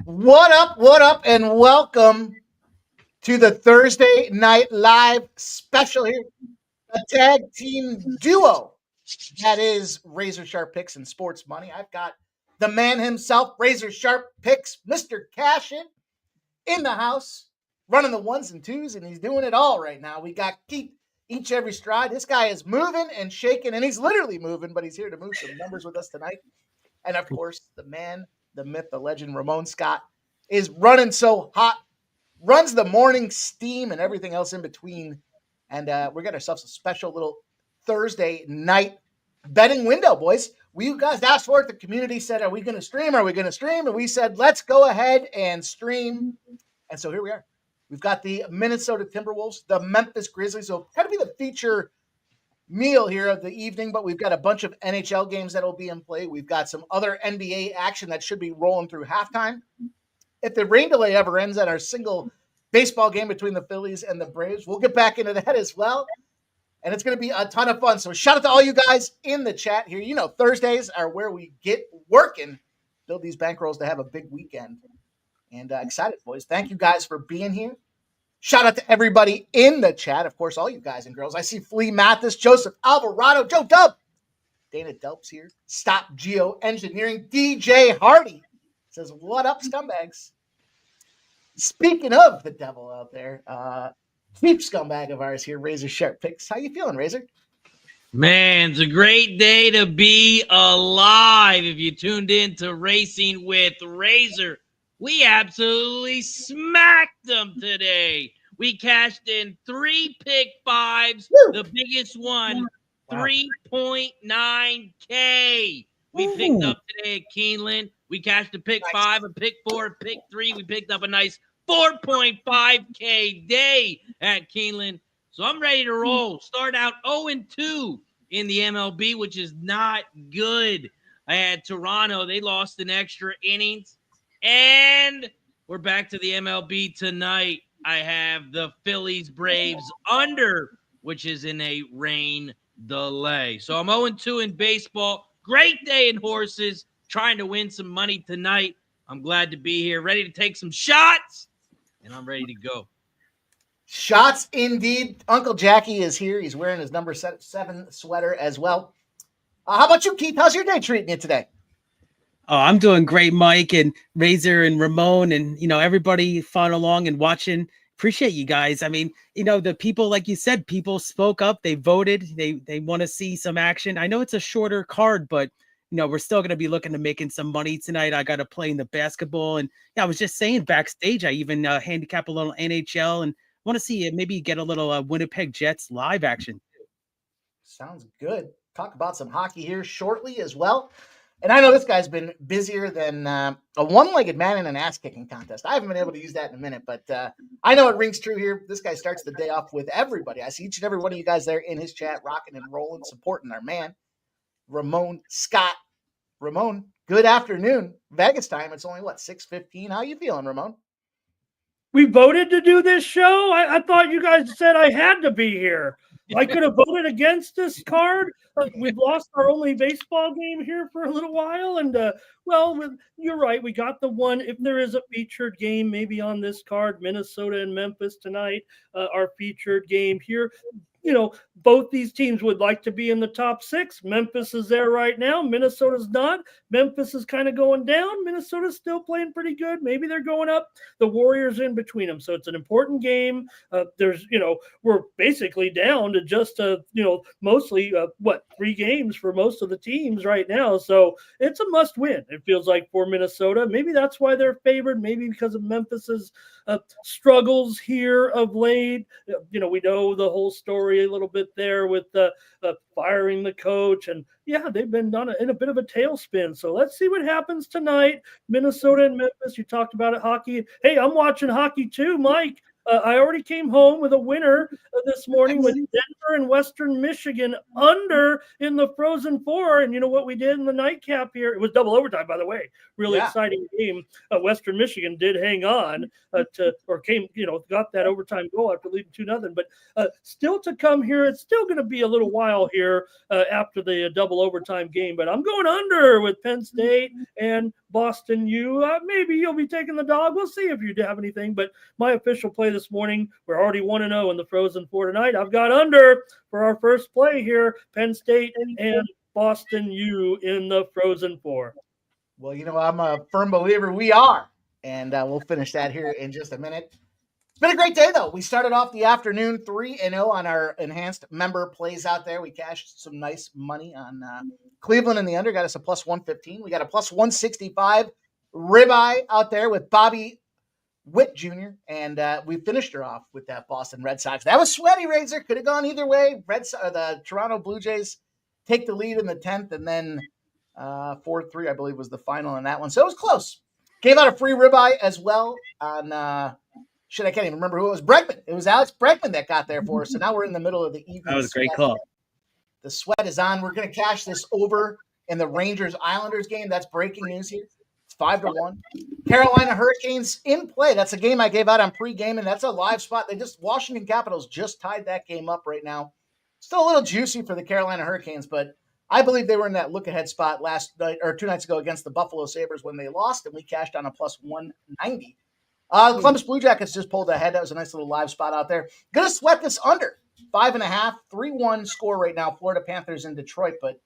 What up, and welcome to the Thursday Night Live special here. A tag team duo that is Razor Sharp Picks and Sports Money. I've got the man himself, Razor Sharp Picks, Mr. Cashin, in the house, running the ones and twos, and he's doing it all right now. We got Keith each every stride. This guy is moving and shaking, and he's literally moving, but he's here to move some numbers with us tonight. And of course, the man, the myth, the legend, Ramon Scott, is running so hot, runs the morning steam and everything else in between. And we got ourselves a special little Thursday night betting window, boys. We guys asked for it. The community said, are we going to stream? Are we going to stream? And we said, let's go ahead and stream. And so here we are. We've got the Minnesota Timberwolves, the Memphis Grizzlies. So kind of be the feature meal here of the evening, but we've got a bunch of NHL games that will be in play. We've got some other NBA action that should be rolling through halftime. If the rain delay ever ends at our single baseball game between the Phillies and the Braves, we'll get back into that as well. And it's going to be a ton of fun. So shout out to all you guys in the chat here. You know, Thursdays are where we get working, build these bankrolls to have a big weekend. And excited, boys. Thank you guys for being here. Shout out to everybody in the chat. Of course, all you guys and girls. I see Flea Mathis, Joseph Alvarado, Joe Dub, Dana Delps here. Stop Geo Engineering. DJ Hardy says, what up, scumbags? Speaking of the devil out there, cheap scumbag of ours here, Razor Sharp Picks. How you feeling, Razor? Man, it's a great day to be alive. If you tuned in to Racing with Razor, we absolutely smacked them today. We cashed in 3 pick fives. Woo! The biggest one, wow. 3.9K. We picked up today at Keeneland. We cashed a pick 5, a pick 4, a pick 3. We picked up a nice 4.5K day at Keeneland. So I'm ready to roll. Start out 0-2 in the MLB, which is not good. I had Toronto. They lost in extra innings. And we're back to the MLB tonight. I have the Phillies Braves under, which is in a rain delay. So I'm 0-2 in baseball. Great day in horses. Trying to win some money tonight. I'm glad to be here. Ready to take some shots. And I'm ready to go. Shots indeed. Uncle Jackie is here. He's wearing his number 7 sweater as well. How about you, Keith? How's your day treating you today? Oh, I'm doing great, Mike and Razor and Ramon and, everybody following along and watching. Appreciate you guys. I mean, the people, like you said, people spoke up. They voted. They want to see some action. I know it's a shorter card, but, we're still going to be looking to making some money tonight. I got to play in the basketball. And I was just saying backstage, I even handicap a little NHL and want to see maybe get a little Winnipeg Jets live action. Sounds good. Talk about some hockey here shortly as well. And I know this guy's been busier than a one-legged man in an ass-kicking contest. I haven't been able to use that in a minute, but I know it rings true here. This guy starts the day off with everybody. I see each and every one of you guys there in his chat, rocking and rolling, supporting our man, Ramon Scott. Ramon, good afternoon. Vegas time. It's only, 6:15? How you feeling, Ramon? We voted to do this show? I thought you guys said I had to be here. I could have voted against this card. We've lost our only baseball game here for a little while. And, you're right. We got the one. If there is a featured game, maybe on this card, Minnesota and Memphis tonight, our featured game here. Both these teams would like to be in the top 6. Memphis is there right now. Minnesota's not. Memphis is kind of going down. Minnesota's still playing pretty good. Maybe they're going up. The Warriors in between them. So it's an important game. We're basically down to just, mostly, 3 games for most of the teams right now. So it's a must win. It feels like for Minnesota. Maybe that's why they're favored. Maybe because of Memphis's struggles here of late. We know the whole story a little bit there with firing the coach. And they've been in a bit of a tailspin. So let's see what happens tonight. Minnesota and Memphis, you talked about it, hockey. Hey, I'm watching hockey too, Mike. I already came home with a winner this morning with Denver and Western Michigan under in the Frozen Four. And you know what we did in the nightcap here? It was double overtime, by the way. Really exciting game. Western Michigan did hang on got that overtime goal after leading 2-0. But still to come here, it's still going to be a little while here after the double overtime game. But I'm going under with Penn State and Boston U. Maybe you'll be taking the dog. We'll see if you have anything. But my official play this morning, we're already 1-0 in the Frozen Four tonight. I've got under for our first play here, Penn State and Boston U in the Frozen Four. Well, I'm a firm believer we are, and we'll finish that here in just a minute. It's been a great day, though. We started off the afternoon 3-0 on our enhanced member plays out there. We cashed some nice money on Cleveland in the under, got us a plus 115. We got a plus 165 ribeye out there with Bobby Witt Jr., and we finished her off with that Boston Red Sox. That was sweaty, Razor. Could have gone either way. The Toronto Blue Jays take the lead in the 10th, and then 4-3, I believe, was the final on that one. So it was close. Gave out a free ribeye as well on I can't even remember who it was. Bregman. It was Alex Bregman that got there for us. So now we're in the middle of the evening. That was a great call. The sweat is on. We're going to cash this over in the Rangers-Islanders game. That's breaking news here. It's 5-1. Carolina Hurricanes in play. That's a game I gave out on pregame, and that's a live spot. Washington Capitals just tied that game up right now. Still a little juicy for the Carolina Hurricanes, but I believe they were in that look-ahead spot last night or 2 nights ago against the Buffalo Sabres when they lost, and we cashed on a plus 190. Columbus Blue Jackets just pulled ahead. That was a nice little live spot out there. Going to sweat this under. 5.5, 3-1 score right now, Florida Panthers in Detroit. But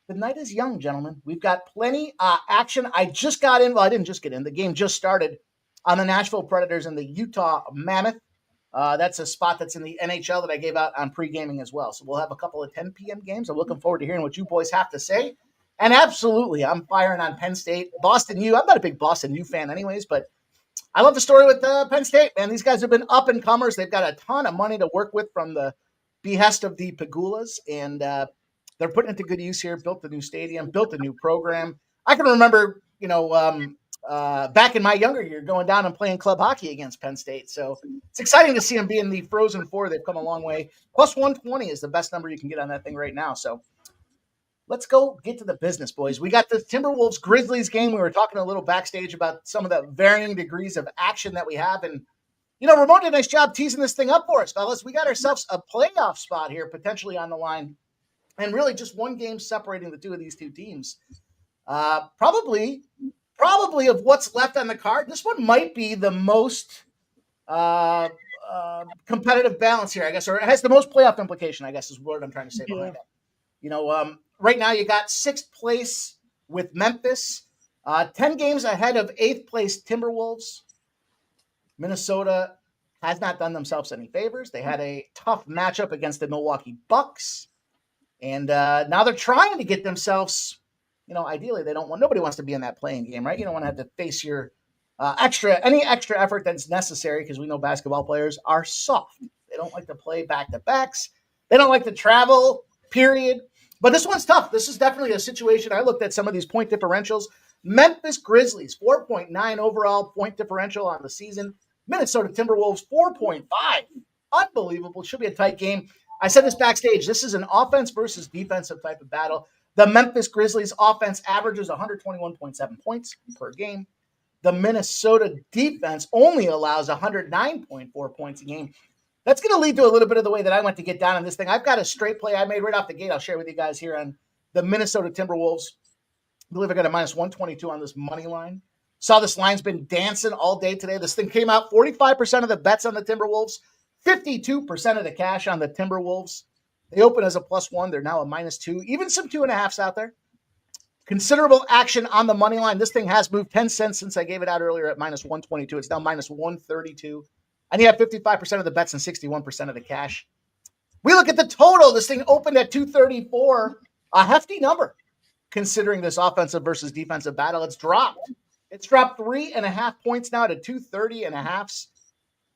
the night is young, gentlemen. We've got plenty action. I just got in. Well, I didn't just get in. The game just started on the Nashville Predators and the Utah Mammoth. That's a spot that's in the NHL that I gave out on pre-gaming as well. So we'll have a couple of 10 p.m. games. I'm looking forward to hearing what you boys have to say. And absolutely, I'm firing on Penn State. Boston U. I'm not a big Boston U fan anyways, but I love the story with Penn State, man. These guys have been up-and-comers. They've got a ton of money to work with from the behest of the Pagulas, and they're putting it to good use here, built the new stadium, built a new program. I can remember, back in my younger year going down and playing club hockey against Penn State. So it's exciting to see them be in the Frozen Four. They've come a long way. Plus 120 is the best number you can get on that thing right now. So let's go get to the business, boys. We got the Timberwolves Grizzlies game. We were talking a little backstage about some of the varying degrees of action that we have. And, Ramon did a nice job teasing this thing up for us, fellas. We got ourselves a playoff spot here potentially on the line. And really just one game separating the two of these two teams. Probably of what's left on the card, this one might be the most competitive balance here, I guess, or it has the most playoff implication, I guess is what I'm trying to say behind that. Right now you got 6th place with Memphis, 10 games ahead of 8th place Timberwolves. Minnesota has not done themselves any favors. They had a tough matchup against the Milwaukee Bucks, and now they're trying to get themselves, ideally nobody wants to be in that playing game, right? You don't want to have to face your any extra effort that's necessary, because we know basketball players are soft. They don't like to play back-to-backs. They don't like to travel, period. But this one's tough. This is definitely a situation. I looked at some of these point differentials. Memphis Grizzlies, 4.9 overall point differential on the season. Minnesota Timberwolves, 4.5. Unbelievable. Should be a tight game. I said this backstage. This is an offense versus defensive type of battle. The Memphis Grizzlies offense averages 121.7 points per game. The Minnesota defense only allows 109.4 points a game. That's going to lead to a little bit of the way that I went to get down on this thing. I've got a straight play I made right off the gate. I'll share with you guys here on the Minnesota Timberwolves. I believe I got a minus 122 on this money line. Saw this line's been dancing all day today. This thing came out 45% of the bets on the Timberwolves, 52% of the cash on the Timberwolves. They open as a +1. They're now a -2. Even some 2.5s out there. Considerable action on the money line. This thing has moved 10 cents since I gave it out earlier at minus 122. It's now minus 132. And you have 55% of the bets and 61% of the cash. We look at the total. This thing opened at 234, a hefty number, considering this offensive versus defensive battle. It's dropped 3.5 points now to 230.5.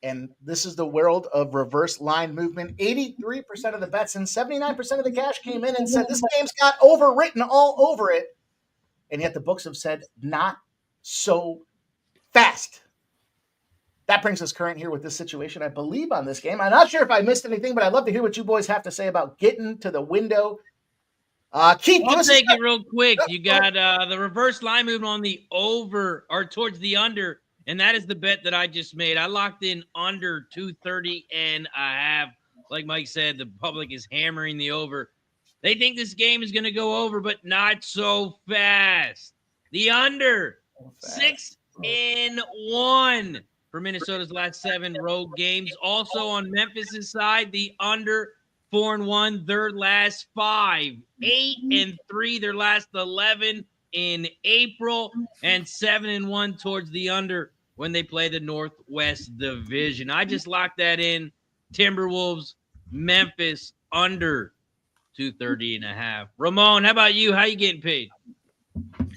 And this is the world of reverse line movement. 83% of the bets and 79% of the cash came in and said this game's got overwritten all over it. And yet the books have said not so fast. that brings us current here with this situation, I believe, on this game. I'm not sure if I missed anything, but I'd love to hear what you boys have to say about getting to the window. Keith, I'll take it real quick. You got the reverse line movement on the over or towards the under, and that is the bet that I just made. I locked in under 230.5. Like Mike said, the public is hammering the over. They think this game is going to go over, but not so fast. The under, 6-1 for Minnesota's last 7 road games. Also on Memphis' side, the under, 4-1 their last 5, 8-3 their last 11 in April, and 7-1 towards the under when they play the Northwest Division. I just locked that in. Timberwolves, Memphis under 230.5. Ramon, how about you? How you getting paid?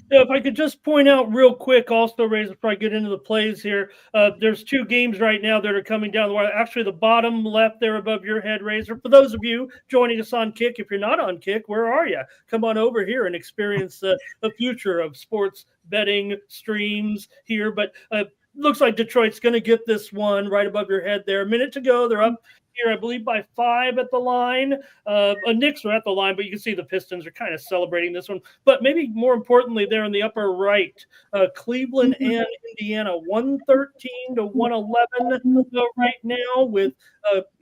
Yeah, if I could just point out real quick, also, Razor, before I get into the plays here, there's 2 games right now that are coming down the wire. Actually, the bottom left there above your head, Razor. For those of you joining us on Kick, if you're not on Kick, where are you? Come on over here and experience the future of sports betting streams here. But looks like Detroit's going to get this one right above your head there. A minute to go. They're up here, I believe, by 5 at the line. Knicks are at the line, but you can see the Pistons are kind of celebrating this one. But maybe more importantly, there in the upper right, Cleveland and Indiana, 113-111 right now, with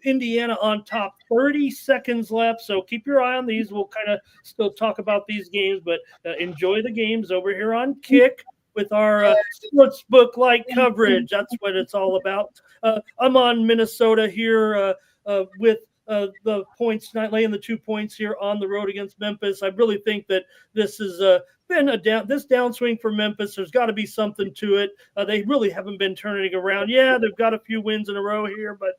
Indiana on top, 30 seconds left. So keep your eye on these. We'll kind of still talk about these games, but enjoy the games over here on Kick with our sportsbook-like coverage. That's what it's all about. I'm on Minnesota here with the points tonight, laying the 2 points here on the road against Memphis. I really think that this has been this downswing for Memphis. There's got to be something to it. They really haven't been turning around. Yeah, they've got a few wins in a row here, but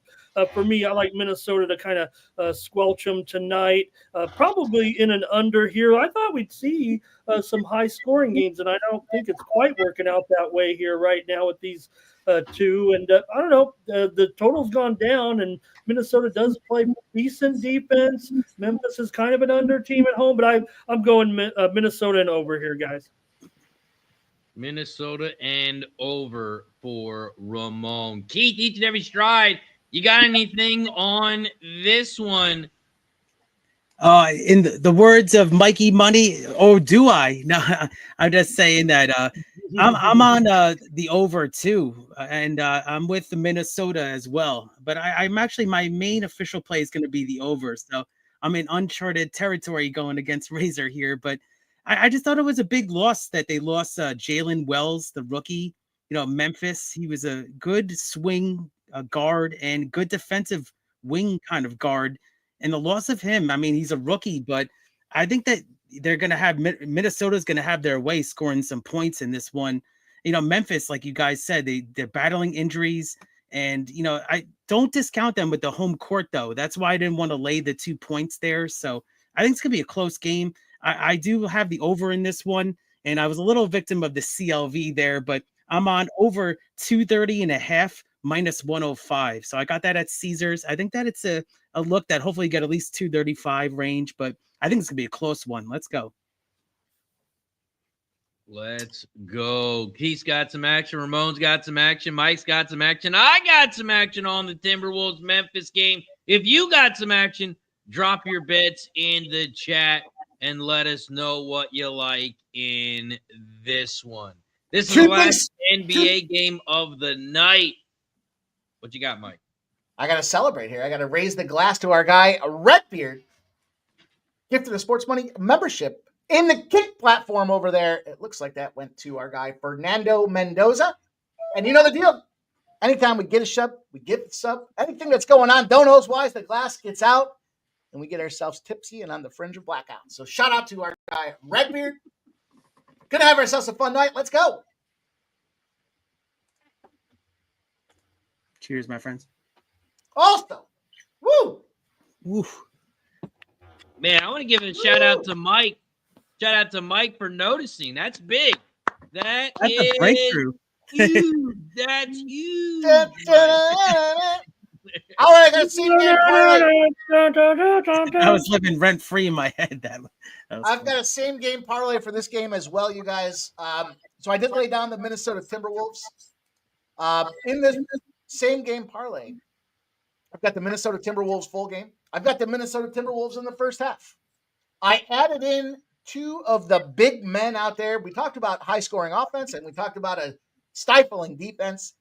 for me, I like Minnesota to kind of squelch them tonight. Probably in an under here. I thought we'd see some high-scoring games, and I don't think it's quite working out that way here right now with these 2. And I don't know, the total's gone down, and Minnesota does play decent defense. Memphis is kind of an under team at home, but I'm going Minnesota and over here, guys. Minnesota and over for Ramon. Keith, each and every stride. You got anything on this one? In the words of Mikey Money, or do I? No, I'm just saying that I'm on the over too, and I'm with the Minnesota as well. But I'm actually, my main official play is going to be the over. So I'm in uncharted territory going against Razor here. But I just thought it was a big loss that they lost Jalen Wells, the rookie. Memphis, he was a good swing guard and good defensive wing kind of guard. And the loss of him, I mean, he's a rookie, but I think that they're going to have Minnesota's going to have their way scoring some points in this one. Memphis, like you guys said, they're battling injuries, and I don't discount them with the home court though. That's why I didn't want to lay the 2 points there. So I think it's going to be a close game. I do have the over in this one, and I was a little victim of the CLV there, but I'm on over 230.5 minus 105. So I got that at Caesars. I think that it's a look that hopefully get at least 235 range, but I think it's gonna be a close one. Let's go. Let's go. Keith's got some action. Ramon's got some action. Mike's got some action. I got some action on the Timberwolves Memphis game. If you got some action, drop your bets in the chat and let us know what you like in this one. This is the last NBA game of the night. What you got, Mike? I got to celebrate here. I got to raise the glass to our guy, Redbeard. Gift of the Sports Money membership in the Kick platform over there. It looks like that went to our guy, Fernando Mendoza. And you know the deal. Anytime we get a sub, we get the sub. Anything that's going on, donos-wise, the glass gets out, and we get ourselves tipsy and on the fringe of blackout. So shout out to our guy, Redbeard. Gonna have ourselves a fun night. Let's go. Cheers, my friends. Also, woo! Man, I want to give a shout out to Mike. Shout out to Mike for noticing. That's big. That's a breakthrough. Huge. That's huge. All right, I got a same game parlay. I was living rent free in my head. I've got a same game parlay for this game as well, you guys. So I did lay down the Minnesota Timberwolves. In this same game parlay. I've got the Minnesota Timberwolves full game. I've got the Minnesota Timberwolves in the first half. I added in two of the big men out there. We talked about high-scoring offense, and we talked about a stifling defense.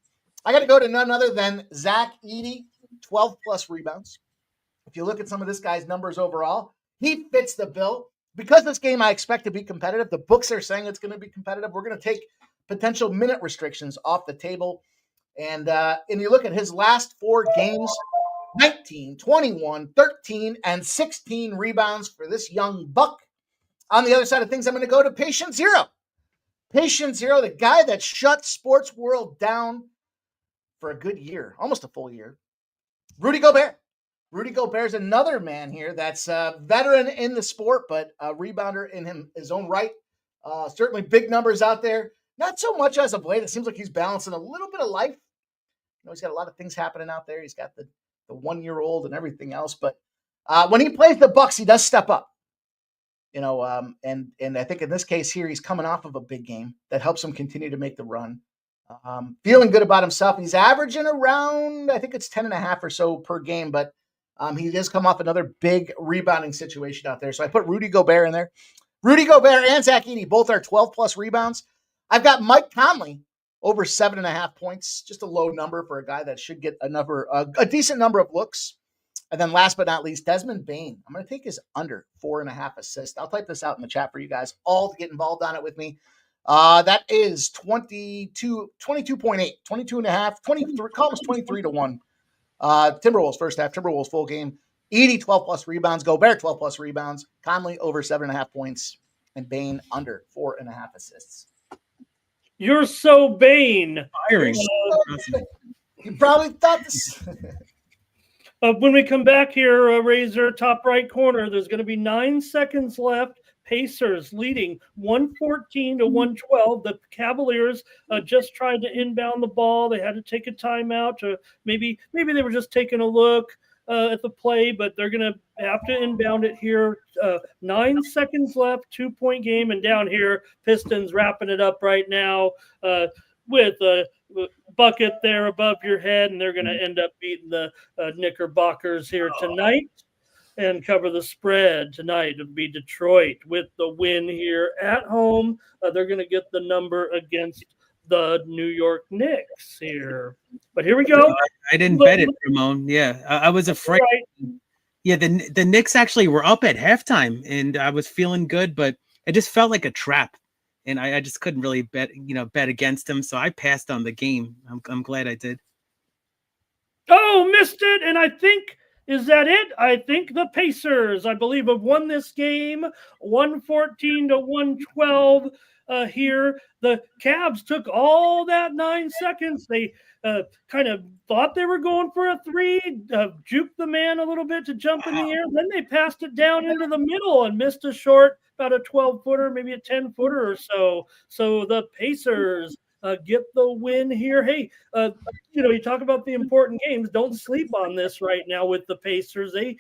I got to go to none other than Zach Edey, 12-plus rebounds. If you look at some of this guy's numbers overall, he fits the bill. Because this game I expect to be competitive, the books are saying it's going to be competitive. We're going to take potential minute restrictions off the table. And you look at his last 4 games, 19, 21, 13, and 16 rebounds for this young buck. On the other side of things, I'm going to go to Patient Zero. Patient Zero, the guy that shut Sports World down for a good year, almost a full year. Rudy Gobert. Rudy Gobert's another man here that's a veteran in the sport, but a rebounder in his own right. Certainly big numbers out there. Not so much as of late. It seems like he's balancing a little bit of life. You know, he's got a lot of things happening out there. He's got the 1-year-old and everything else. But when he plays the Bucks, he does step up. You know, and I think in this case here, he's coming off of a big game that helps him continue to make the run. Feeling good about himself. He's averaging around, I think it's 10.5 or so per game, but he does come off another big rebounding situation out there. So I put Rudy Gobert in there. Rudy Gobert and Zach Edey both are 12-plus rebounds. I've got Mike Conley over 7.5 points, just a low number for a guy that should get a decent number of looks. And then last but not least, Desmond Bane. I'm going to take his under 4.5 assists. I'll type this out in the chat for you guys all to get involved on it with me. That is 22.8, 22.5, 23, almost 23 to 1. Timberwolves first half, Timberwolves full game. Edey 12-plus rebounds, Gobert 12-plus rebounds, Conley over 7.5 points, and Bane under 4.5 assists. You're so Bane. Firing. You probably thought this. When we come back here, Razor, top right corner, there's going to be 9 seconds left. Pacers leading 114 to 112. The Cavaliers just tried to inbound the ball. They had to take a timeout. Maybe they were just taking a look at the play, but they're going to have to inbound it here. 9 seconds left, 2-point game. And down here, Pistons wrapping it up right now with a bucket there above your head, and they're going to end up beating the Knickerbockers here tonight and cover the spread tonight. It'll be Detroit with the win here at home. They're going to get the number against the New York Knicks here. But here we go. I didn't bet it, Ramon. Yeah, I was afraid. Right. Yeah, the Knicks actually were up at halftime, and I was feeling good, but it just felt like a trap. And I just couldn't really bet against them, so I passed on the game. I'm glad I did. Oh, missed it, and I think. Is that it? I think the Pacers, I believe, have won this game 114 to 112 here. The Cavs took all that 9 seconds. They kind of thought they were going for a 3, juked the man a little bit to jump in the air. Then they passed it down into the middle and missed a short, about a 12-footer, maybe a 10-footer or so. So the Pacers get the win here. Hey, you talk about the important games. Don't sleep on this right now with the Pacers. They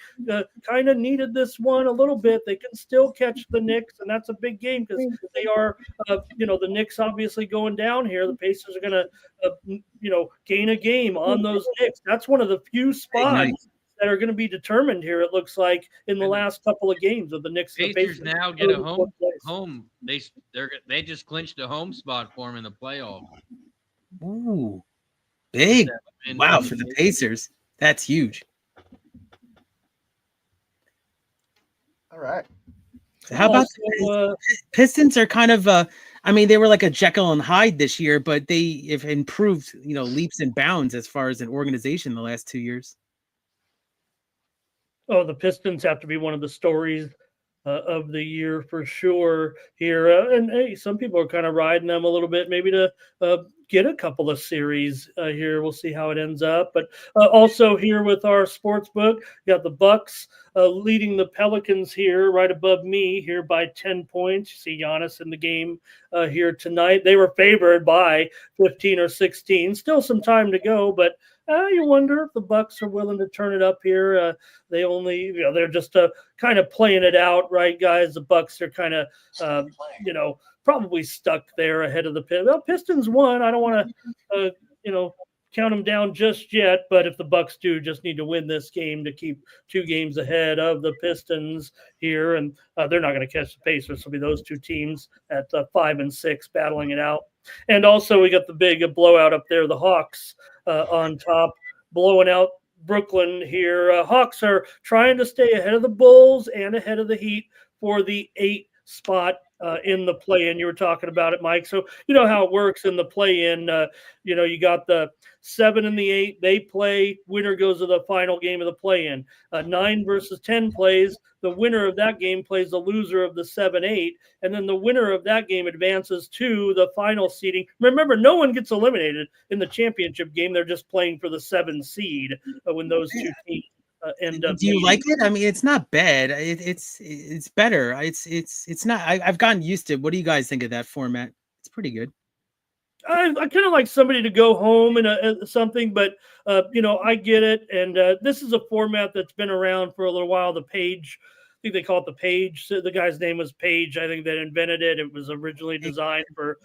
kind of needed this one a little bit. They can still catch the Knicks, and that's a big game because they are, the Knicks obviously going down here. The Pacers are going to, gain a game on those Knicks. That's one of the few spots that are going to be determined here, it looks like, in the last couple of games of the Knicks. Pacers now get a home. They just clinched a home spot for them in the playoff. Ooh, big! Wow, for the Pacers, that's huge. All right. How about the Pistons? Are kind of they were like a Jekyll and Hyde this year, but they have improved, leaps and bounds as far as an organization the last 2 years. Oh, the Pistons have to be one of the stories of the year for sure here. And hey, some people are kind of riding them a little bit, maybe to get a couple of series here. We'll see how it ends up. But also here with our sports book, you got the Bucks leading the Pelicans here right above me here by 10 points. You see Giannis in the game here tonight. They were favored by 15 or 16. Still some time to go, but you wonder if the Bucks are willing to turn it up here. They only, they're just kind of playing it out, right, guys? The Bucks are kind of, probably stuck there ahead of the Pistons. Pistons won. I don't want to, count them down just yet, but if the Bucks do, just need to win this game to keep 2 games ahead of the Pistons here, and they're not going to catch the Pacers. It'll be those 2 teams at 5 and 6 battling it out. And also we got the big blowout up there, the Hawks on top, blowing out Brooklyn here. Hawks are trying to stay ahead of the Bulls and ahead of the Heat for the 8 spot in the play-in. You were talking about it, Mike. So you know how it works in the play-in. You got the 7 and the 8. They play. Winner goes to the final game of the play-in. 9 versus 10 plays. The winner of that game plays the loser of the 7-8. And then the winner of that game advances to the final seeding. Remember, no one gets eliminated in the championship game. They're just playing for the 7 seed when those 2 teams end up. Do you like it? I mean, it's not bad. It's better. It's not. I've gotten used to it. What do you guys think of that format? It's pretty good. I kind of like somebody to go home and something, but I get it. And this is a format that's been around for a little while. The Page, I think they call it the Page. So the guy's name was Page. I think that invented it. It was originally designed for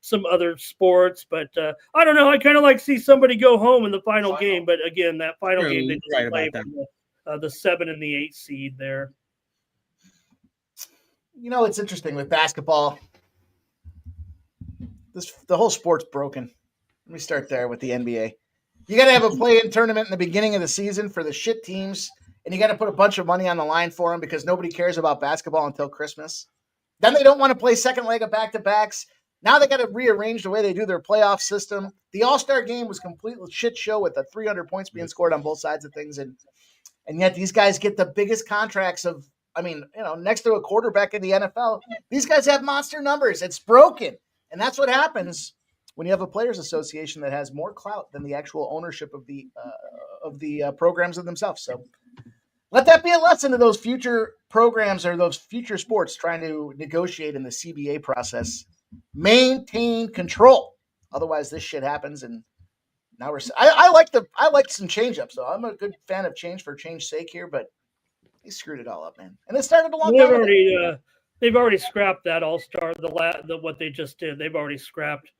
some other sports, but I don't know. I kind of like see somebody go home in the final game. But again, that final game they just play for the 7 and the 8 seed there. It's interesting with basketball. The whole sport's broken. Let me start there with the NBA. You got to have a play-in tournament in the beginning of the season for the shit teams, and you got to put a bunch of money on the line for them because nobody cares about basketball until Christmas. Then they don't want to play second leg of back-to-backs. Now they got to rearrange the way they do their playoff system. The All-Star game was a complete shit show with the 300 points being scored on both sides of things, and yet these guys get the biggest contracts of, next to a quarterback in the NFL. These guys have monster numbers. It's broken. And that's what happens when you have a players association that has more clout than the actual ownership of the programs of themselves. So let that be a lesson to those future programs or those future sports trying to negotiate in the CBA process. Maintain control. Otherwise, this shit happens. And now I like some change ups though. I'm a good fan of change for change's sake here, but they screwed it all up, man. And it started a long time ago. They've already scrapped that All-Star, what they just did. They've already scrapped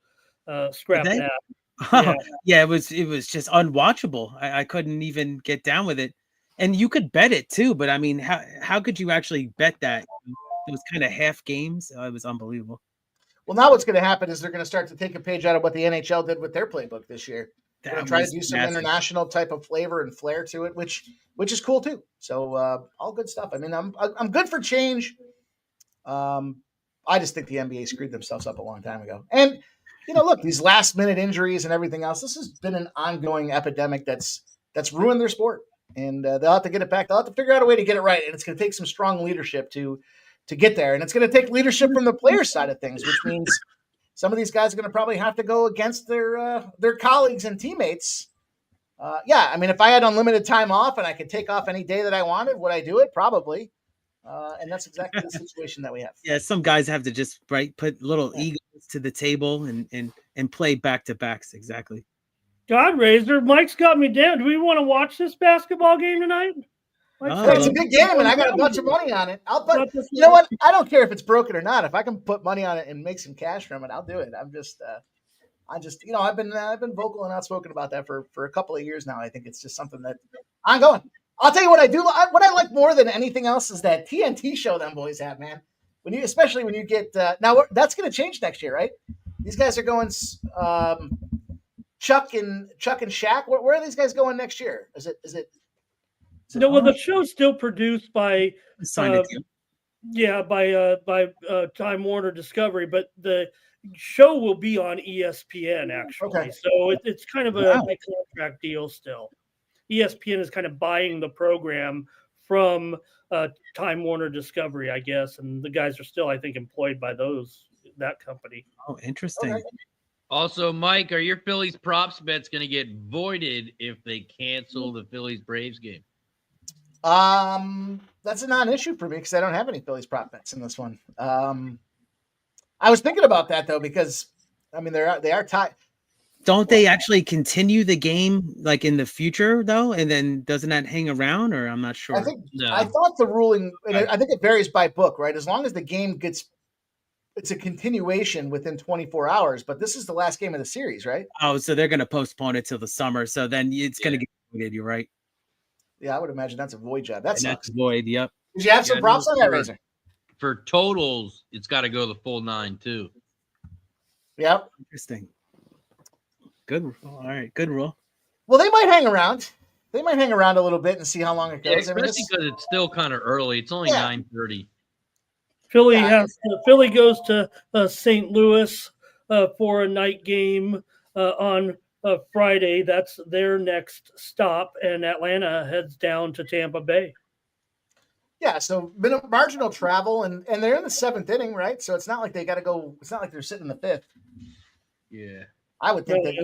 that. Yeah, it was just unwatchable. I couldn't even get down with it. And you could bet it too, but I mean, how could you actually bet that? It was kind of half games. It was unbelievable. Well, now what's going to happen is they're going to start to take a page out of what the NHL did with their playbook this year. They're going to try to do some international type of flavor and flair to it, which is cool too. So all good stuff. I mean, I'm good for change. I just think the NBA screwed themselves up a long time ago. And, look, these last minute injuries and everything else, this has been an ongoing epidemic that's ruined their sport. And they'll have to get it back. They'll have to figure out a way to get it right. And it's going to take some strong leadership to get there. And it's going to take leadership from the player side of things, which means some of these guys are going to probably have to go against their colleagues and teammates. If I had unlimited time off and I could take off any day that I wanted, would I do it? Probably. And that's exactly the situation that we have. Yeah, some guys have to just put little egos to the table and play back-to-backs. Exactly. God, Razor, Mike's got me down. Do we want to watch this basketball game tonight? It's a big game, and I got a bunch of money on it. You know what? I don't care if it's broken or not. If I can put money on it and make some cash from it, I'll do it. I've been vocal and outspoken about that for a couple of years now. I think it's just something that I'm going. I'll tell you what I do. What I like more than anything else is that TNT show them boys have, man. Especially when you get now, that's going to change next year, right? These guys are going Chuck and Shaq. Where are these guys going next year? Is it? No, well, the show's still produced by by Time Warner Discovery, but the show will be on ESPN actually. Okay. So it's kind of a contract deal still. ESPN is kind of buying the program from Time Warner Discovery, I guess, and the guys are still, I think, employed by that company. Oh, interesting. Okay. Also, Mike, are your Phillies props bets going to get voided if they cancel the Phillies Braves game? That's a non-issue for me because I don't have any Phillies prop bets in this one. I was thinking about that though because they are tied. Don't they actually continue the game like in the future though, and then doesn't that hang around? Or I'm not sure. I thought the ruling. I think it varies by book, right? As long as the game gets it's a continuation within 24 hours, but this is the last game of the series, right? Oh, so they're going to postpone it till the summer. So then it's going to get voided. You're right. Yeah, I would imagine that's a void job. That And sucks. that's void. Yep. Did you have some props on that, Razor? For totals, it's got to go the full 9 too. Yep. Interesting. Good. All right. Good rule. Well, they might hang around. They might hang around a little bit and see how long it goes. Yeah, especially because it's still kind of early. It's only 9:30. Philly goes to St. Louis for a night game on Friday. That's their next stop, and Atlanta heads down to Tampa Bay. Yeah, so marginal travel, and they're in the 7th inning, right? So it's not like they got to go. It's not like they're sitting in the 5th. Yeah, I would think that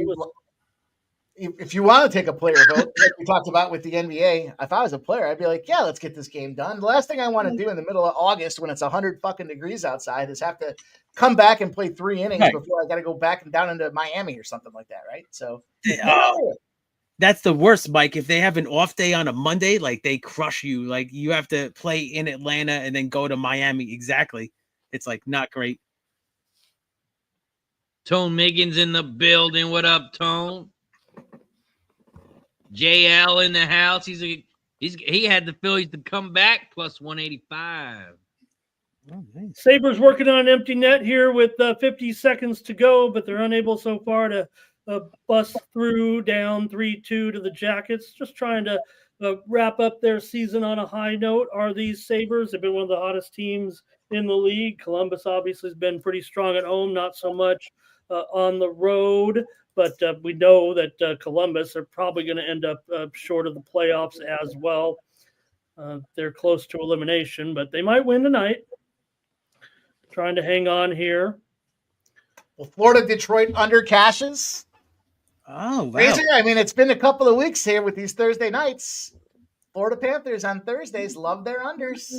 if you want to take a player vote, like we talked about with the NBA, if I was a player, I'd be like, yeah, let's get this game done. The last thing I want to do in the middle of August when it's 100 fucking degrees outside is have to come back and play 3 innings before I got to go back and down into Miami or something like that, right? So that's the worst, Mike. If they have an off day on a Monday, like they crush you. Like you have to play in Atlanta and then go to Miami. Exactly. It's like not great. Tone Miggins in the building. What up, Tone? JL in the house. He had the Phillies to come back plus 185. Oh, nice. Sabres working on an empty net here with 50 seconds to go, but they're unable so far to bust through, down 3-2 to the Jackets. Just trying to wrap up their season on a high note. Are these Sabres? They've been one of the hottest teams in the league. Columbus obviously has been pretty strong at home, not so much on the road. But we know that Columbus are probably going to end up short of the playoffs as well. They're close to elimination, but they might win tonight. Trying to hang on here. Well, Florida-Detroit under cashes. Oh, wow. Razor, I mean, it's been a couple of weeks here with these Thursday nights. Florida Panthers on Thursdays love their unders.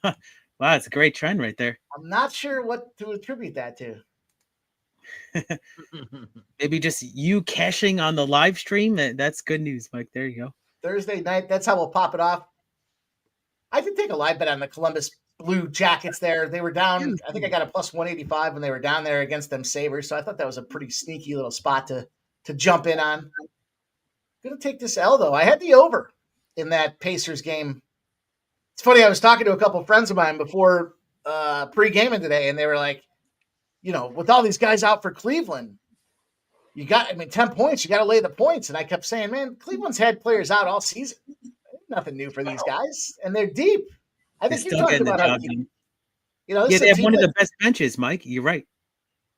Wow, it's a great trend right there. I'm not sure what to attribute that to. Maybe just you cashing on the live stream. That's good news, Mike. There you go. Thursday night, that's how we'll pop it off. I could take a live bet on the Columbus Blue Jackets there. They were down. I think I got a plus 185 when they were down there against them Sabres. So I thought that was a pretty sneaky little spot to jump in on. Going to take this L, though. I had the over in that Pacers game. It's funny. I was talking to a couple friends of mine before pre-gaming today, and they were like, you know, with all these guys out for Cleveland, 10 points, you got to lay the points. And I kept saying, man, Cleveland's had players out all season. Nothing new for these guys. And they're deep. I think you talked about how deep. You know, they have one of the best benches, Mike. You're right.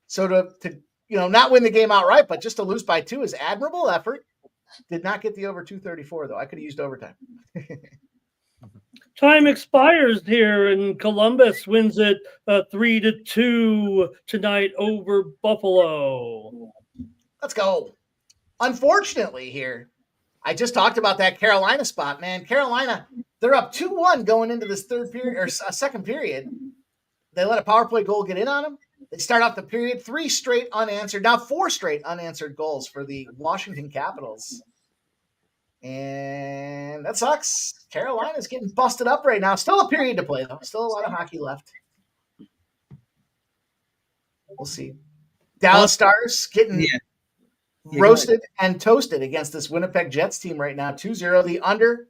So to not win the game outright, but just to lose by 2 is admirable effort. Did not get the over 234, though. I could have used overtime. Time expires here, and Columbus wins it 3-2 tonight over Buffalo. Let's go. Unfortunately here, I just talked about that Carolina spot, man. Carolina, they're up 2-1 going into this third period or second period. They let a power play goal get in on them. They start off the period 3 straight unanswered, now 4 straight unanswered goals for the Washington Capitals. And that sucks. Carolina's getting busted up right now. Still a period to play, though. Still a lot of hockey left. We'll see. Dallas Stars getting roasted and toasted against this Winnipeg Jets team right now. 2-0. The under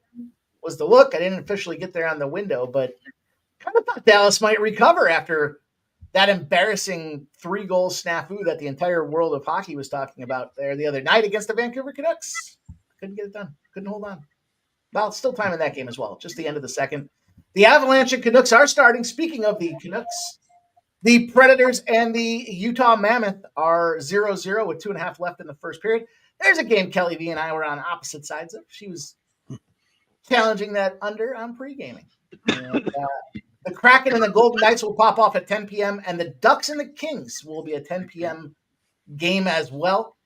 was the look. I didn't officially get there on the window, but kind of thought Dallas might recover after that embarrassing 3-goal snafu that the entire world of hockey was talking about there the other night against the Vancouver Canucks. Couldn't get it done. Couldn't hold on. Well, it's still time in that game as well. Just the end of the second. The Avalanche and Canucks are starting. Speaking of the Canucks, the Predators and the Utah Mammoth are 0-0 with 2.5 left in the first period. There's a game Kelly V and I were on opposite sides of. She was challenging that under on pre-gaming. And, the Kraken and the Golden Knights will pop off at 10 p.m., and the Ducks and the Kings will be a 10 p.m. game as well.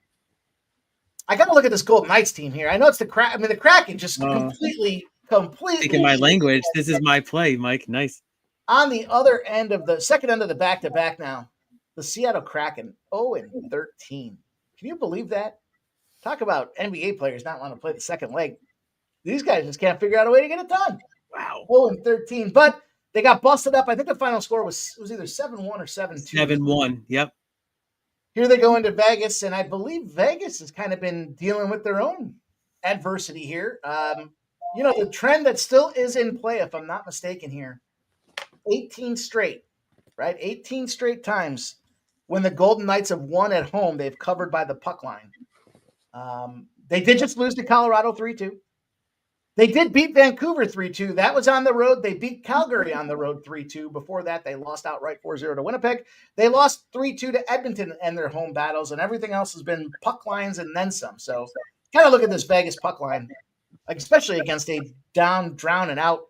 I got to look at this Golden Knights team here. I know it's the Kraken. I mean, the Kraken just completely. Speaking my language, this is my play, Mike. Nice. On the other end of the second end of the back-to-back now, the Seattle Kraken 0-13. Can you believe that? Talk about NBA players not wanting to play the second leg. These guys just can't figure out a way to get it done. Wow. 0-13. But They got busted up. I think the final score was either 7-1 or 7-2. 7-1. Yep. Here they go into Vegas, and I believe Vegas has kind of been dealing with their own adversity here. The trend that still is in play, if I'm not mistaken here, 18 straight, right? 18 straight times when the Golden Knights have won at home, they've covered by the puck line. They did just lose to Colorado 3-2. They did beat Vancouver 3-2. That was on the road. They beat Calgary on the road 3-2. Before that, they lost outright 4-0 to Winnipeg. They lost 3-2 to Edmonton in their home battles, and everything else has been puck lines and then some. So kind of look at this Vegas puck line, especially against a down, drown, and out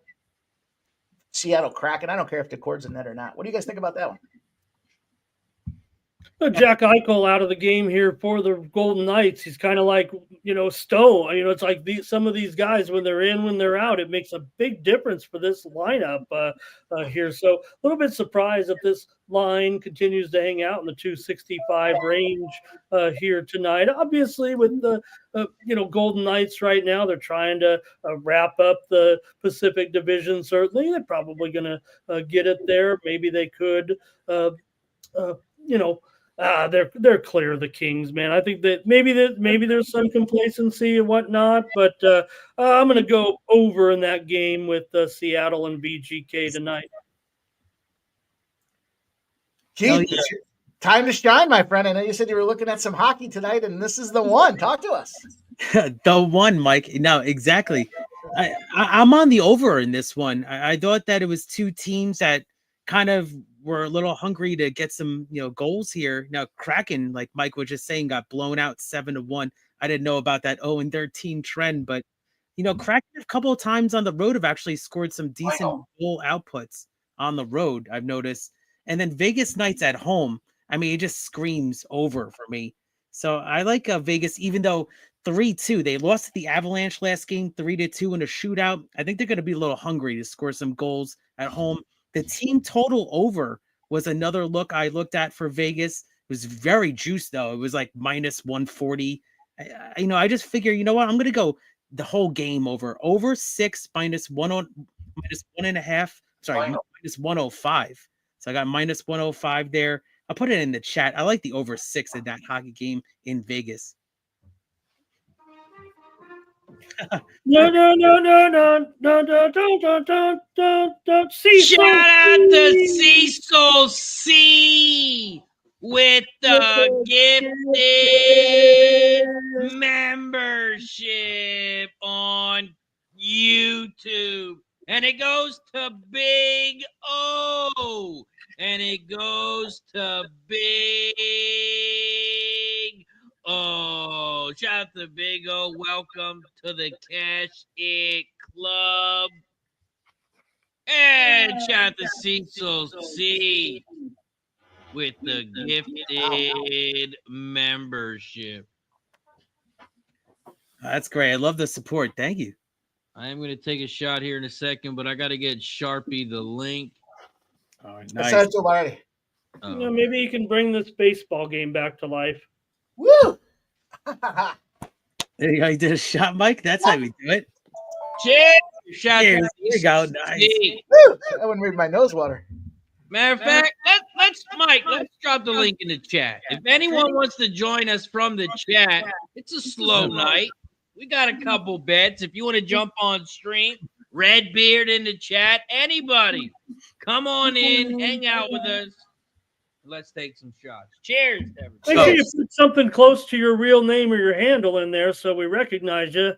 Seattle Kraken. I don't care if the cord's in net or not. What do you guys think about that one? Jack Eichel out of the game here for the Golden Knights. He's kind of like, Stone. It's like some of these guys, when they're in, when they're out, it makes a big difference for this lineup here. So a little bit surprised that this line continues to hang out in the 265 range here tonight. Obviously, with the Golden Knights right now, they're trying to wrap up the Pacific Division. Certainly, they're probably going to get it there. Maybe they could, they're clear of the Kings, man. I think that maybe there's some complacency and whatnot, but I'm going to go over in that game with Seattle and VGK tonight. Keith, time to shine, my friend. I know you said you were looking at some hockey tonight, and this is the one. Talk to us. The one, Mike. No, exactly. I'm on the over in this one. I thought that it was two teams that kind of were a little hungry to get some, goals here. Now, Kraken, like Mike was just saying, got blown out 7-1. I didn't know about that 0-13 trend, but Kraken a couple of times on the road have actually scored some decent goal outputs on the road, I've noticed. And then Vegas Knights at home, it just screams over for me. So I like Vegas, even though 3-2, they lost to the Avalanche last game, 3-2 in a shootout. I think they're going to be a little hungry to score some goals at home. The team total over was another look I looked at for Vegas. It was very juiced, though. It was like minus 140. I just figure, I'm going to go the whole game over. Over 6, minus 1.5. Sorry, minus 105. So I got minus 105 there. I'll put it in the chat. I like the over 6 in that hockey game in Vegas. No. Shout out to Cecil C with the gifted membership on YouTube. And it goes to Big O. And it goes to Big O. Shout out to Big O. Welcome to the Cash It Club. And shout out to Cecil C with the gifted membership. That's great. I love the support. Thank you. I am going to take a shot here in a second, but I got to get Sharpie the link. Oh, Nice. nice. Maybe you can bring this baseball game back to life. Woo! There you go. You did a shot, Mike. That's how we do it. Cheers! Shout Cheers. out to There you go. Cecil Nice. C. Woo! That wouldn't make my nose water. Matter of fact, let's drop the link in the chat. If anyone wants to join us from the chat, it's a slow night. We got a couple bets. If you want to jump on stream, Redbeard in the chat, anybody, come on in, hang out with us. Let's take some shots. Cheers, everybody. Make sure you put something close to your real name or your handle in there so we recognize you.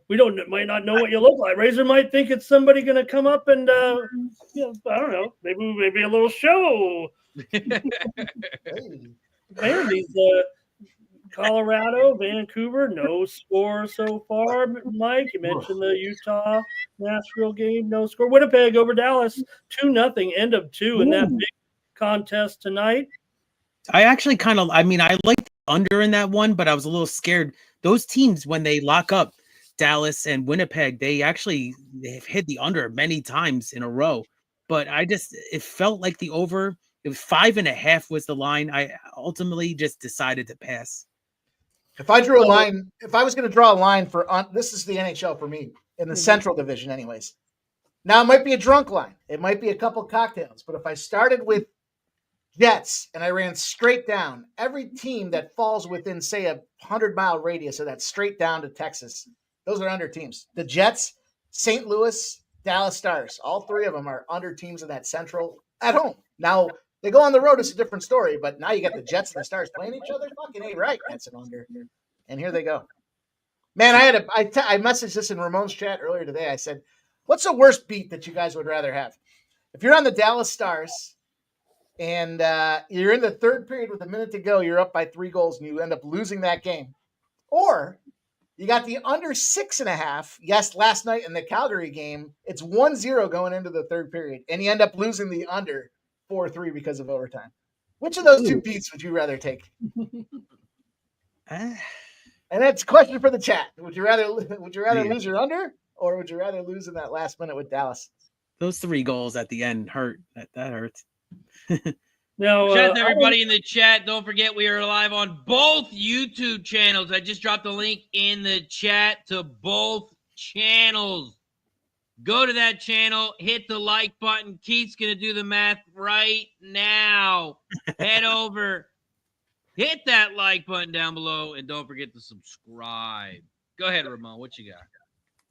We might not know what you look like. Razor might think it's somebody going to come up and, I don't know, maybe a little show. Man, these Colorado, Vancouver, no score so far. Mike, you mentioned the Utah Nashville game, no score. Winnipeg over Dallas, 2-0, end of 2 in that big contest tonight. I actually I liked the under in that one, but I was a little scared. Those teams, when they lock up, Dallas and Winnipeg, they've hit the under many times in a row. But it felt like the over. It was 5.5 was the line. I ultimately just decided to pass. If I drew a line, if I was going to draw a line for this is the NHL for me in the Central Division, anyways. Now, it might be a drunk line. It might be a couple cocktails. But if I started with Jets and I ran straight down, every team that falls within, say, a 100-mile radius of that straight down to Texas, those are under teams. The Jets, St. Louis, Dallas Stars, all three of them are under teams in that central at home. Now, they go on the road, it's a different story, but now you got the Jets and the Stars playing each other. Fucking ain't right. That's an under. And here they go. Man, I messaged this in Ramon's chat earlier today. I said, what's the worst beat that you guys would rather have? If you're on the Dallas Stars and you're in the third period with a minute to go, you're up by 3 goals and you end up losing that game. Or you got the under 6.5. Yes, last night in the Calgary game, it's 1-0 going into the third period, and you end up losing the under 4-3 because of overtime. Which of those two beats would you rather take? And that's a question for the chat. Would you rather lose your under, or would you rather lose in that last minute with Dallas? Those 3 goals at the end hurt. That hurts. Now, shout out to everybody in the chat. Don't forget we are live on both YouTube channels. I just dropped the link in the chat to both channels. Go to that channel, hit the like button. Keith's going to do the math right now. Head over, hit that like button down below, and don't forget to subscribe. Go ahead, Ramon. What you got?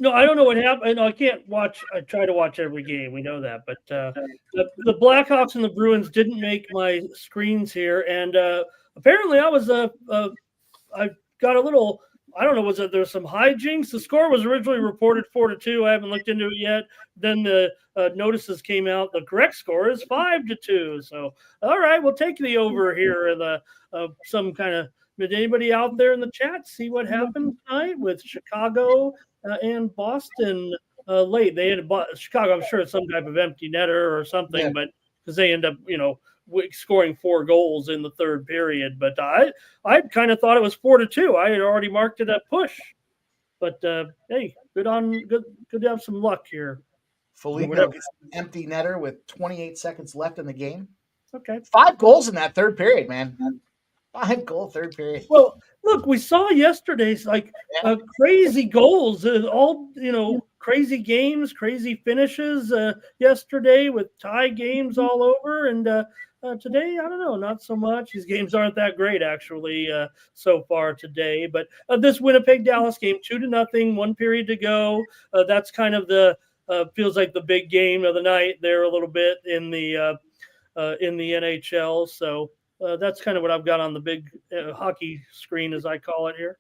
No, I don't know what happened. I can't watch. I try to watch every game. We know that. But the Blackhawks and the Bruins didn't make my screens here. And apparently I was I got a little, I don't know, was it there's some hijinks? The score was originally reported 4-2. I haven't looked into it yet. Then the notices came out. The correct score is 5-2. So, all right, we'll take the over here. Some kind of, did anybody out there in the chat see what happened tonight with Chicago and Boston late? They had Chicago, I'm sure it's some type of empty netter or something, but because they end up, scoring 4 goals in the third period. But I kind of thought it was 4-2. I had already marked it a push. But hey, good to have some luck here. Foligno gets an empty netter with 28 seconds left in the game. Okay. 5 goals in that third period, man. 5-goal third period. Well, look, we saw yesterday's crazy goals, all crazy games, crazy finishes yesterday with tie games all over, and today I don't know, not so much. These games aren't that great actually so far today. But this Winnipeg Dallas game, 2-0, 1 period to go. That's kind of the feels like the big game of the night there a little bit in the NHL. So. That's kind of what I've got on the big hockey screen, as I call it here.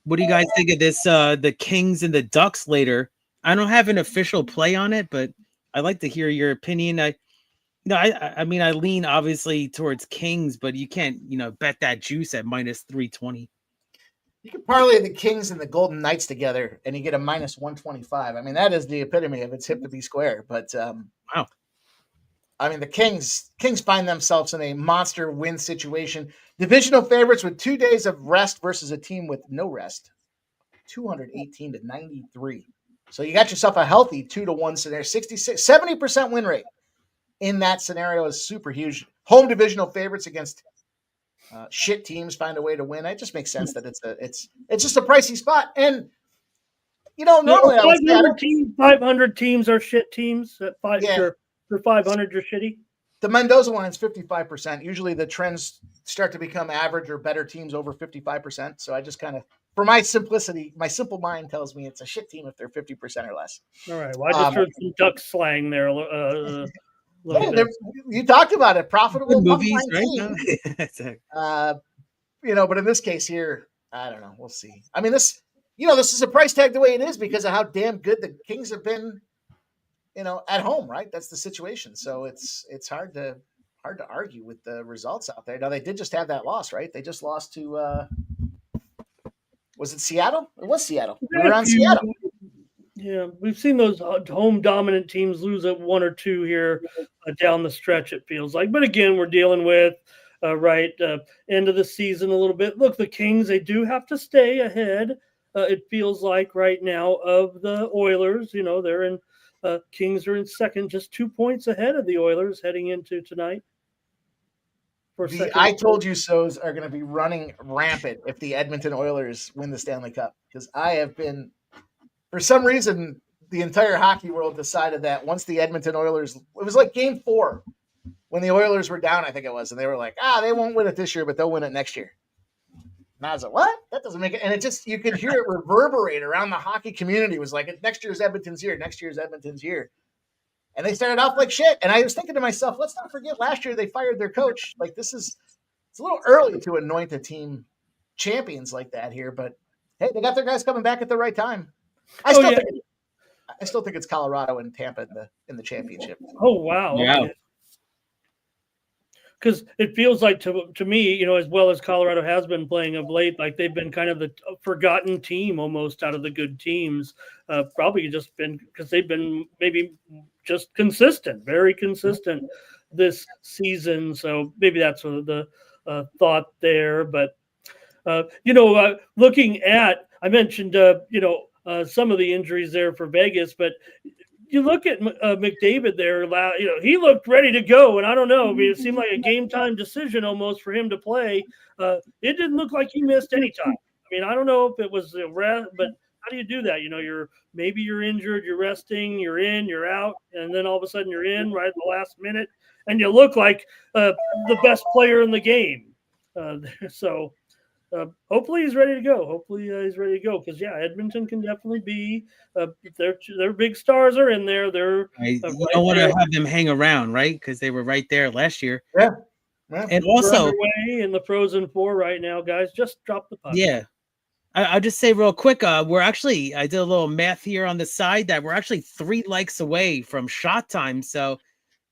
What do you guys think of this? The Kings and the Ducks later. I don't have an official play on it, but I'd like to hear your opinion. I lean obviously towards Kings, but you can't, bet that juice at -320. You can parlay the Kings and the Golden Knights together, and you get a -125. I mean, that is the epitome of it's hip to be square. But wow. I mean, the Kings find themselves in a monster win situation. Divisional favorites with 2 days of rest versus a team with no rest. 218-93. So you got yourself a healthy 2-1 scenario. 70% win rate in that scenario is super huge. Home divisional favorites against shit teams find a way to win. It just makes sense that it's just a pricey spot. And normally 500 teams are shit teams at 5. Yeah. For 500, you're shitty. The Mendoza line is 55%. Usually the trends start to become average or better teams over 55%. So I just kind of, for my simplicity, my simple mind tells me it's a shit team if they're 50% or less. All right. Well, I just heard some duck slang there. You talked about it. Profitable movies, right? But in this case here, I don't know. We'll see. I mean, this is a price tag the way it is because of how damn good the Kings have been. At home, right? That's the situation. So it's hard to argue with the results out there. Now they did just have that loss, right? They just lost to was it Seattle? It was Seattle. We were on Seattle. Yeah, we've seen those home dominant teams lose at 1 or 2 here down the stretch, it feels like. But again, we're dealing with end of the season a little bit. Look, the Kings, they do have to stay ahead. It feels like right now of the Oilers. They're in Kings are in second, just 2 points ahead of the Oilers heading into tonight. The I told you so's are going to be running rampant if the Edmonton Oilers win the Stanley Cup, because I have been, for some reason, the entire hockey world decided that once the Edmonton Oilers, it was like Game 4 when the Oilers were down, I think it was, and they were like, they won't win it this year, but they'll win it next year. And I was like, what? That doesn't make it. And it just, you could hear it reverberate around the hockey community. It was like, next year's Edmonton's here. Next year's Edmonton's here. And they started off like shit. And I was thinking to myself, let's not forget last year they fired their coach. Like, it's a little early to anoint a team champions like that here. But, hey, they got their guys coming back at the right time. I still think it's Colorado and Tampa in the championship. Oh, wow. Yeah. Because it feels like to me, as well as Colorado has been playing of late, like they've been kind of the forgotten team almost out of the good teams. Probably just been because they've been maybe just consistent, very consistent this season. So maybe that's the thought there. But, looking at, I mentioned, some of the injuries there for Vegas, but you look at McDavid there, he looked ready to go. And I don't know, it seemed like a game time decision almost for him to play. It didn't look like he missed any time. I don't know if it was the rest, but how do you do that? You're injured, you're resting, you're in, you're out, and then all of a sudden you're in right at the last minute, and you look like the best player in the game. Hopefully he's ready to go. Because Edmonton can definitely be. Their big stars are in there. They're you don't want to have them hang around, right? Because they were right there last year. Yeah. And also in the Frozen Four right now, guys. Just drop the puck. Yeah. I'll just say real quick. I did a little math here on the side that we're actually 3 likes away from shot time. So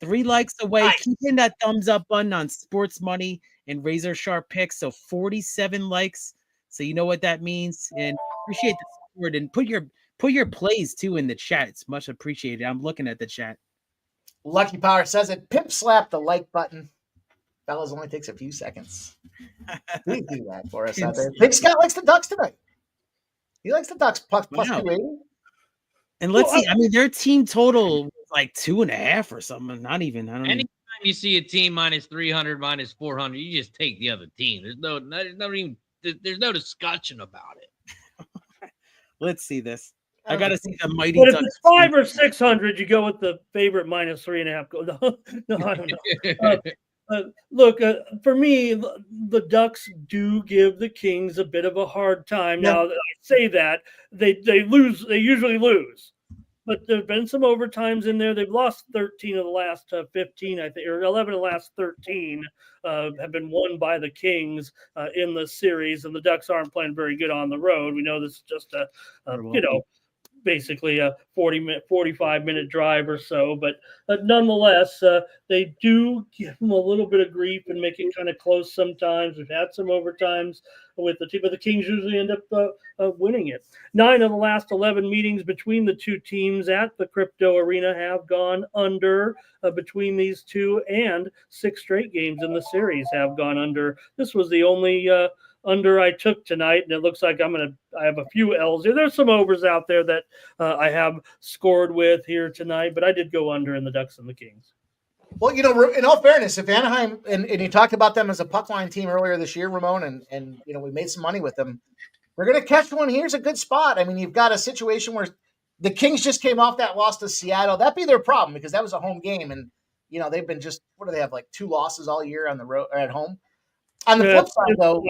3 likes away. Nice. Keep in that thumbs up button on Sports Money and Razor Sharp Picks. So 47 likes. So you know what that means. And appreciate the support, and put your plays too in the chat. It's much appreciated. I'm looking at the chat. Lucky Power says it. Pimp slap the like button. Fellas, only takes a few seconds. Please do that for us out there. Big Scott likes the Ducks tonight. He likes the Ducks plus 280. And let's see. Their team total was like 2.5 or something. Not even. I don't know. Anytime you see a team minus 300, minus 400, you just take the other team. There's no discussion about it. Let's see this. I gotta see the mighty. But if it's 500 or 600, you go with the favorite minus 3.5. No, I don't know. Look, for me, the Ducks do give the Kings a bit of a hard time. Yeah. Now, I say that they lose. They usually lose, but there've been some overtimes in there. They've lost 13 of the last 15, I think, or 11 of the last 13 have been won by the Kings in the series, and the Ducks aren't playing very good on the road. We know this is just basically a 45-minute drive or so. But nonetheless, they do give them a little bit of grief and make it kind of close sometimes. We've had some overtimes with the team, but the Kings usually end up winning it. 9 of the last 11 meetings between the two teams at the Crypto Arena have gone under between these two, and 6 straight games in the series have gone under. This was the only under I took tonight, and it looks like I have a few L's here. There's some overs out there that I have scored with here tonight, but I did go under in the Ducks and the Kings. Well, in all fairness, if Anaheim, and you talked about them as a puck line team earlier this year, Ramon, and we made some money with them. We're going to catch one. Here's a good spot. You've got a situation where the Kings just came off that loss to Seattle. That'd be their problem, because that was a home game, and they've been what do they have, like 2 losses all year on the road or at home? On the flip side, though,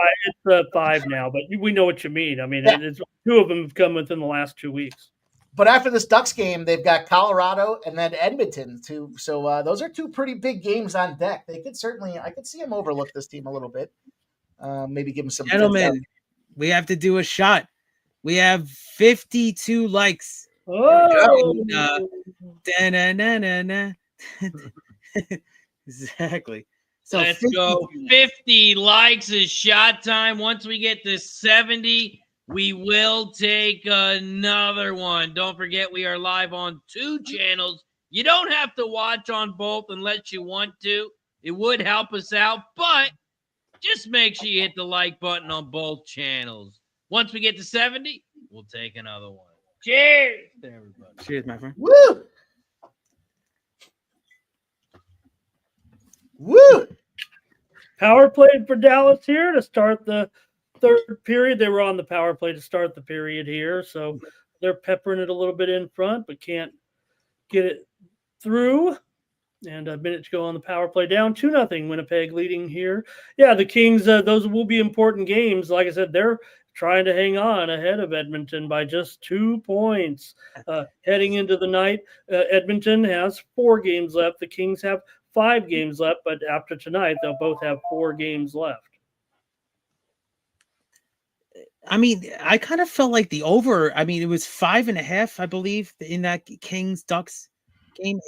it's 5 now, but we know what you mean. It's 2 of them have come within the last 2 weeks. But after this Ducks game, they've got Colorado and then Edmonton too. So those are 2 pretty big games on deck. I could see them overlook this team a little bit. Maybe give them some. Gentlemen, we have to do a shot. We have 52 likes. Oh, Exactly. So let's go. 50 likes is shot time. Once we get to 70, we will take another one. Don't forget, we are live on 2 channels. You don't have to watch on both unless you want to. It would help us out, but just make sure you hit the like button on both channels. Once we get to 70, we'll take another one. Cheers to everybody. Cheers, my friend. Woo! Woo! Power play for Dallas here to start the third period. They were on the power play to start the period here. So they're peppering it a little bit in front, but can't get it through. And a minute to go on the power play. Down 2-0. Winnipeg leading here. Yeah, the Kings, those will be important games. Like I said, they're trying to hang on ahead of Edmonton by just 2 points. Heading into the night, Edmonton has 4 games left. The Kings have 5 games left, but after tonight, they'll both have 4 games left. I mean, I kind of felt like the over. I mean, it was 5.5, I believe, in that Kings Ducks game.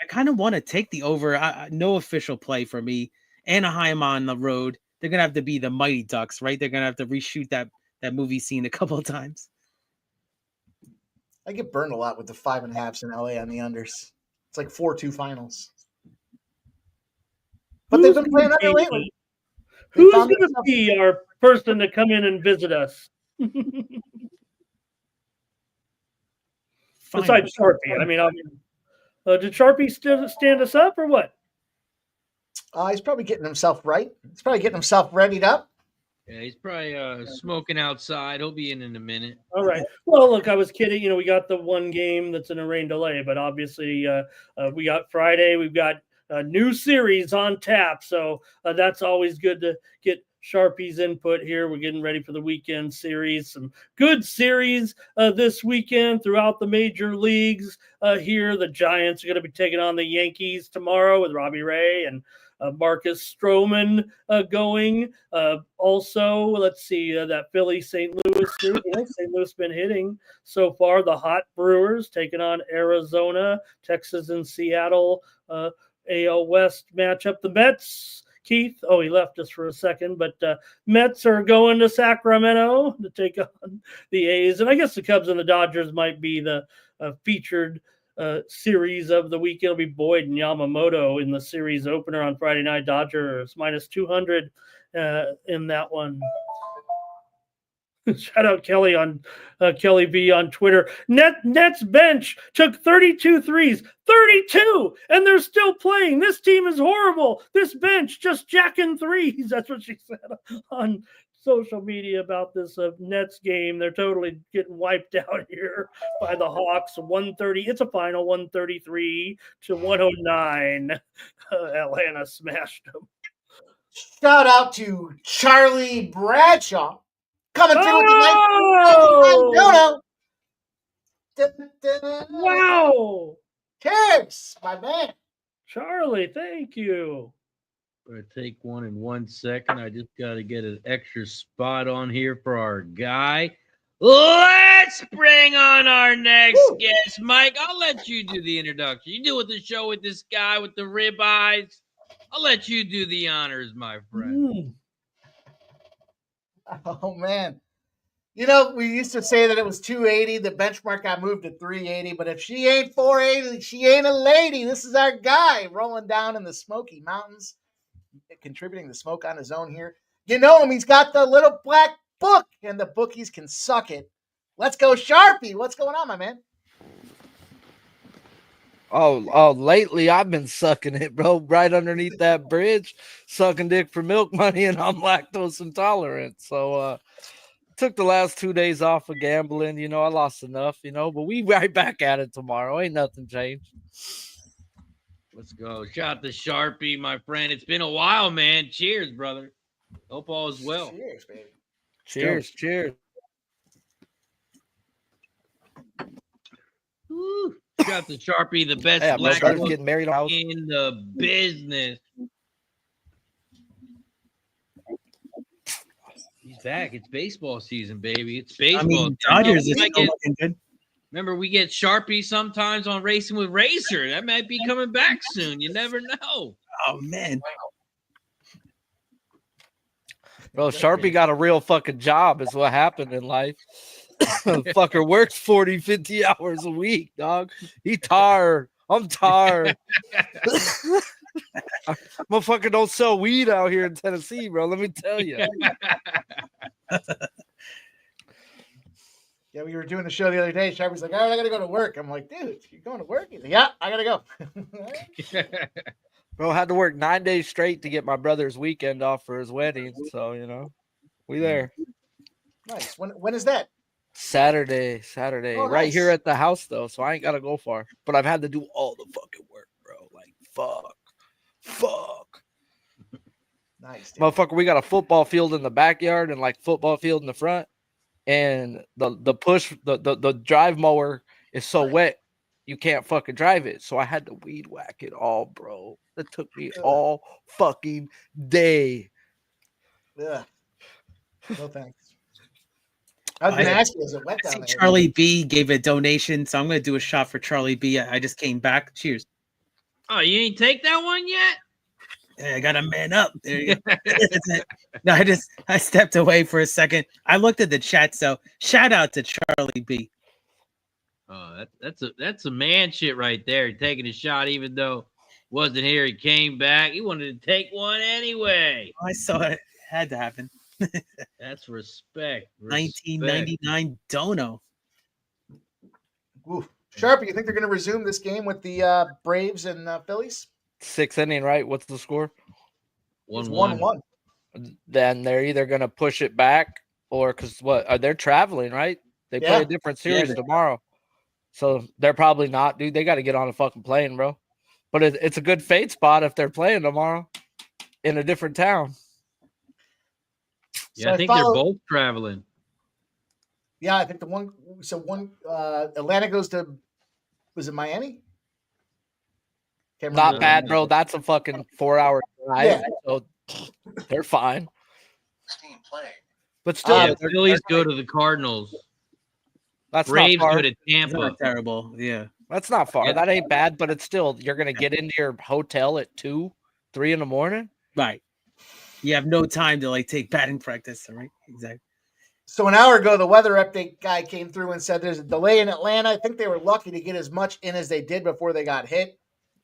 I kind of want to take the over. No official play for me. Anaheim on the road. They're gonna have to be the Mighty Ducks, right? They're gonna have to reshoot that movie scene a couple of times. I get burned a lot with the 5.5s in LA on the unders. It's like 4-2 finals. But they've been playing under lately. Who's going to be our person to come in and visit us? Besides Sharpie. I mean, did Sharpie stand us up or what? He's probably getting himself right. He's probably getting himself readied up. Yeah, he's probably smoking outside. He'll be in a minute. All right. Well, look, I was kidding. You know, we got the one game that's in a rain delay, but obviously we got Friday. We've got a new series on tap, so that's always good to get Sharpie's input here. We're getting ready for the weekend series. Some good series this weekend throughout the major leagues here. The Giants are going to be taking on the Yankees tomorrow with Robbie Ray and Marcus Stroman going. Also, let's see, that Philly-St. Louis series. St. Louis been hitting so far. The Hot Brewers taking on Arizona, Texas and Seattle. AL West matchup. The Mets, Keith, he left us for a second, but Mets are going to Sacramento to take on the A's. And I guess the Cubs and the Dodgers might be the featured series of the week. It'll be Boyd and Yamamoto in the series opener on Friday night. Dodgers minus 200 in that one. Shout out Kelly on Kelly B on Twitter. Nets bench took 32 threes, 32, and they're still playing. This team is horrible. This bench just jacking threes. That's what she said on social media about this Nets game. They're totally getting wiped out here by the Hawks. 130. It's a final 133-109. Atlanta smashed them. Shout out to Charlie Bradshaw. Coming through with the Wow. Cheers, my man. Charlie, thank you. Better take one in 1 second. I just got to get an extra spot on here for our guy. Let's bring on our next guest. Mike, I'll let you do the introduction. You do with the show with this guy with the rib eyes. I'll let you do the honors, my friend. Oh, man. You know, we used to say that it was 280. The benchmark got moved to 380. But if she ain't 480, she ain't a lady. This is our guy rolling down in the Smoky Mountains, contributing the smoke on his own here. You know him. He's got the little black book, and the bookies can suck it. Let's go, Sharpie. What's going on, my man? Oh, lately I've been sucking it, bro, right underneath that bridge, sucking dick for milk money, and I'm lactose intolerant. So took the last 2 days off of gambling. You know, I lost enough, but we right back at it tomorrow. Ain't nothing changed. Let's go. Shout out to Sharpie, my friend. It's been a while, man. Cheers, brother. Hope all is well. Cheers, baby. Cheers. Woo. Shout out to Sharpie, the best black brother's getting married in the business. He's back. It's baseball season, baby. It's baseball. I mean, Dodgers is looking good. Remember, we get Sharpie sometimes on Racing with Razor. That might be coming back soon. You never know. Oh, man. Bro, Sharpie got a real fucking job is what happened in life. Fucker works 40, 50 hours a week, dog. He tired. I'm tired. Motherfucker don't sell weed out here in Tennessee, bro. Let me tell you. Yeah, we were doing the show the other day. Sharpie's like, all right, I got to go to work. I'm like, dude, you're going to work? He's like, yeah, I got to go. Bro, had to work 9 days straight to get my brother's weekend off for his wedding. So, we there. Nice. When is that? Saturday, Oh, right here nice. at the house though, so I ain't gotta go far. But I've had to do all the fucking work, bro. Like fuck. Nice, dude. Motherfucker, we got a football field in the backyard and like football field in the front. And the drive mower is so wet you can't fucking drive it. So I had to weed whack it all, bro. That took me all fucking day. Yeah. No thanks. I was going to ask you, is it wet down there? Charlie B gave a donation, so I'm going to do a shot for Charlie B. I just came back. Cheers. Oh, you ain't take that one yet? Hey, I got to man up. There you go. No, I stepped away for a second. I looked at the chat, so shout out to Charlie B. Oh, that's a man shit right there. Taking a shot, even though wasn't here. He came back. He wanted to take one anyway. I saw it. It had to happen. That's respect. 1999 Dono. Ooh. Sharp, you think they're going to resume this game with the Braves and Phillies? 6th inning, right? What's the score? 1-1. Then they're either going to push it back or because they're traveling, right? They play a different series tomorrow. So they're probably not, dude. They got to get on a fucking plane, bro. But it's a good fade spot if they're playing tomorrow in a different town. Yeah, so I think they're both traveling. Yeah, I think Atlanta goes to, was it Miami? Not bad, bro. That's a fucking 4-hour drive. Yeah. So they're fine. But still, the Phillies go to the Cardinals. That's Braves not far. go to Tampa. That's not terrible. Yeah. That's not far. Yeah. That ain't bad, but it's still, you're going to get into your hotel at 2, 3 in the morning. Right. You have no time to like take batting practice, right? Exactly. So an hour ago, the weather update guy came through and said there's a delay in Atlanta. I think they were lucky to get as much in as they did before they got hit.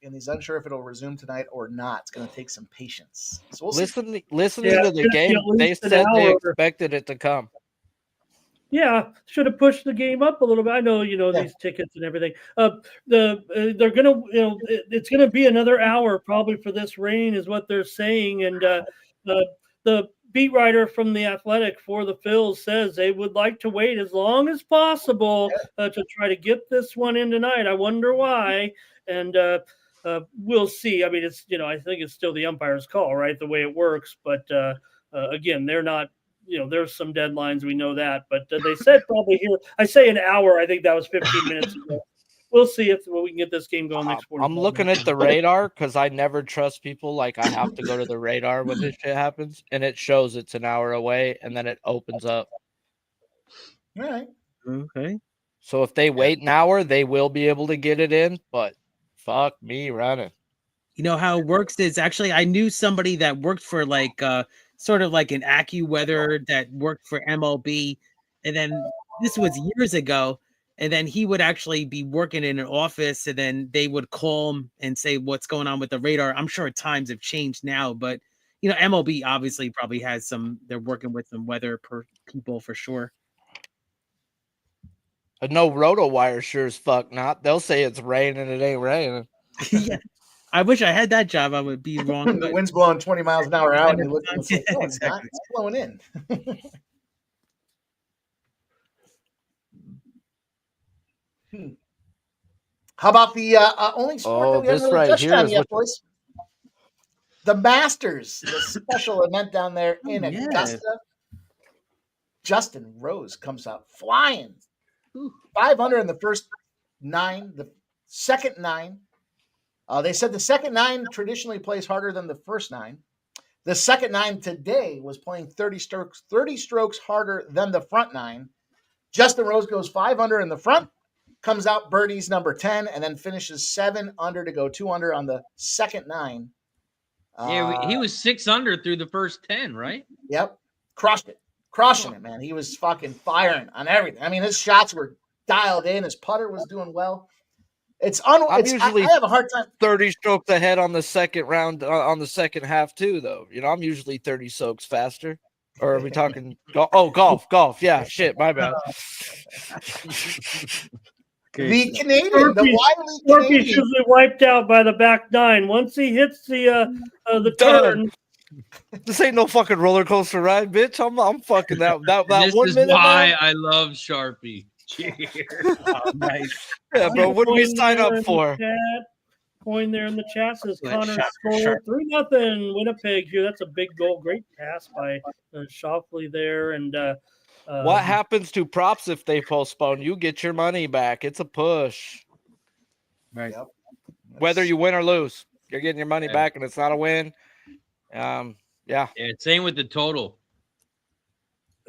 And he's unsure if it'll resume tonight or not. It's going to take some patience. So we'll listening to the game, they said they expected it to come. Yeah, should have pushed the game up a little bit. I know, these tickets and everything. They're gonna, it's gonna be another hour probably for this rain, is what they're saying. And the beat writer from the Athletic for the Phils says they would like to wait as long as possible to try to get this one in tonight. I wonder why. And we'll see. I mean, it's I think it's still the umpire's call, right? The way it works, but again, they're not. There's some deadlines, we know that, but they said probably here. I say an hour. I think that was 15 minutes ago. We'll see if we can get this game going next 45 I'm looking at the radar because I never trust people. Like, I have to go to the radar when this shit happens, and it shows it's an hour away, and then it opens up. All right. Okay. So if they wait an hour, they will be able to get it in, but fuck me running. You know how it works is actually I knew somebody that worked for like sort of like an AccuWeather that worked for MLB. And then this was years ago. And then he would actually be working in an office and then they would call him and say what's going on with the radar. I'm sure times have changed now, but MLB obviously probably has they're working with some weather people for sure. But no RotoWire sure as fuck not. They'll say it's raining, it ain't raining. Yeah. I wish I had that job. I would be wrong. The wind's blowing 20 miles an hour out, and you look and say, "No, it's not. It's blowing in." How about the only sport that we haven't really touched on yet, boys? The Masters, the special event down there in Augusta. Justin Rose comes out flying, 500 in the first 9, the second 9. They said the second 9 traditionally plays harder than the first 9. The second 9 today was playing 30 strokes harder than the front 9. Justin Rose goes 500 in the front, comes out birdies number 10, and then finishes 7 under to go 2 under on the second 9. Yeah, he was 6 under through the first 10, right? Yep, crushed it, crushing it, man. He was fucking firing on everything. I mean, his shots were dialed in. His putter was doing well. I have a hard time. 30 strokes ahead on the second round, on the second half too, though. I'm usually 30 strokes faster. Or are we talking? Golf. Yeah, shit, my bad. The Canadian, the Scorpy's usually wiped out by the back 9. Once he hits the turn, This ain't no fucking roller coaster ride, bitch. I'm fucking that This 1 is minute. why Man. I love Sharpie. Cheers. Oh, nice. Yeah, bro. What do we Coin sign there up in for? the chat. Coin there in the chat says Good Connor shot, scored sure. 3-0 Winnipeg here. That's a big goal. Great pass by Shoffley there. And What happens to props if they postpone? You get your money back. It's a push. Right. Yep. Whether you win or lose, you're getting your money Yeah. back, and it's not a win. Yeah. Yeah, same with the total.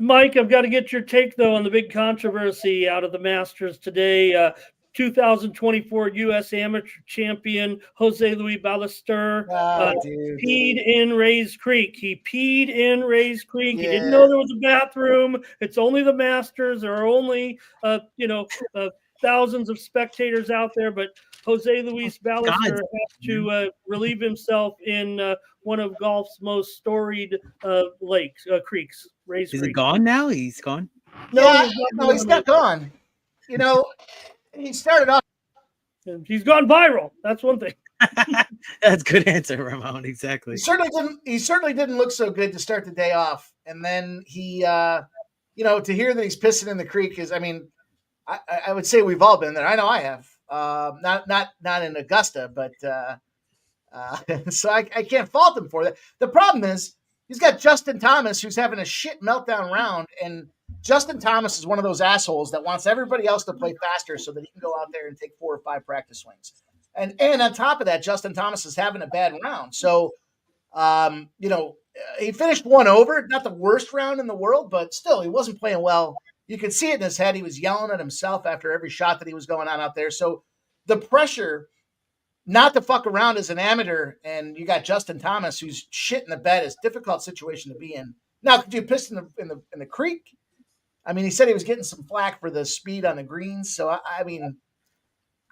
Mike, I've got to get your take, though, on the big controversy out of the Masters today. 2024 U.S. Amateur Champion Jose Luis Ballester Dude. peed in Rays Creek. He peed in Rays Creek. He didn't Yeah. know there was a bathroom. It's only the Masters. There are only, thousands of spectators out there, but Jose Luis Ballester has to relieve himself in one of golf's most storied creeks. Rays Is Creek. it gone now? He's gone. No, he's not gone. You know, he started off. He's gone viral. That's one thing. That's a good answer, Ramon. Exactly. He certainly didn't look so good to start the day off, and then he, to hear that he's pissing in the creek is, I mean, I would say we've all been there. I know I have. Not in Augusta, but so I can't fault him for that. The problem is he's got Justin Thomas, who's having a shit meltdown round, and Justin Thomas is one of those assholes that wants everybody else to play faster so that he can go out there and take 4 or 5 practice swings. And on top of that, Justin Thomas is having a bad round. So, he finished 1 over, not the worst round in the world, but still, he wasn't playing well. You could see it in his head. He was yelling at himself after every shot that he was going on out there. So the pressure not to fuck around as an amateur, and you got Justin Thomas, who's shit in the bed, is a difficult situation to be in. Now, could you piss in the creek? I mean, he said he was getting some flack for the speed on the greens. So I mean,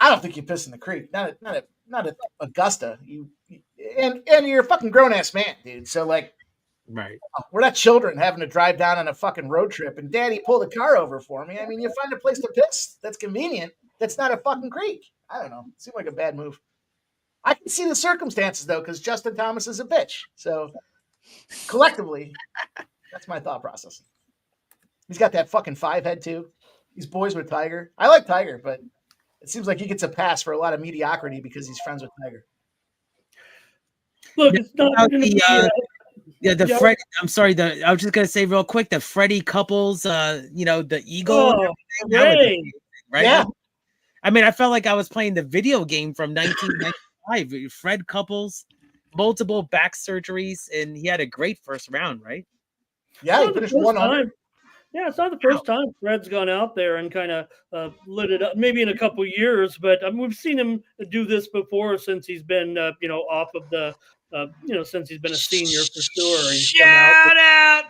I don't think you piss in the creek. Not at Augusta. And you're a fucking grown ass man, dude. So like, Right. we're not children having to drive down on a fucking road trip. And Daddy, pull the car over for me. I mean, you find a place to piss that's convenient. That's not a fucking creek. I don't know. It seemed like a bad move. I can see the circumstances though, because Justin Thomas is a bitch. So collectively, that's my thought process. He's got that fucking 5 head too. He's boys with Tiger. I like Tiger, but it seems like he gets a pass for a lot of mediocrity because he's friends with Tiger. Look, it's not going to be. Freddie. I'm sorry. I was just gonna say real quick the Freddie Couples. The Eagle. Oh, great. Right. Yeah. I mean, I felt like I was playing the video game from 1995. Fred Couples, multiple back surgeries, and he had a great first round, right? Yeah, he finished 1 under. Yeah, it's not the first time Fred's gone out there and kind of lit it up. Maybe in a couple years, but we've seen him do this before since he's been, off of the, since he's been a senior for sure. Shout out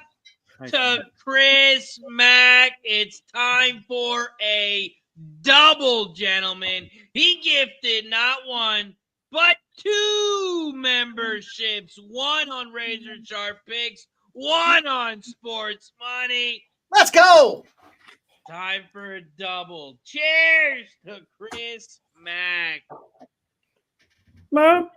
to Chris Mack. It's time for a double, gentlemen. He gifted not 1, but 2 memberships. 1 on Razor Sharp Picks, 1 on Sports Money. Let's go. Time for a double. Cheers to Chris Mack. I'll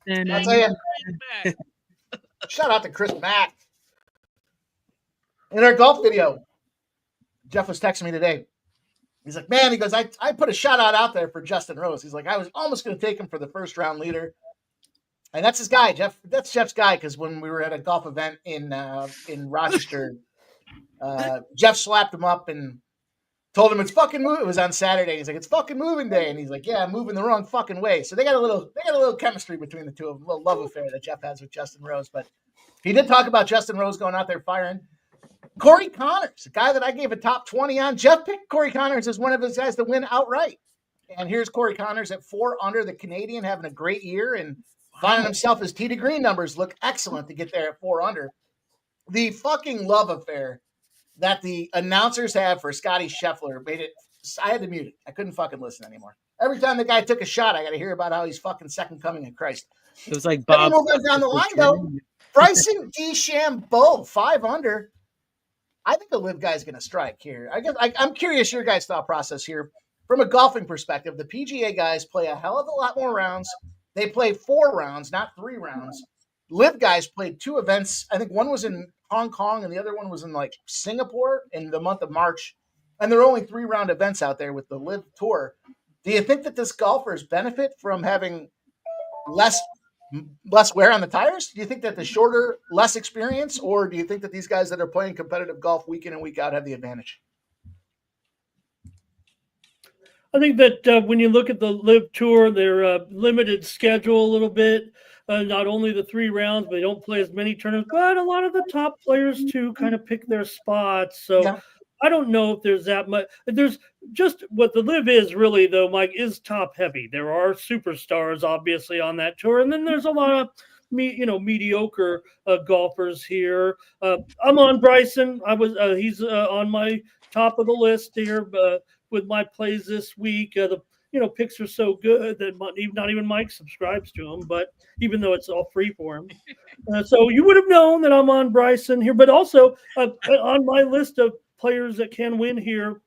tell you, shout out to Chris Mack. In our golf video, Jeff was texting me today. He's like, man, he goes, I put a shout out there for Justin Rose. He's like, I was almost going to take him for the first round leader. And that's his guy, Jeff. That's Jeff's guy, because when we were at a golf event in Rochester, Jeff slapped him up and told him it's fucking moving. It was on Saturday. He's like, it's fucking moving day. And he's like, yeah, I'm moving the wrong fucking way. So they got a little chemistry between the two of them, a little love affair that Jeff has with Justin Rose. But he did talk about Justin Rose going out there firing. Corey Connors, a guy that I gave a top 20 on. Jeff picked Corey Connors as one of his guys to win outright. And here's Corey Connors at 4 under, the Canadian, having a great year and finding himself. His tee to green numbers look excellent to get there at 4 under. The fucking love affair that the announcers have for Scotty Scheffler made it. I had to mute it. I couldn't fucking listen anymore. Every time the guy took a shot, I got to hear about how he's fucking second coming of Christ. It was like Bob. Moving down the line though, Bryson DeChambeau, 5 under. I think the live guy's going to strike here. I'm curious your guys' thought process here. from a golfing perspective, the PGA guys play a hell of a lot more rounds. They play 4 rounds, not 3 rounds. Live guys played 2 events. I think one was in Hong Kong and the other one was in like Singapore in the month of March. And there are only 3-round events out there with the Live Tour. Do you think that this golfers benefit from having less wear on the tires? Do you think that the shorter, less experience, or do you think that these guys that are playing competitive golf week in and week out have the advantage? I think that when you look at the Live Tour, their limited schedule a little bit. Not only the 3 rounds, but they don't play as many tournaments. But a lot of the top players too kind of pick their spots. So yeah. I don't know if there's that much. There's just what the Live is really, though, Mike, is top heavy. There are superstars obviously on that tour, and then there's a lot of mediocre golfers here. I'm on Bryson. He's on my top of the list here with my plays this week. The picks are so good that not even Mike subscribes to them, but even though it's all free for him. So you would have known that I'm on Bryson here, but also on my list of players that can win here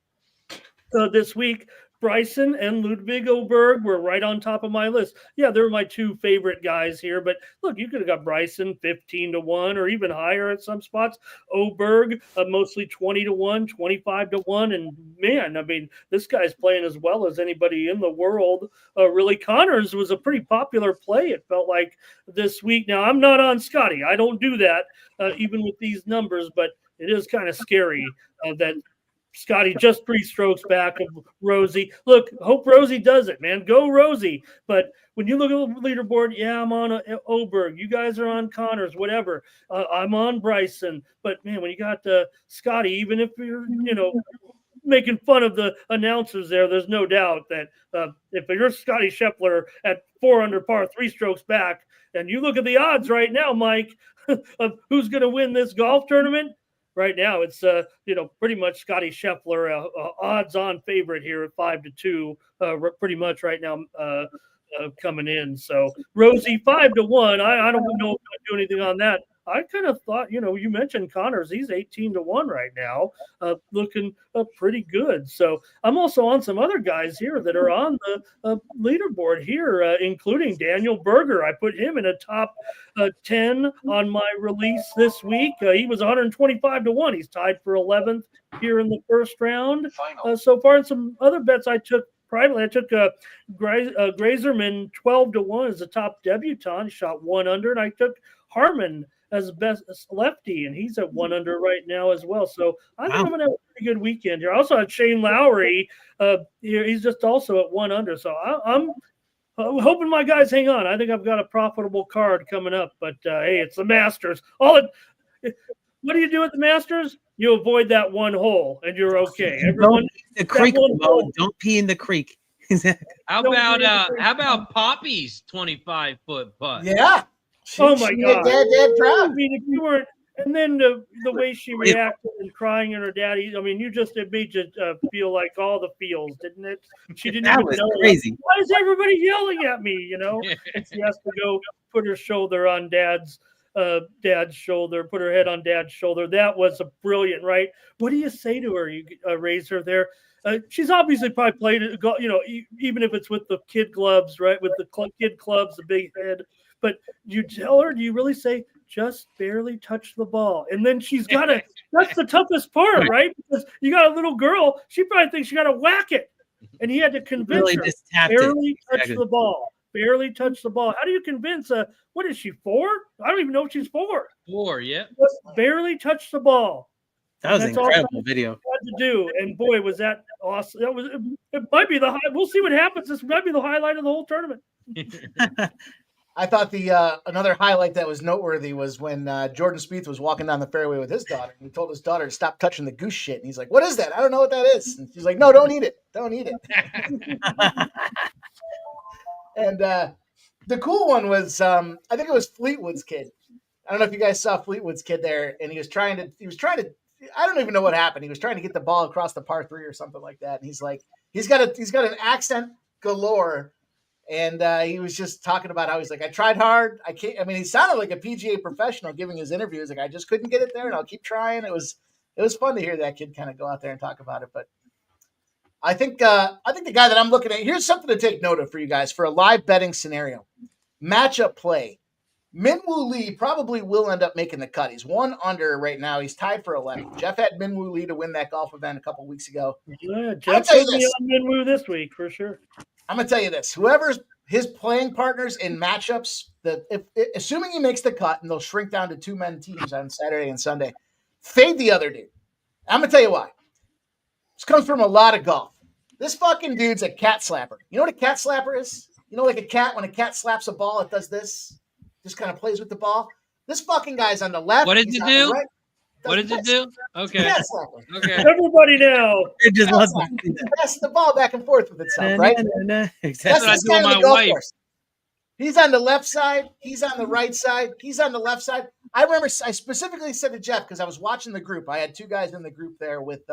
this week, Bryson and Ludwig Åberg were right on top of my list. Yeah, they're my 2 favorite guys here, but look, you could have got Bryson 15-1 or even higher at some spots. Åberg mostly 20-1, 25-1, and man, I mean, this guy's playing as well as anybody in the world. Really, Connors was a pretty popular play. It felt like this week. Now, I'm not on Scotty. I don't do that even with these numbers, but it is kind of scary that Scotty just 3 strokes back of Rosie. Look, hope Rosie does it, man. Go Rosie. But when you look at the leaderboard, yeah, I'm on Åberg. You guys are on Connors, whatever. I'm on Bryson. But, man, when you got Scotty, even if you're, making fun of the announcers there's no doubt that if you're Scotty Scheffler at 4 under par, 3 strokes back, and you look at the odds right now, Mike, of who's going to win this golf tournament, right now, it's pretty much Scotty Scheffler, odds-on favorite here at 5-2, pretty much right now coming in. So Rosie 5-1. I don't know if I do anything on that. I kind of thought, you mentioned Connors. He's 18-1 right now, looking pretty good. So I'm also on some other guys here that are on the leaderboard here, including Daniel Berger. I put him in a top 10 on my release this week. He was 125-1. He's tied for 11th here in the first round so far. And some other bets I took privately, I took Grazerman 12-1 as a top debutant. He shot 1 under, and I took Harmon as best lefty, and he's at 1 under right now as well. So I think I'm going to have a pretty good weekend here. I also had Shane Lowry. He's just also at 1 under. So I'm hoping my guys hang on. I think I've got a profitable card coming up. But, hey, it's the Masters. What do you do at the Masters? You avoid that one hole, and you're okay. Don't pee in the creek. How about Poppy's 25-foot putt? Yeah. Oh my God! Dead proud. I mean, if you weren't, and then the way she reacted and crying at her daddy. I mean, it made you feel like all the feels, didn't it? She didn't even know. Crazy. Why is everybody yelling at me? And she has to go put her shoulder on dad's shoulder, put her head on dad's shoulder. That was a brilliant, right? What do you say to her? You raise her there. She's obviously probably played it, even if it's with the kid gloves, right? With the kid clubs, the big head. But you tell her, do you really say, just barely touch the ball? And then she's got to, that's the toughest part, right? Because you got a little girl, she probably thinks you got to whack it. And he had to convince her, barely touch the ball. Barely touch the ball. How do you convince what is she, 4? I don't even know if she's 4. 4, yeah. Just barely touch the ball. That was an incredible video. Had to do, and boy, was that awesome! It might be the high. We'll see what happens. This might be the highlight of the whole tournament. I thought the another highlight that was noteworthy was when Jordan Spieth was walking down the fairway with his daughter. And he told his daughter to stop touching the goose shit. And he's like, "What is that? I don't know what that is." And she's like, "No, don't eat it. Don't eat it." And the cool one was, I think it was Fleetwood's kid. I don't know if you guys saw Fleetwood's kid there, and he was trying to. I don't even know what happened. He was trying to get the ball across the par 3 or something like that. And he's like, he's got an accent galore. And he was just talking about how he's like, I tried hard. I can't. I mean, he sounded like a PGA professional giving his interviews. Like, I just couldn't get it there, and I'll keep trying. It was fun to hear that kid kind of go out there and talk about it. But I think the guy that I'm looking at, here's something to take note of for you guys for a live betting scenario. Matchup play. Minwoo Lee probably will end up making the cut. He's 1 under right now. He's tied for 11. Jeff had Minwoo Lee to win that golf event a couple weeks ago. Yeah, Jeff took me on Minwoo this week for sure. I'm going to tell you this. Whoever's his playing partners in matchups, assuming he makes the cut, and they'll shrink down to 2-man teams on Saturday and Sunday, fade the other dude. I'm going to tell you why. This comes from a lot of golf. This fucking dude's a cat slapper. You know what a cat slapper is? You know, like a cat, when a cat slaps a ball, it does this. Just kind of plays with the ball. This fucking guy's on the left. What does it do? Right. What does it do? Okay. Okay. Everybody now. It just passes the ball back and forth with itself, right? Exactly. That's what I do with my wife. Course. He's on the left side. He's on the right side. He's on the left side. I remember I specifically said to Jeff, because I was watching the group. I had 2 guys in the group there with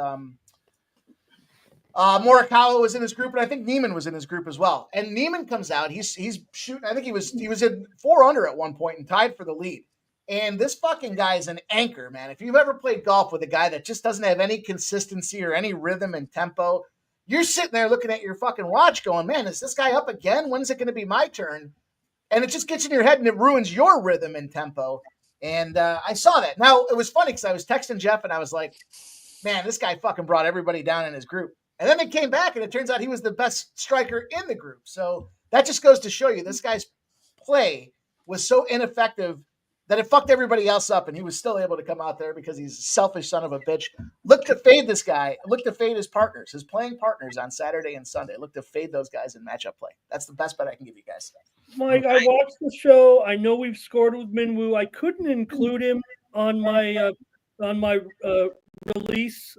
Morikawa was in his group, and I think Neiman was in his group as well. And Neiman comes out. He's shooting. I think he was in 4 under at one point and tied for the lead. And this fucking guy is an anchor, man. If you've ever played golf with a guy that just doesn't have any consistency or any rhythm and tempo, you're sitting there looking at your fucking watch going, man, is this guy up again? When is it going to be my turn? And it just gets in your head and it ruins your rhythm and tempo. And I saw that. Now, it was funny because I was texting Jeff and I was like, man, this guy fucking brought everybody down in his group. And then they came back and it turns out he was the best striker in the group. So that just goes to show you this guy's play was so ineffective that it fucked everybody else up, and he was still able to come out there because he's a selfish son of a bitch. Look to fade this guy. Look to fade his partners, his playing partners on Saturday and Sunday. Look to fade those guys in matchup play. That's the best bet I can give you guys. Mike, I watched the show. I know we've scored with Minwoo. I couldn't include him on my release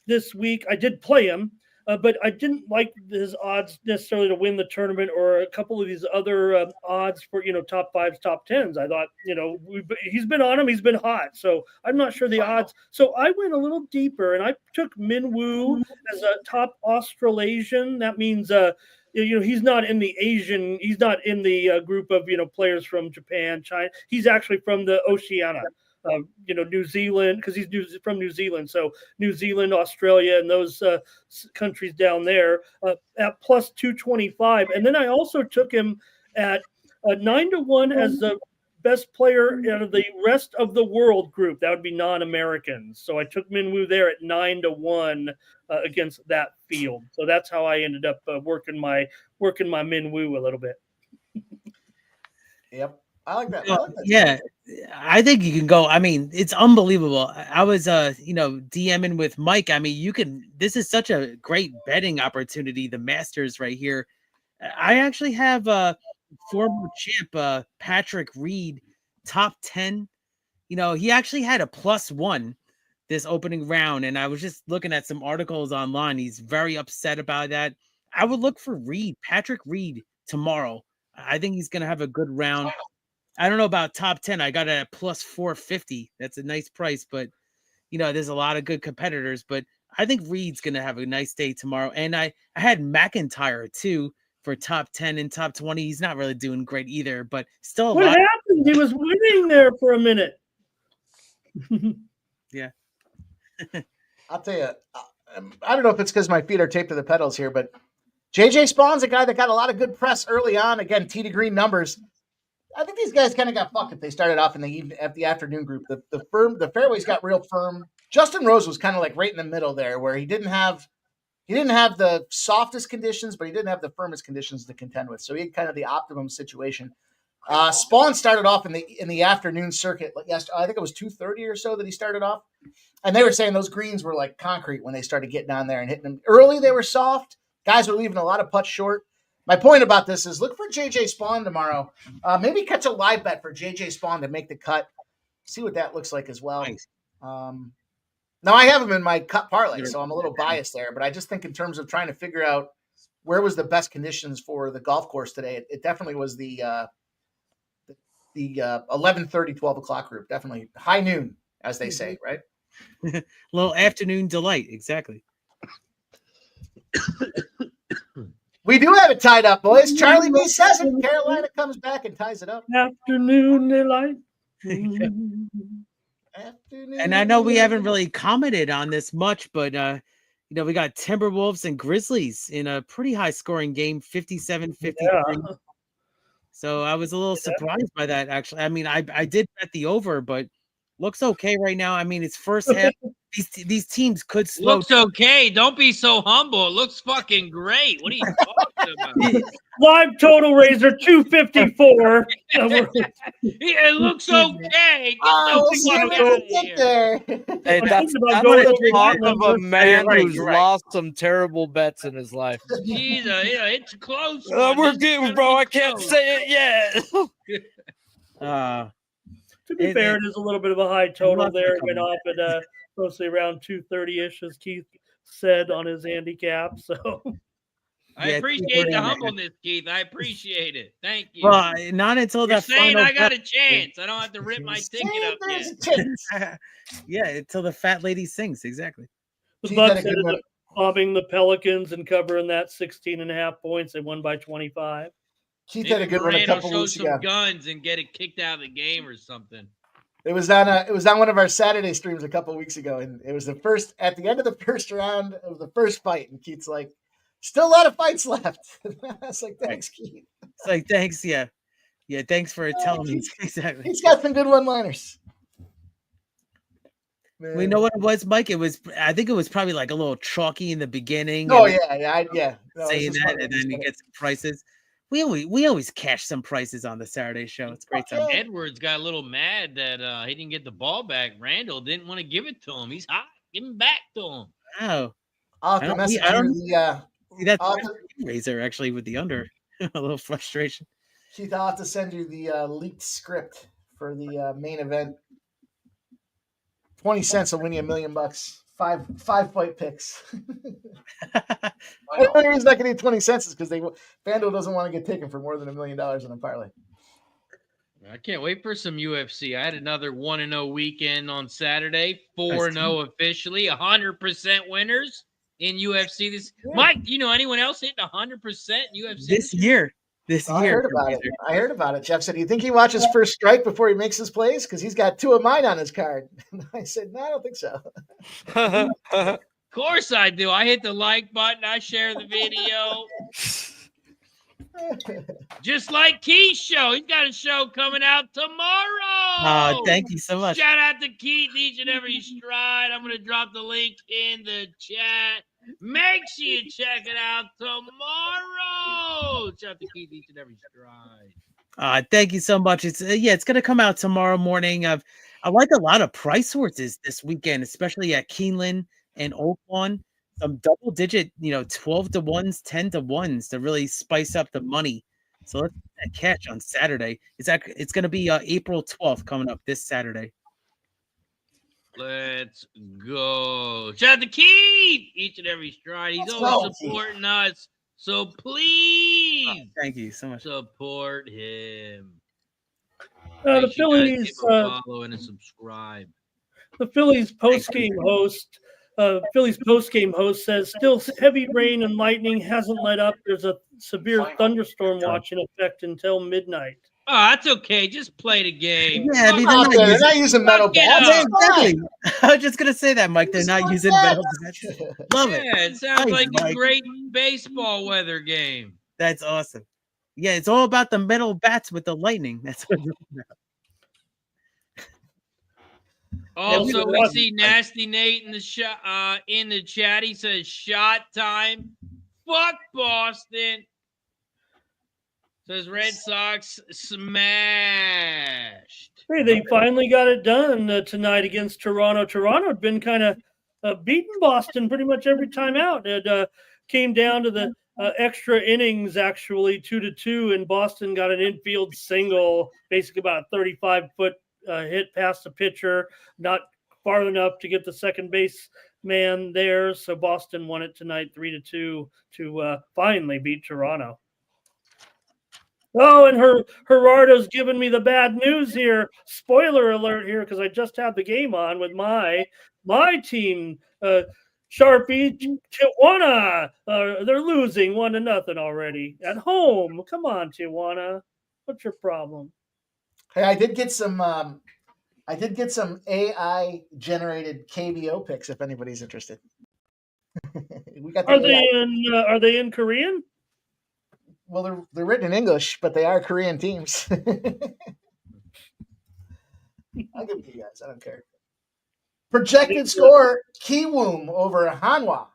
this week. I did play him, but I didn't like his odds necessarily to win the tournament or a couple of these other odds for, top 5s, top 10s. I thought, he's been on him. He's been hot. So I'm not sure the odds. So I went a little deeper and I took Minwoo as a top Australasian. That means, he's not in the Asian. He's not in the group of, players from Japan, China. He's actually from the Oceania. New Zealand, because he's from New Zealand. So New Zealand, Australia, and those countries down there at plus 225. And then I also took him at 9-1 as the best player out of the rest of the world group. That would be non-Americans. So I took Minwoo there at 9-1 against that field. So that's how I ended up working my Minwoo a little bit. Yep. I like that. Yeah, I think you can go. I mean, it's unbelievable. I was, DMing with Mike. I mean, this is such a great betting opportunity. The Masters right here. I actually have former champ Patrick Reed, top 10. He actually had a +1 this opening round. And I was just looking at some articles online. He's very upset about that. I would look for Patrick Reed tomorrow. I think he's going to have a good round. I don't know about top 10. I got it at +450. That's a nice price, but there's a lot of good competitors, but I think Reed's going to have a nice day tomorrow. And I had McIntyre too for top 10 and top 20. He's not really doing great either, but still. What happened? He was winning there for a minute. Yeah. I'll tell you, I don't know if it's because my feet are taped to the pedals here, but JJ Spawn's a guy that got a lot of good press early on. Again, T to green numbers. I think these guys kind of got fucked if they started off in the afternoon group. The fairways got real firm. Justin Rose was kind of like right in the middle there, where he didn't have the softest conditions, but he didn't have the firmest conditions to contend with. So he had kind of the optimum situation. Spawn started off in the afternoon circuit. I think it was 2:30 or so that he started off, and they were saying those greens were like concrete when they started getting on there and hitting them early. They were soft. Guys were leaving a lot of putts short. My point about this is look for JJ Spawn tomorrow. Maybe catch a live bet for JJ Spawn to make the cut. See what that looks like as well. Nice. Now I have him in my cut parlay, so I'm a little biased there. But I just think in terms of trying to figure out where was the best conditions for the golf course today, it definitely was the 11:30, 12 o'clock group. Definitely high noon, as they say, right? Little afternoon delight, exactly. We do have it tied up, boys. Charlie B says it. Carolina comes back and ties it up. Afternoon delight. And I know we haven't really commented on this much, but we got Timberwolves and Grizzlies in a pretty high scoring game, 57-53. Yeah. So I was a little surprised by that, actually. I mean, I did bet the over, but looks okay right now. I mean, it's first half. These teams could slow Looks okay. Don't be so humble. It looks fucking great. What are you talking about? Live total Razor 254. It looks okay. We'll see when we get there. Hey, I'm that's thinking about going the to talk Portland. of a man right, who's you're right. lost some terrible bets in his life. Jeez, it's close. We're getting, bro. I can't say it yet. To be fair, it is a little bit of a high total there. It went coming. off at mostly around 230-ish, as Keith said on his handicap. So I appreciate the humbleness, Keith. I appreciate it. Thank you. Well, not until You're that saying final I got bet. a chance. I don't have to rip my ticket up There's yet. a chance. Yeah, until the fat lady sings. Exactly. the Keith Bucks had a good ended one. up bombing the Pelicans and covering that 16.5 points. They won by 25. Keith had a Maybe good one a Moreno couple show weeks some ago. guns and get it kicked out of the game or something. It was on one of our Saturday streams a couple weeks ago, and it was at the end of the first round of the first fight, and Keith's like, "Still a lot of fights left." I was like, "Thanks, Keith." It's like, thanks, yeah, thanks for telling me. Exactly. He's got some good one-liners. We know what it was, Mike. I think it was probably like a little chalky in the beginning. Oh and yeah. No, it's saying just that, funny. and It's then you funny. get some prices. We always cash some prices on the Saturday show. It's great time. Edwards got a little mad that he didn't get the ball back. Randall didn't want to give it to him. He's hot. Give him back to him. Wow. I'll have to message you See, that's I'll have to- Razor actually with the under. A little frustration. Keith, I'll have to send you the leaked script for the main event. 20 cents will win you $1 million. Five fight picks. The only reason I can eat 20 cents is because FanDuel doesn't want to get taken for more than $1 million in a parlay. I can't wait for some UFC. I had another 1-0 weekend on Saturday. 4-0 officially. 100% winners in UFC. Mike, do you know anyone else hitting 100% UFC this year? I heard about it. Jeff said, "Do you think he watches First Strike before he makes his plays? Because he's got 2 of mine on his card." I said, "No, I don't think so." Of course I do. I hit the like button. I share the video. Just like Keith's show. He's got a show coming out tomorrow. Thank you so much. Shout out to Keith each and every stride. I'm going to drop the link in the chat. Make sure you check it out tomorrow. Shout out to Keith each and every stride. Thank you so much. It's going to come out tomorrow morning. I like a lot of price horses this weekend, especially at Keeneland and Oaklawn. Some double digit, 12 to 1s, 10 to 1s to really spice up the money. So let's get that catch on Saturday. It's going to be April 12th coming up this Saturday. Let's go. Shout out to Keith each and every stride. He's always supporting us. So please. Thank you so much. Support him. The Phillies follow and subscribe. The Phillies post-game host. Phillies post-game host says still heavy rain and lightning hasn't let up. There's a severe thunderstorm watch in effect until midnight. Oh, that's okay. Just play the game. Yeah, they're not using metal bats. Exactly. I was just gonna say that, Mike. They're not using metal bats. Love it. Yeah, it sounds like a great baseball weather game. That's awesome. Yeah, it's all about the metal bats with the lightning. That's what it's about. Also, we see Nasty Nate in the chat. He says shot time. Fuck Boston. Says Red Sox smashed. Hey, they finally got it done tonight against Toronto. Toronto had been kind of beating Boston pretty much every time out. It came down to the extra innings, actually, 2-2, and Boston got an infield single, basically about a 35-foot hit past the pitcher, not far enough to get the second base man there. So Boston won it tonight 3-2 to finally beat Toronto. Oh, and Gerardo's giving me the bad news here. Spoiler alert here, because I just had the game on with my team. Sharpie, Tijuana. They're losing 1-0 already at home. Come on, Tijuana. What's your problem? Hey, I did get some AI generated KBO picks if anybody's interested. We got Are they in Korean? Well, they're written in English, but they are Korean teams. I'll give it to you guys. I don't care. Projected score: Kiwoom over Hanwha,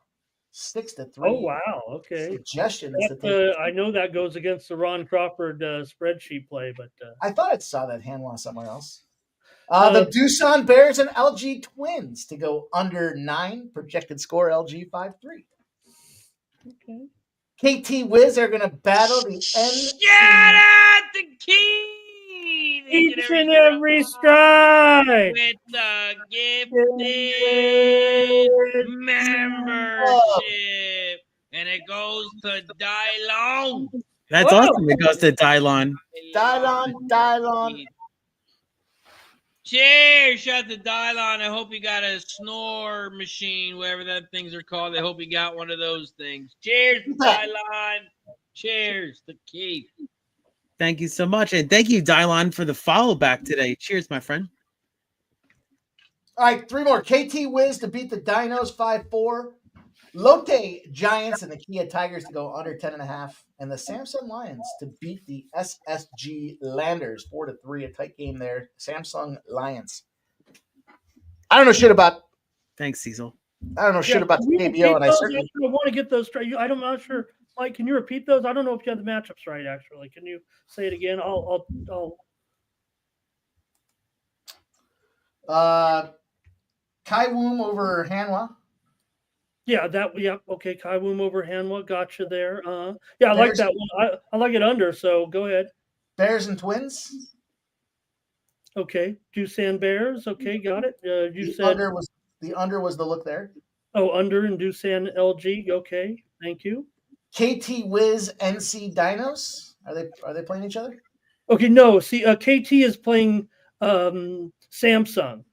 6-3. Oh wow, okay. Suggestions to take. I know that goes against the Ron Crawford spreadsheet play, but I thought I saw that Hanwha somewhere else. The Doosan Bears and LG Twins to go under 9. Projected score: LG 5-3. okay. KT Wiz are going to battle the Shout out the key. Each and every stride with the gifted membership, and it goes to Dylon. That's awesome. It goes to Dylon. Dylon. Cheers, shout out to Dylon. I hope you got a snore machine, whatever that things are called. I hope you got one of those things. Cheers, Dylon. Cheers to Keith. Thank you so much. And thank you, Dylon, for the follow back today. Cheers, my friend. All right, 3 more. KT Wiz to beat the Dinos 5-4. Lotte Giants and the Kia Tigers to go under 10.5. And the Samsung Lions to beat the SSG Landers 4-3. A tight game there. Samsung Lions. I don't know shit about. Thanks, Cecil. I don't know shit about the KBO, and I certainly want to get those straight. I'm not sure. Mike, can you repeat those? I don't know if you have the matchups right. Actually, can you say it again? I'll. Kaiwoom over Hanwha. Yeah, okay. Kaiwoom over Hanwha, gotcha there. Yeah, I like that one. I like it under, so go ahead. Bears and Twins. Okay, Doosan Bears. Okay, got it. The under was the look there. Oh, under and Doosan LG. Okay, thank you. KT Wiz NC Dinos. Are they playing each other? Okay, no. See, KT is playing Samsung.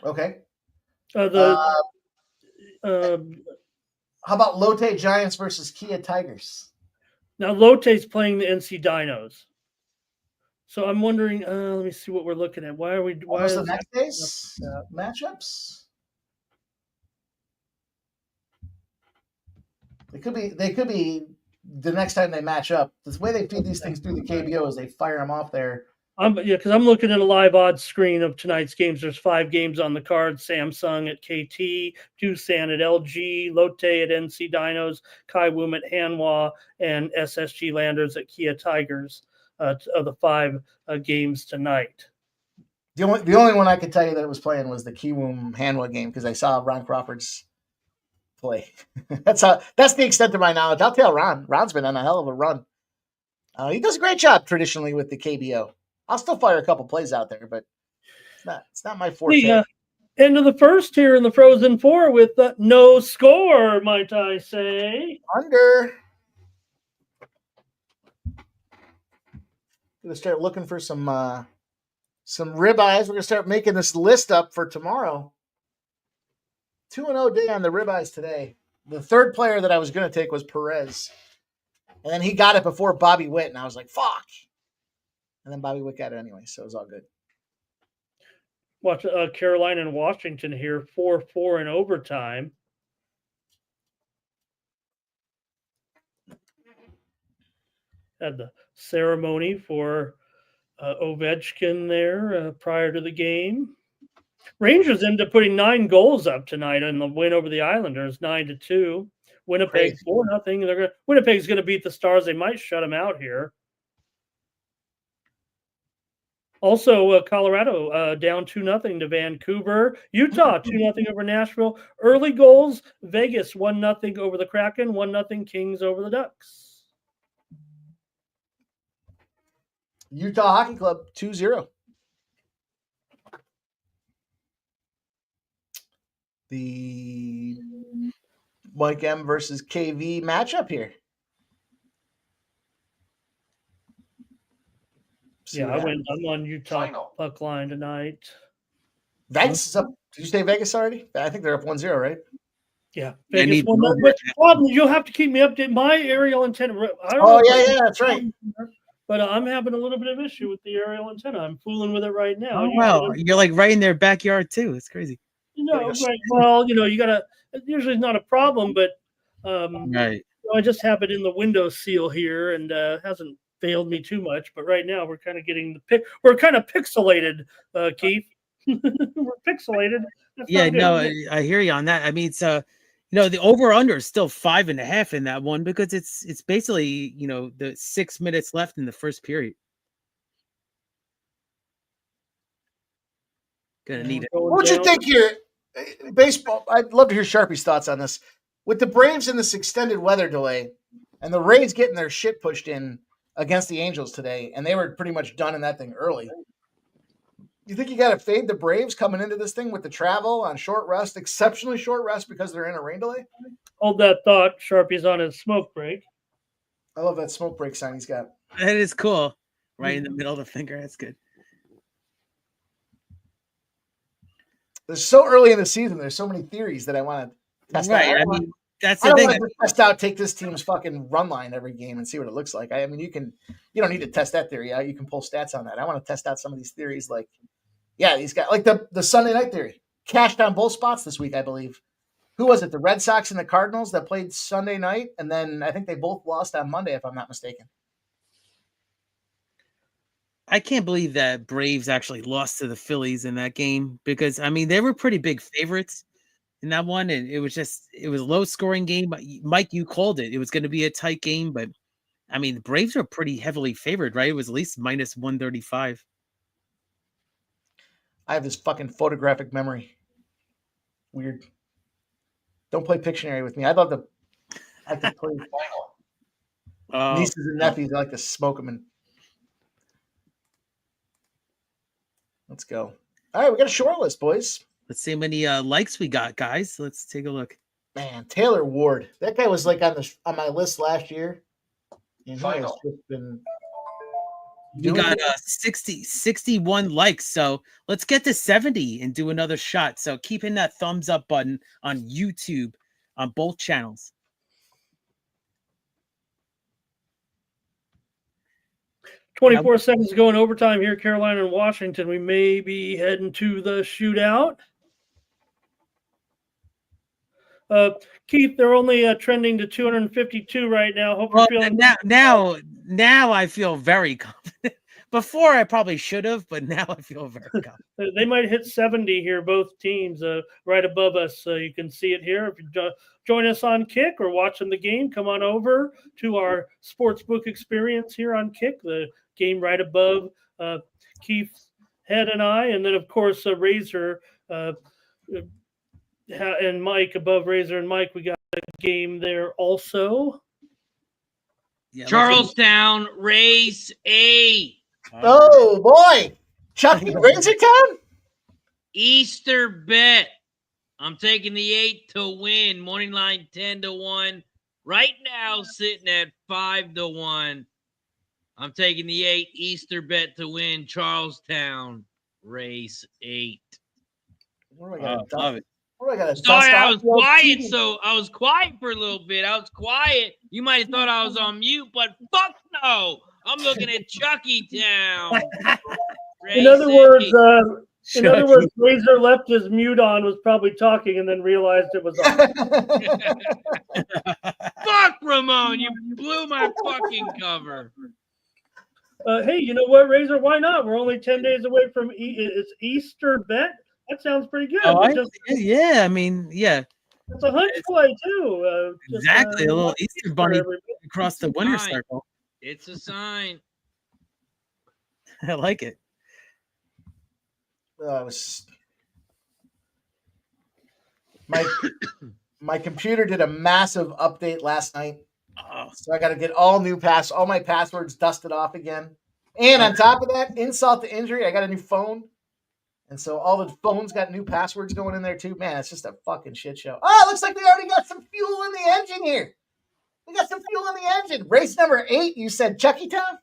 Okay. How about Lotte Giants versus Kia Tigers? Now Lotte's playing the NC Dinos. So I'm wondering. Let me see what we're looking at. Why is the next day's matchups? They could be the next time they match up. The way they feed these things through the KBO is they fire them off there. Because I'm looking at a live odds screen of tonight's games. There's 5 games on the card: Samsung at KT, Doosan at LG, Lotte at NC Dinos, Kaiwoom at Hanwha, and SSG Landers at Kia Tigers. Of the 5 games tonight. The only one I could tell you that was playing was the Kiwoom Hanwha game because I saw Ron Crawford's play. That's the extent of my knowledge. I'll tell Ron. Ron's been on a hell of a run. He does a great job traditionally with the KBO. I'll still fire a couple plays out there, but it's not my forte. The end of the first here in the Frozen Four with no score, might I say? Under. Going to start looking for some ribeyes. We're going to start making this list up for tomorrow. 2-0 day on the ribeyes today. The third player that I was going to take was Perez. And then he got it before Bobby Witt, and I was like, fuck. And then Bobby Witt got it anyway, so it was all good. Watch Carolina and Washington here, 4-4 in overtime. Had the ceremony for Ovechkin there prior to the game. Rangers ended up putting 9 goals up tonight in the win over the Islanders, 9-2. Winnipeg 4-0. Winnipeg's going to beat the Stars. They might shut them out here. Also, Colorado down 2-0 to Vancouver. Utah 2-0 over Nashville. Early goals: Vegas 1-0 over the Kraken. 1-0 Kings over the Ducks. Utah Hockey Club 2-0. The Mike M versus KV matchup here. I'm on Utah puck line tonight. Vegas is up. Did you say Vegas already? I think they're up 1-0, right? Yeah, Vegas won. But problem, you'll have to keep me updated. My aerial antenna. Yeah, that's right. But I'm having a little bit of issue with the aerial antenna. I'm fooling with it right now. Oh, wow. You're like right in their backyard, too. It's crazy. Right. Well, you gotta. Usually not a problem, but Right. I just have it in the window seal here, and hasn't failed me too much. But right now, we're kind of getting we're kind of pixelated, Keith. We're pixelated. That's Yeah, not good. no, I hear you on that. I mean, so the over under is still 5.5 in that one because it's basically the 6 minutes left in the first period. Gonna need it. What would you think here? Baseball. I'd love to hear Sharpie's thoughts on this. With the Braves in this extended weather delay, and the Rays getting their shit pushed in against the Angels today, and they were pretty much done in that thing early. You think you got to fade the Braves coming into this thing with the travel on short rest, exceptionally short rest because they're in a rain delay? Hold that thought. Sharpie's on his smoke break. I love that smoke break sign he's got. That is cool. Right in the middle of the finger. That's good. There's so early in the season. There's so many theories that I want to test out. I mean, that's I the don't thing. want to test out, take this team's fucking run line every game and see what it looks like. I mean, you don't need to test that theory out. You can pull stats on that. I want to test out some of these theories, like, these guys, like the Sunday night theory, cashed on both spots this week, I believe. Who was it? The Red Sox and the Cardinals that played Sunday night, and then I think they both lost on Monday, if I'm not mistaken. I can't believe that Braves actually lost to the Phillies in that game because, I mean, they were pretty big favorites in that one, and it was a low-scoring game. Mike, you called it. It was going to be a tight game, but, I mean, the Braves were pretty heavily favored, right? It was at least minus 135. I have this fucking photographic memory. Weird. Don't play Pictionary with me. I could play final. Nieces and nephews, I like to smoke them and let's go. All right, we got a short list, boys. Let's see how many likes we got, guys. Let's take a look. Man, Taylor Ward. That guy was like on my list last year. And Final. We got 61 likes. So let's get to 70 and do another shot. So keep hitting that thumbs up button on YouTube on both channels. $24 seconds to go in overtime here, Carolina and Washington. We may be heading to the shootout. Keith, they're only trending to 252 right now. Hope you're feeling now I feel very confident. Before I probably should have, but now I feel very confident. They might hit 70 here, both teams, right above us. You can see it here. If you join us on Kick or watching the game, come on over to our sportsbook experience here on Kick. The game right above Keith's head and I, and then of course Razor and Mike above Razor and Mike. We got a game there also. Yeah, Charlestown, race 8. Oh boy, Chucky, Razortown. Easter bet. I'm taking the 8 to win. Morning line 10-1. Right now sitting at 5-1. I'm taking the 8 Easter bet to win. Charlestown, race 8. What do I got? Love it. Sorry, I was quiet. So I was quiet for a little bit. I was quiet. You might have thought I was on mute, but fuck no. I'm looking at Chucky Town. In other words, Razor left his mute on, was probably talking, and then realized it was on. Fuck, Ramon, you blew my fucking cover. Hey, you know what, Razor? Why not? We're only 10 days away from it's Easter bet. That sounds pretty good. Yeah, I mean, yeah. It's a hunch play, too. Exactly, a little Easter bunny across the winner circle. It's a sign. I like it. My computer did a massive update last night, so I got to get all my passwords dusted off again. And on top of that, insult to injury, I got a new phone, and so all the phones got new passwords going in there too. Man, it's just a fucking shit show. Oh, it looks like we already got some fuel in the engine here. We got some fuel in the engine. Race number 8, you said Chucky Town?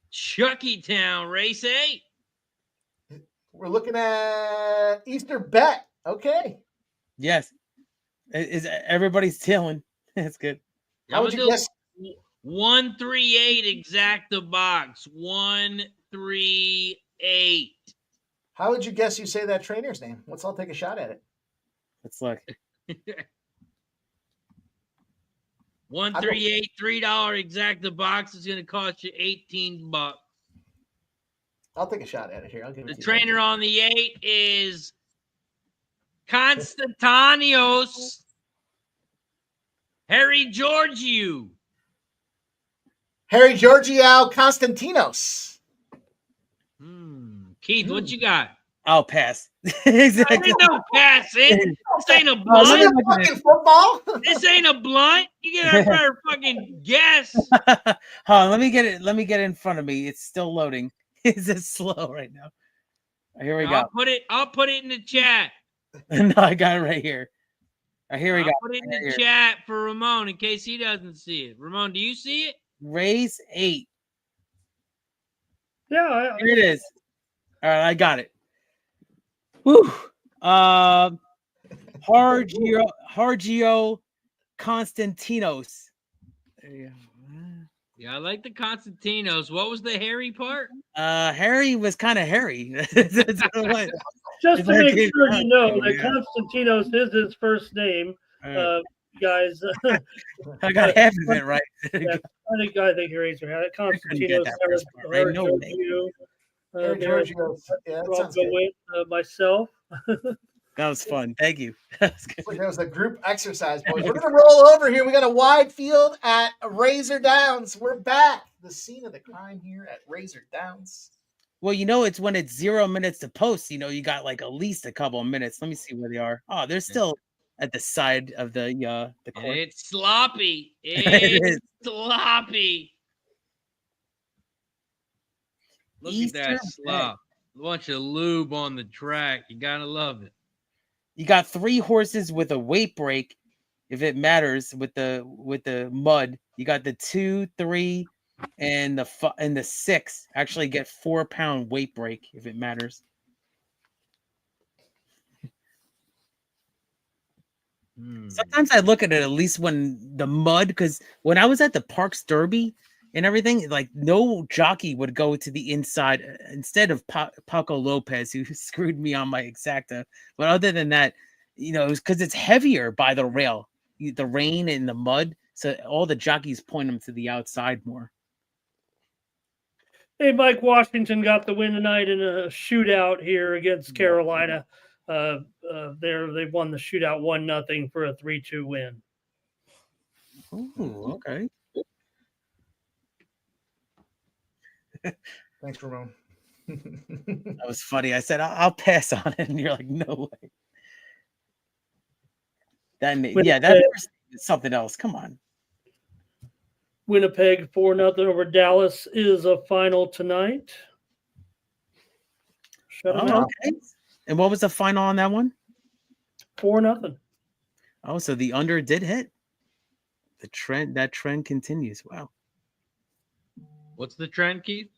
Chucky Town, race 8. We're looking at Easter bet. Okay. Yes. Is everybody's tailing? That's good. How would you guess? 138 exacta box. 138. How would you guess you say that trainer's name? Let's all take a shot at it. Let's look. 138, $3 exacta box is going to cost you $18. I'll take a shot at it here. I'll give it The to trainer on the 8 is Konstantinos Harry Georgiou. Harry Georgiou Konstantinos. Keith, what you got? I'll pass. Exactly. There's no passing. This ain't a Is blunt. it fucking football? This ain't a blunt. You get a better fucking guess. Hold on, let me get it. Let me get it in front of me. It's still loading. It's just slow right now. Here we go. I'll put it in the chat. No, I got it right here. Here we go. Put it in the chat for Ramon in case he doesn't see it. Ramon, do you see it? Raise 8. Yeah. Here it is. All right, I got it. Woo. Hargio Konstantinos. There you go. Yeah, I like the Konstantinos. What was the hairy part? Harry was kind of hairy. Just to make sure you know that Konstantinos is his first name, guys. I got half of it right. I think you raised your hand. Konstantinos. Myself. That was fun. Thank you. That was a group exercise, boys. We're gonna roll over here. We got a wide field at Razor Downs. We're back. The scene of the crime here at Razor Downs. Well, it's when it's 0 minutes to post. You got like at least a couple of minutes. Let me see where they are. Oh, they're still at the side of the court. It's sloppy. It's sloppy. Look at that slop. A bunch of lube on the track. You gotta love it. You got 3 horses with a weight break, if it matters, with the mud. You got the 2, 3, and the 6 actually get 4-pound weight break, if it matters. Sometimes I look at it at least when the mud, because when I was at the Parks Derby and everything, like no jockey would go to the inside instead of Paco Lopez, who screwed me on my exacta. But other than that, it was because it's heavier by the rail, the rain and the mud. So all the jockeys point them to the outside more. Hey, Mike Washington got the win tonight in a shootout here against Carolina. They won the shootout 1-0 for a 3-2 win. Oh, okay. Thanks, Ramon. That was funny. I said, I'll pass on it. And you're like, no way. That's something else. Come on. Winnipeg 4-0 over Dallas is a final tonight. Okay. And what was the final on that one? 4-0. Oh, so the under did hit. That trend continues. Wow. What's the trend, Keith?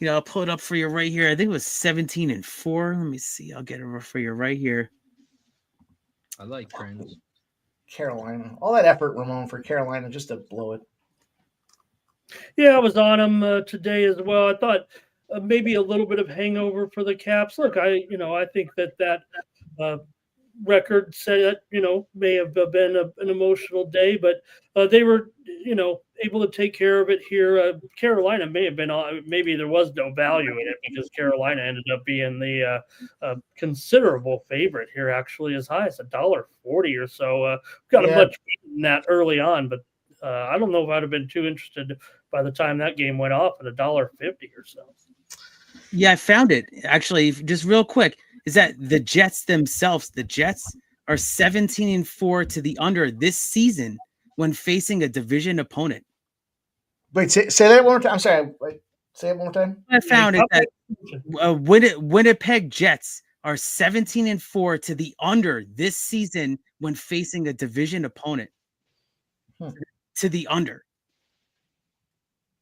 I'll pull it up for you right here. I think it was 17-4. Let me see. I'll get it for you right here. I like trends. Carolina. All that effort, Ramon, for Carolina just to blow it. Yeah, I was on them today as well. I thought maybe a little bit of hangover for the Caps. Look, I think that record said may have been an emotional day, but they were able to take care of it here. Carolina may have been maybe there was no value in it because Carolina ended up being the considerable favorite here, actually as high as $1.40 or so. Got a much better than that early on, but I don't know if I'd have been too interested by the time that game went off at $1.50 or so. Yeah, I found it actually. Just real quick, is that the Jets themselves? The Jets are 17-4 to the under this season when facing a division opponent. Wait, say that one more time. I'm sorry. Wait, say it one more time. I found it that Winnipeg Jets are 17-4 to the under this season when facing a division opponent. To the under.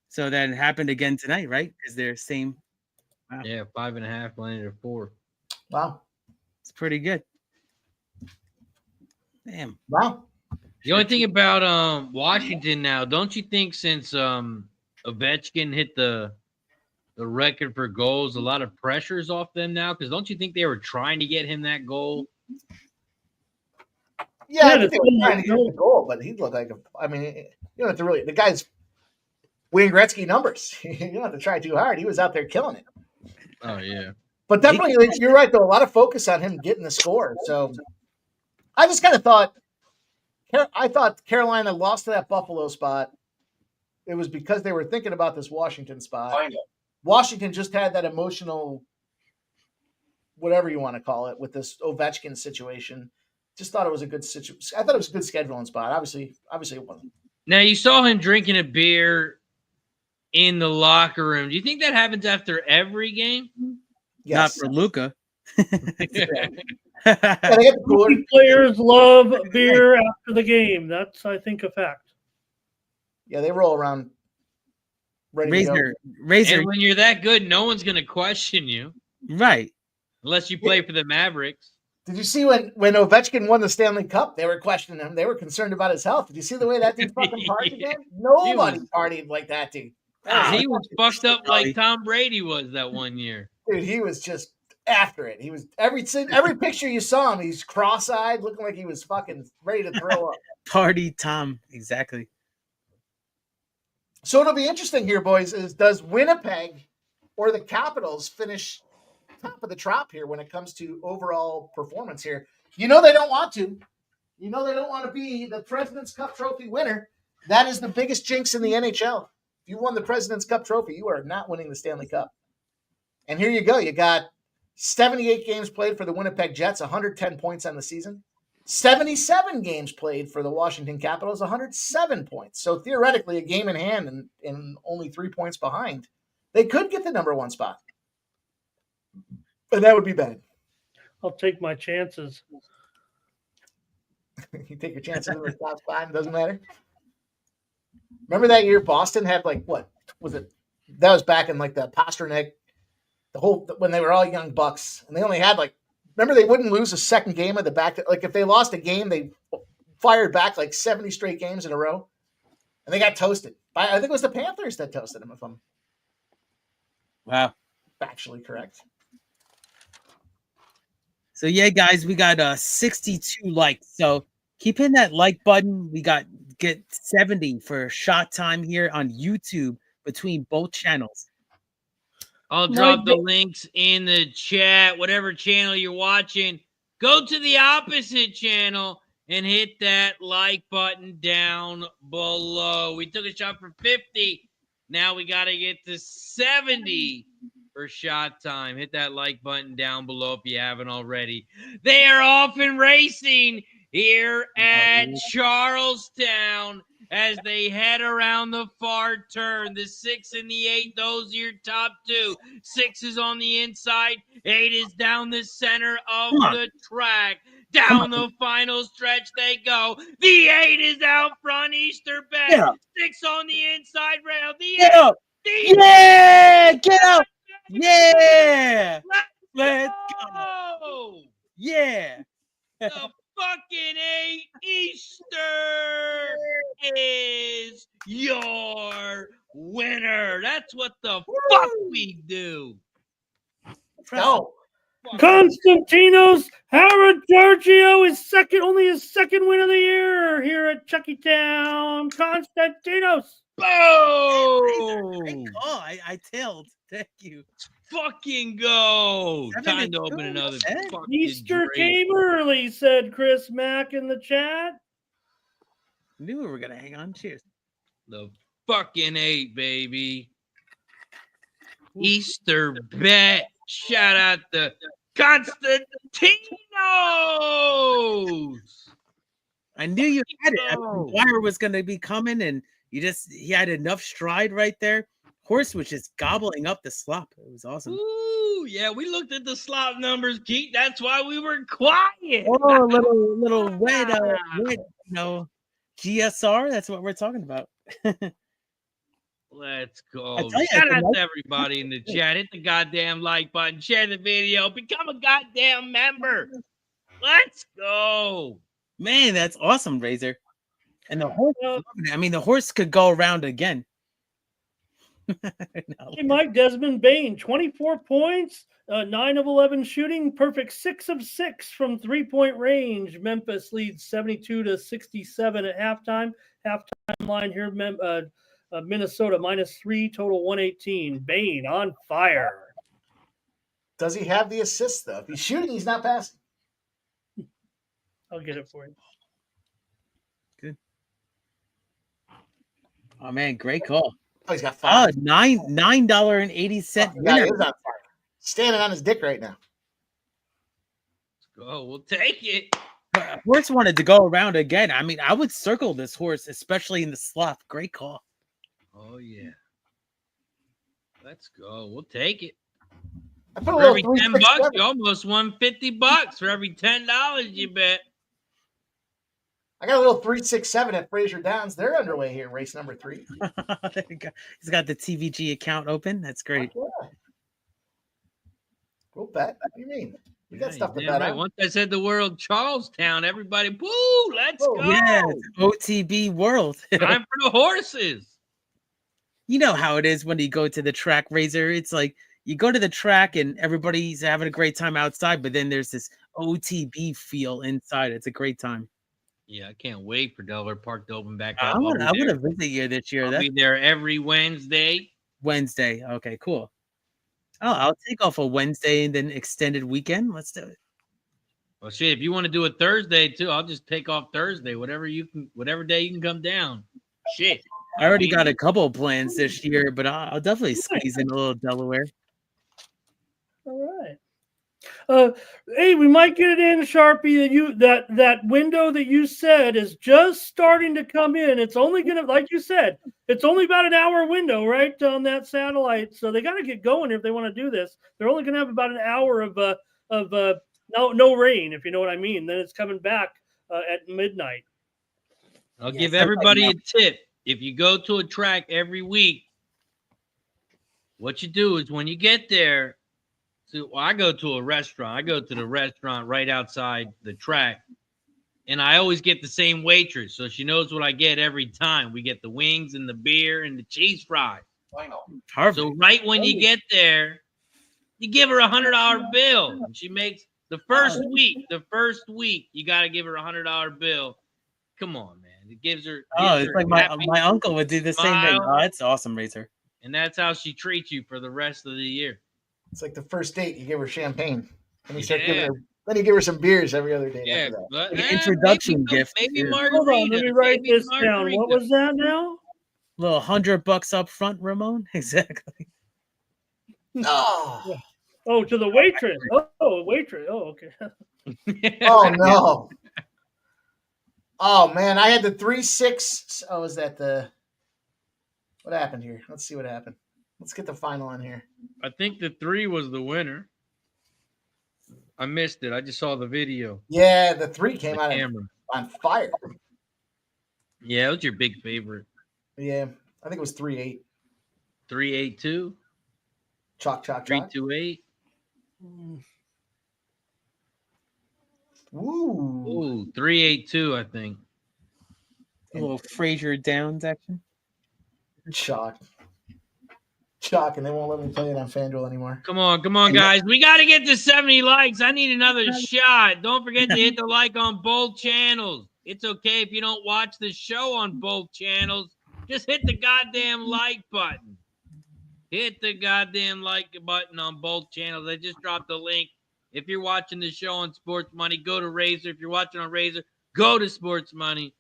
So that happened again tonight, right? Because they're same. Wow. Yeah, 5.5 landed at 4. Wow, it's pretty good. Damn. Wow. The only thing about Washington now, don't you think since Ovechkin hit the the record for goals. A lot of pressures off them now, because don't you think they were trying to get him that goal? Yeah, I Yeah, think they were trying to get the goal, but he looked like you don't have to really. The guy's Wayne Gretzky numbers. You don't have to try too hard. He was out there killing it. Oh yeah. But definitely, you're right though. A lot of focus on him getting the score. So I just kind of thought. I thought Carolina lost to that Buffalo spot. It was because they were thinking about this Washington spot. Washington just had that emotional, whatever you want to call it, with this Ovechkin situation. Just thought it was a good situation. I thought it was a good scheduling spot. Obviously it wasn't. Now you saw him drinking a beer in the locker room. Do you think that happens after every game? Yes. Not for Luka. Yeah, they get the cooler. Hockey players love beer after the game. That's, I think, a fact. Yeah, they roll around ready to go. Razor. And when you're that good, no one's going to question you. Right. Unless you play for the Mavericks. Did you see when Ovechkin won the Stanley Cup? They were questioning him. They were concerned about his health. Did you see the way that dude fucking partied again? Nobody partied like that dude. He was fucked up like Tom Brady was that one year. Dude, he was just after it. He was every picture you saw him, he's cross-eyed, looking like he was fucking ready to throw up. Party Tom, exactly. So it'll be interesting here, boys, is does Winnipeg or the Capitals finish top of the trop here when it comes to overall performance here? You know they don't want to. You know they don't want to be the President's Cup trophy winner. That is the biggest jinx in the NHL. If you won the President's Cup trophy, you are not winning the Stanley Cup. And here you go. You got 78 games played for the Winnipeg Jets, 110 points on the season. 77 games played for the Washington Capitals, 107 points. So theoretically, a game in hand and only 3 points behind. They could get the number one spot. But that would be bad. I'll take my chances. You take your chances in the top spot, it doesn't matter. Remember that year Boston had what was it? That was back in the Pasternak, when they were all young bucks, and they only had remember they wouldn't lose a second game of the back. If they lost a game, they fired back 70 straight games in a row, and they got toasted. I think it was the Panthers that toasted them, if I'm factually correct. So yeah, guys, we got 62 likes. So keep hitting that like button. We get 70 for shot time here on YouTube between both channels. I'll drop the links in the chat. Whatever channel you're watching, go to the opposite channel and hit that like button down below. We took a shot for 50. Now we got to get to 70 for shot time. Hit that like button down below if you haven't already. They are off and racing here at Charlestown as they head around the far turn. The 6 and the 8, those are your top two. 6 is on the inside. 8 is down the center of the track. Down the final stretch they go. The 8 is out front. Easter bet. 6 on the inside rail. Get up. Yeah, get up. Yeah. Let's go. Yeah. The fucking 8 Easter is your winner. That's what the fuck we do. No. Konstantinos Howard Giorgio is only his second win of the year here at Chuckytown. Konstantinos. Boom! I tailed. Thank you. Fucking go. Time to open another fucking Easter drink. came early, said Chris Mack in the chat. Knew we were gonna hang on. Cheers. The fucking 8, baby. Easter bet. Shout out to Konstantinos. I knew you had it. Wire was gonna be coming, and he had enough stride right there. Horse was just gobbling up the slop. It was awesome. Ooh, yeah, we looked at the slop numbers, Pete. That's why we were quiet. Oh, a little wet, GSR. That's what we're talking about. Let's go. Shout out to everybody in the chat. Hit the goddamn like button. Share the video. Become a goddamn member. Let's go. Man, that's awesome, Razor. And the horse, the horse could go around again. No. Hey, Mike, Desmond Bain, 24 points, 9 of 11 shooting, perfect 6 of 6 from 3-point range. Memphis leads 72-67 at halftime. Halftime line here, Minnesota -3, total 118. Bain on fire. Does he have the assist, though? If he's shooting, he's not passing. I'll get it for you. Oh man, great call. Oh, he's got Oh, five. $9.80 The guy winner. is on fire. Standing on his dick right now. Let's go. We'll take it. Horse wanted to go around again. I mean, I would circle this horse, especially in the slot. Great call. Oh, yeah. Let's go. We'll take it. I put a For little every 3, 10 6, bucks, 7. you almost won $50 for every $10 you bet. I got a little 3, 6, 7 at Fraser Downs. They're underway here, race number 3. There you go. He's got the TVG account open. That's great. Yeah. We'll bet. What do you mean? We got Yeah, stuff to you're bet damn right. on. Once I said the word Charlestown, everybody, woo, let's Oh, go. Yeah, it's OTB world. Time for the horses. You know how it is when you go to the track, Razor. It's like you go to the track and everybody's having a great time outside, but then there's this OTB feel inside. It's a great time. Yeah, I can't wait for Delaware Park to open back up. I want to visit you this year. I'll That's be there every Wednesday. Wednesday. Okay, cool. Oh, I'll take off a Wednesday and then extended weekend. Let's do it. Well, shit, if you want to do it Thursday too, I'll just take off Thursday. Whatever day you can come down. Shit. I already got a couple of plans this year, but I'll definitely squeeze in a little Delaware. All right. Hey, we might get it in, Sharpie. That window that you said is just starting to come in. It's only gonna, like you said, it's only about an hour window, right, on that satellite. So they got to get going if they want to do this. They're only gonna have about an hour of no rain, if you know what I mean. Then it's coming back at midnight. I'll Yeah, give something everybody like a tip. If you go to a track every week, what you do is when you get there, I go to a restaurant. I go to the restaurant right outside the track, and I always get the same waitress, so she knows what I get every time. We get the wings and the beer and the cheese fries. Perfect. So right when you get there, you give her $100 bill, and she makes the first week. The first week, you got to give her $100 bill. Come on, man! It gives her. It's her like my uncle would do the same thing. smile. Oh, that's awesome, Razor. And that's how she treats you for the rest of the year. It's like the first date. You give her champagne. And you start Yeah. giving her, then you give her some beers every other day. Yeah, after that. but, Like an introduction gift. Maybe Yeah. margarita. Hold on, let me write maybe this down. What was that now? Little $100 up front, Ramon. Exactly. No. Oh, to the waitress. Oh, waitress. Oh, okay. Oh, no. Oh, man. I had the 3, 6. Oh, is that the. What happened here? Let's see what happened. Let's get the final on here. I think the 3 was the winner. I missed it. I just saw the video. Yeah, the 3 came The out camera. on fire. Yeah, it was your big favorite. Yeah, I think it was 3-8. 382, Chalk. 328. Woo. Ooh, 382, I think. A little Fraser Downs action. Chalk, and they won't let me play it on FanDuel anymore. Come on, guys. We got to get to 70 likes. I need another shot. Don't forget to hit the like on both channels. It's okay if you don't watch the show on both channels. Just hit the goddamn like button. Hit the goddamn like button on both channels. I just dropped the link. If you're watching the show on Sports Money, go to Razor. If you're watching on Razor, go to Sports Money.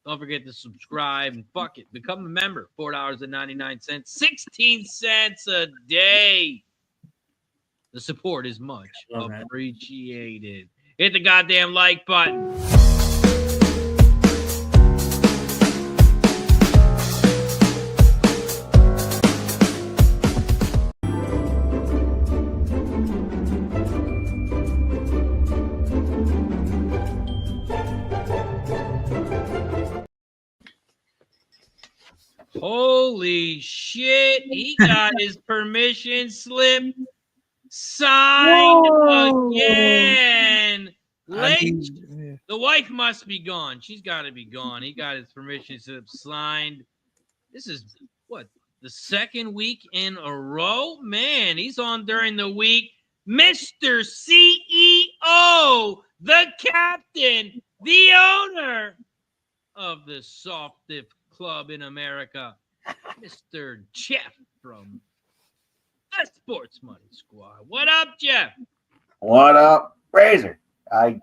Don't forget to subscribe and fuck it. Become a member. $4.99. 16 cents a day. The support is much appreciated. Hit the goddamn like button. Holy shit. He got his permission slip signed again. Late. The wife must be gone. She's got to be gone. He got his permission slip signed. This is what? the second week in a row. Man, he's on during the week. Mr. CEO, the captain, the owner of the softest club in America, Mr. Jeff from the Sports Money Squad. What up, Jeff? What up, Razor? I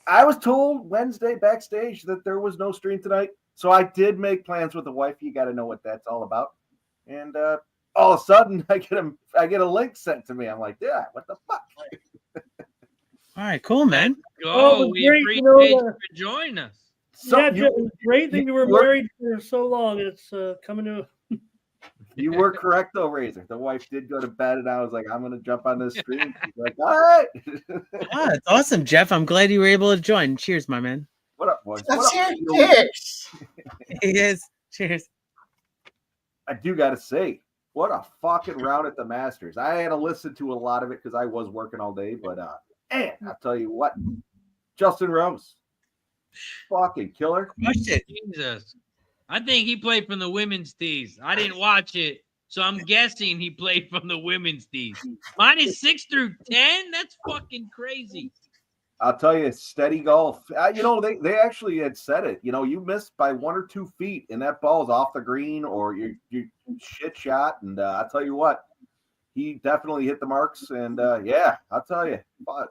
was told Wednesday backstage that there was no stream tonight, so I did make plans with the wife. You got to know what that's all about. And all of a sudden, I get a link sent to me. I'm like, yeah, what the fuck? All right, cool, man. Oh, we great, appreciate you for joining us. So yeah, Jeff, it's great that you were married for so long. It's coming to. You were correct, though, Razor. The wife did go to bed, and I was like, I'm going to jump on this stream. She's like, all right. It's awesome, Jeff. I'm glad you were able to join. Cheers, my man. What up, boys? Cheers. Yes. Cheers. I do got to say, what a fucking round at the Masters. I had to listen to a lot of it because I was working all day, but and I'll tell you what, Justin Rose, fucking killer. Crushed it. Jesus. I think he played from the women's tees. I didn't watch it, so I'm guessing he played from the women's tees. Minus 6 through 10? That's fucking crazy. I'll tell you, steady golf. They actually had said it. You missed by 1 or 2 feet, and that ball's off the green or you shit shot. And I'll tell you what, he definitely hit the marks. And yeah, I'll tell you. But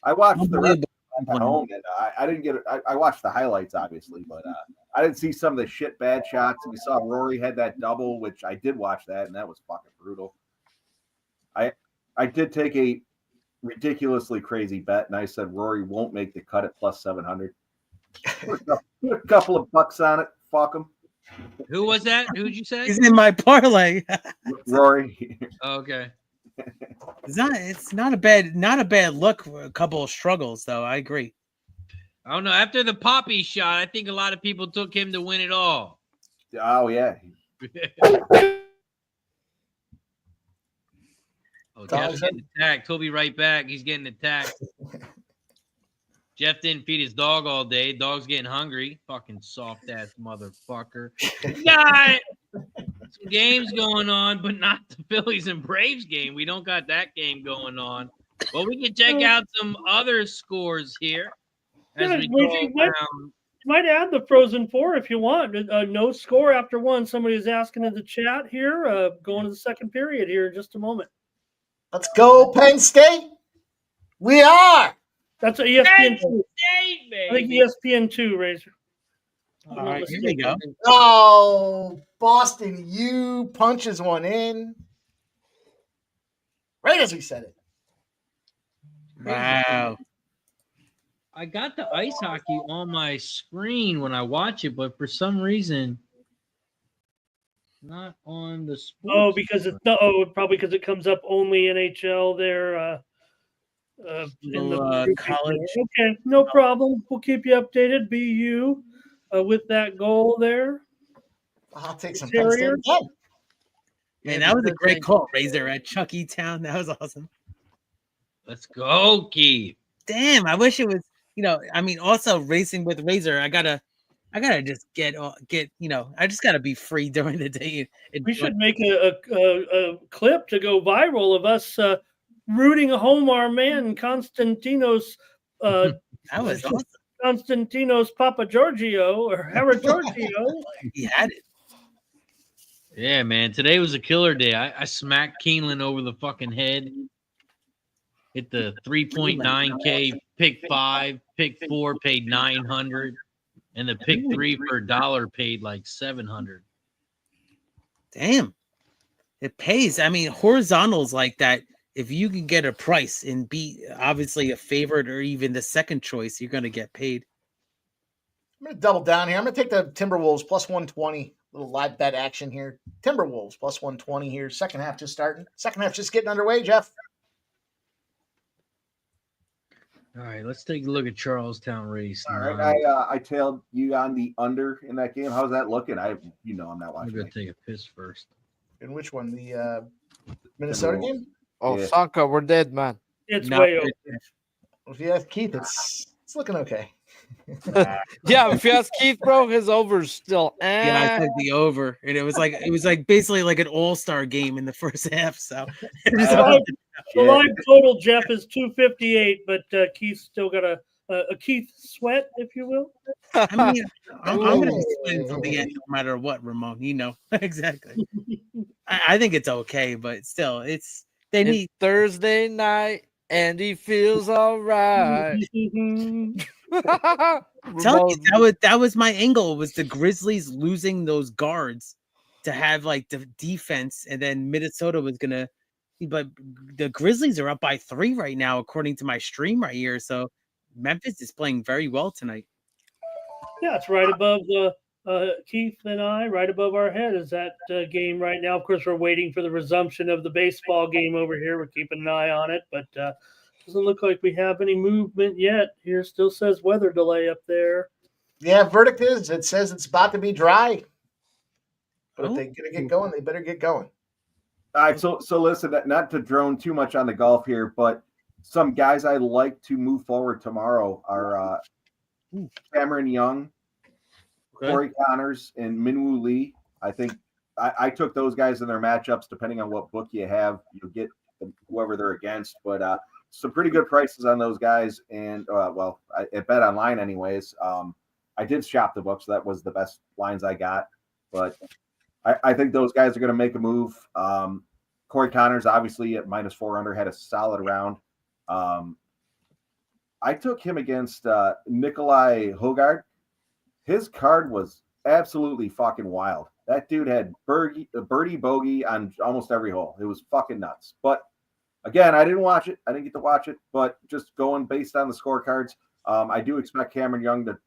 I watched the rest at home, and I didn't get it. I watched the highlights, obviously, but I didn't see some of the shit bad shots. We saw Rory had that double, which I did watch that, and that was fucking brutal. I did take a ridiculously crazy bet, and I said Rory won't make the cut at plus 700. Put a couple of bucks on it. Fuck him. Who was that? Who'd you say? He's in my parlay. Rory. Okay. It's not a bad look for a couple of struggles, though. I agree. I don't know. After the Poppy shot, I think a lot of people took him to win it all. Oh, yeah. Jeff's getting attacked. He'll be right back. He's getting attacked. Jeff didn't feed his dog all day. Dog's getting hungry. Fucking soft ass motherfucker. We got some games going on, but not the Phillies and Braves game. We don't got that game going on. But we can check out some other scores here as we go around. You might add the Frozen Four if you want. No score after one. Somebody is asking in the chat here. Going to the second period here in just a moment. Let's go, Penn State. We are. That's a ESPN 2. State, baby. I think ESPN 2, Razor. All right, here we go. Oh, Boston U punches one in. Right as we said it. Wow. I got the ice hockey on my screen when I watch it, but for some reason, not on the sports. Oh, because probably because it comes up only NHL there. In the college. Okay, no problem. We'll keep you updated. BU with that goal there. I'll take some Penn State again. Man, that was a great call, Razor at Chucky Town. That was awesome. Let's go, Keith. Damn, I wish it was. Also racing with Razor. I gotta just get. I just gotta be free during the day. We should make a clip to go viral of us rooting home our man Konstantinos. That was awesome. Konstantinos Papa Giorgio or Hera Giorgio. He had it. Yeah, man. Today was a killer day. I smacked Keeneland over the fucking head. Hit the 3.9K, pick 5, pick 4 paid 900, and the pick 3 for $1 paid like 700. Damn. It pays. Horizontals like that, if you can get a price and be obviously a favorite or even the second choice, you're going to get paid. I'm going to double down here. I'm going to take the Timberwolves plus 120. Little live bet action here. Timberwolves plus 120 here. Second half just starting. Second half just getting underway, Jeff. All right, let's take a look at Charlestown race. All right, I tailed you on the under in that game. How's that looking? I'm not watching. I'm going to take a piss first. In which one? The Minnesota game? Oh, Yeah. Sanka, we're dead, man. It's Not way good. over. Well, yeah, Keith, it's looking okay. Yeah, if you ask Keith, bro, his over's still. Yeah, I took the over, and it was like basically like an all-star game in the first half. So The live total, Jeff, is 258, but Keith's still got a Keith sweat, if you will. I mean, I'm going to be sweating till the end, no matter what, Ramon. You know exactly. I think it's okay, but still, it's Thursday night, and he feels all right. Tell you, that was my angle, was the Grizzlies losing those guards to have like the defense, and then Minnesota was gonna, but the Grizzlies are up by 3 right now according to my stream right here. So Memphis is playing very well tonight. Yeah, it's right above the Keith and I, right above our head is that game right now. Of course, we're waiting for the resumption of the baseball game over here. We're keeping an eye on it, but doesn't look like we have any movement yet. Here still says weather delay up there. Yeah, verdict is it says it's about to be dry. But if they're gonna get going, they better get going. All right, so listen, not to drone too much on the golf here, but some guys I like to move forward tomorrow are Cameron Young, Corey Connors, and Minwoo Lee. I think I took those guys in their matchups. Depending on what book you have, you'll get whoever they're against. But some pretty good prices on those guys. And I bet online anyways. I did shop the book, so that was the best lines I got. But I think those guys are going to make a move. Corey Connors, obviously at -400, had a solid round. I took him against Nikolai Hogard. His card was absolutely fucking wild. That dude had birdie bogey on almost every hole. It was fucking nuts. But again, I didn't watch it. I didn't get to watch it. But just going based on the scorecards, I do expect Cameron Young to,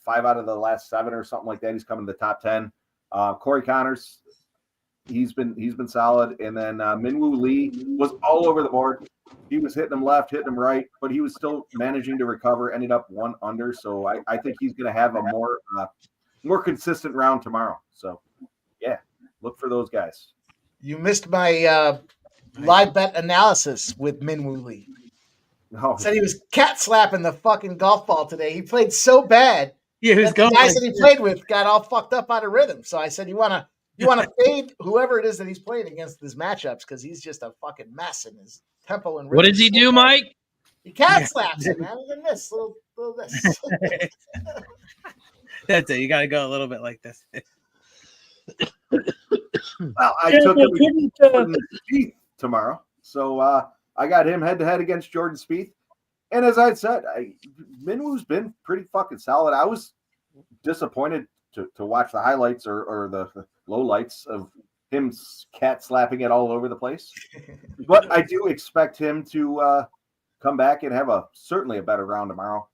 5 out of the last 7 or something like that. He's coming to the top 10. Corey Connors, he's been solid. And then Minwoo Lee was all over the board. He was hitting him left, hitting him right, but he was still managing to recover, ended up 1 under. So I think he's going to have a more consistent round tomorrow. So, yeah, look for those guys. You missed my live bet analysis with Minwoo Lee. Oh. Said he was cat slapping the fucking golf ball today. He played so bad. Yeah, he was the guys that he played with got all fucked up out of rhythm. So I said, you want to fade whoever it is that he's playing against his matchups, because he's just a fucking mess in his tempo and rhythm. What does he do, Mike? He cat slaps him, man. Look at this little this. That's it. You got to go a little bit like this. Well, I took him Jordan Spieth tomorrow, so I got him head-to-head against Jordan Spieth. And as I said, Minwoo's been pretty fucking solid. I was disappointed to watch the highlights or the lowlights of him cat slapping it all over the place. But I do expect him to come back and have certainly a better round tomorrow.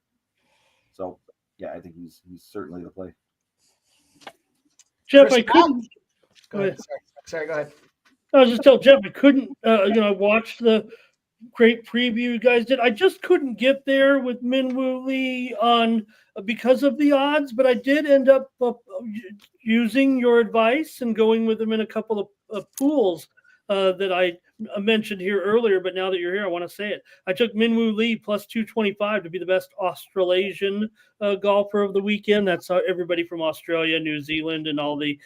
So, yeah, I think he's certainly the play. Jeff, I couldn't. Go ahead. Sorry, go ahead. I was just telling Jeff I couldn't. I watched the great preview you guys did. I just couldn't get there with Minwoo Lee because of the odds, but I did end up using your advice and going with him in a couple of pools that I mentioned here earlier. But now that you're here, I want to say it. I took Minwoo Lee plus 225 to be the best Australasian golfer of the weekend. That's everybody from Australia, New Zealand, and all the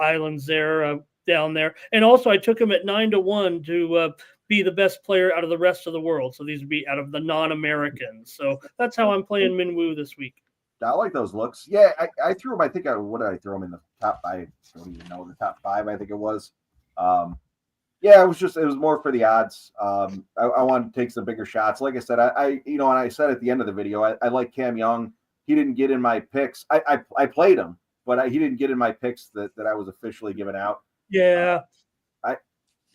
islands there down there. And also, I took him at 9-1 to be the best player out of the rest of the world. So these would be out of the non-Americans. So that's how I'm playing Minwoo this week. I like those looks. Yeah, I threw him. I think what did I throw him in the top 5? I don't even know, the top 5. I think it was. Yeah, it was more for the odds. I wanted to take some bigger shots. Like I said, and I said at the end of the video, I like Cam Young. He didn't get in my picks. I played him, but he didn't get in my picks that I was officially giving out. Yeah.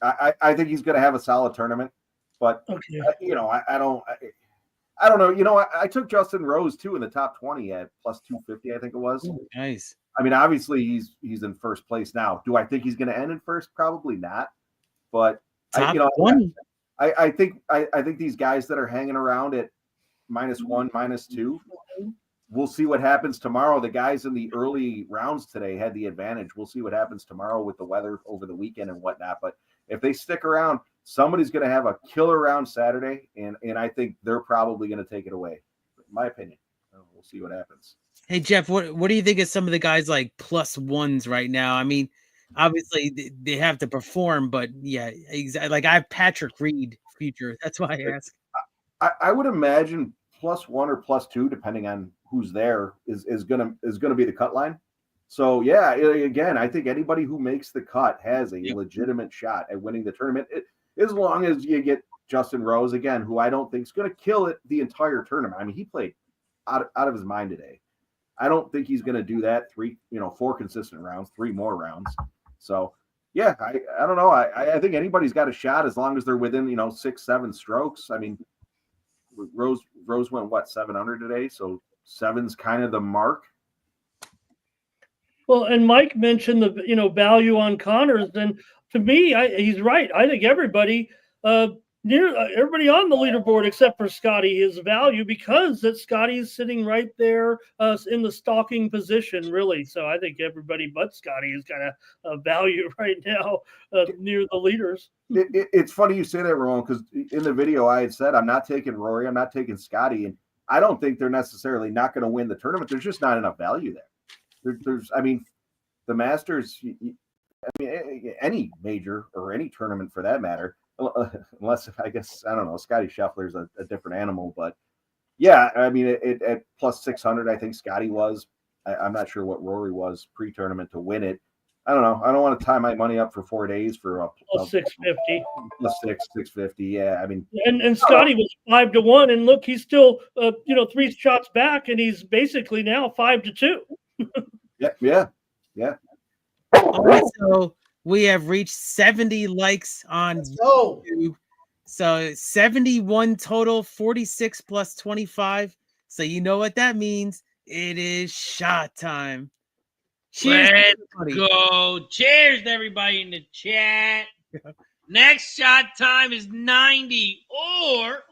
I think he's going to have a solid tournament, but okay. I don't know. I took Justin Rose too in the top 20 at plus 250. I think it was. Ooh, nice. I mean, obviously he's in first place now. Do I think he's going to end in first? Probably not. But top 20. I think these guys that are hanging around at -1, -2. We'll see what happens tomorrow. The guys in the early rounds today had the advantage. We'll see what happens tomorrow with the weather over the weekend and whatnot. But if they stick around, somebody's going to have a killer round Saturday, and I think they're probably going to take it away. my opinion. We'll see what happens. Hey Jeff, what do you think of some of the guys like plus ones right now? I mean, obviously they have to perform, but yeah, exactly. Like I have Patrick Reed future. That's why I ask. I would imagine +1 or +2, depending on who's there, is gonna be the cut line. So yeah, again, I think anybody who makes the cut has a legitimate shot at winning the tournament, as long as you get Justin Rose again, who I don't think is going to kill it the entire tournament. I mean, he played out of his mind today. I don't think he's going to do that 4 consistent rounds, 3 more rounds. So yeah, I don't know. I think anybody's got a shot as long as they're within 6-7 strokes. I mean, Rose went what 700 today, so 7's kind of the mark. Well, and Mike mentioned the value on Connors, and to me, he's right. I think everybody everybody on the leaderboard except for Scotty is value because that Scotty is sitting right there in the stalking position, really. So I think everybody but Scotty is kind of value right now near the leaders. It's funny you say that, Ramon, because in the video I had said I'm not taking Rory, I'm not taking Scotty, and I don't think they're necessarily not going to win the tournament. There's just not enough value there. There's I mean, the Masters, I mean, any major or any tournament for that matter, unless I guess, I don't know, Scotty Scheffler's a different animal, but yeah, I mean, at +600, I think Scotty was. I'm not sure what Rory was pre-tournament to win it. I don't know. I don't want to tie my money up for 4 days for a +650. +650. Yeah, I mean, and Scotty was 5-1, and look, he's still 3 shots back, and he's basically now 5-2. Yeah. All right, so we have reached 70 likes on YouTube. So 71 total, 46 plus 25. So you know what that means. It is shot time. Cheers, let's go. Cheers to everybody in the chat. Next shot time is 90, or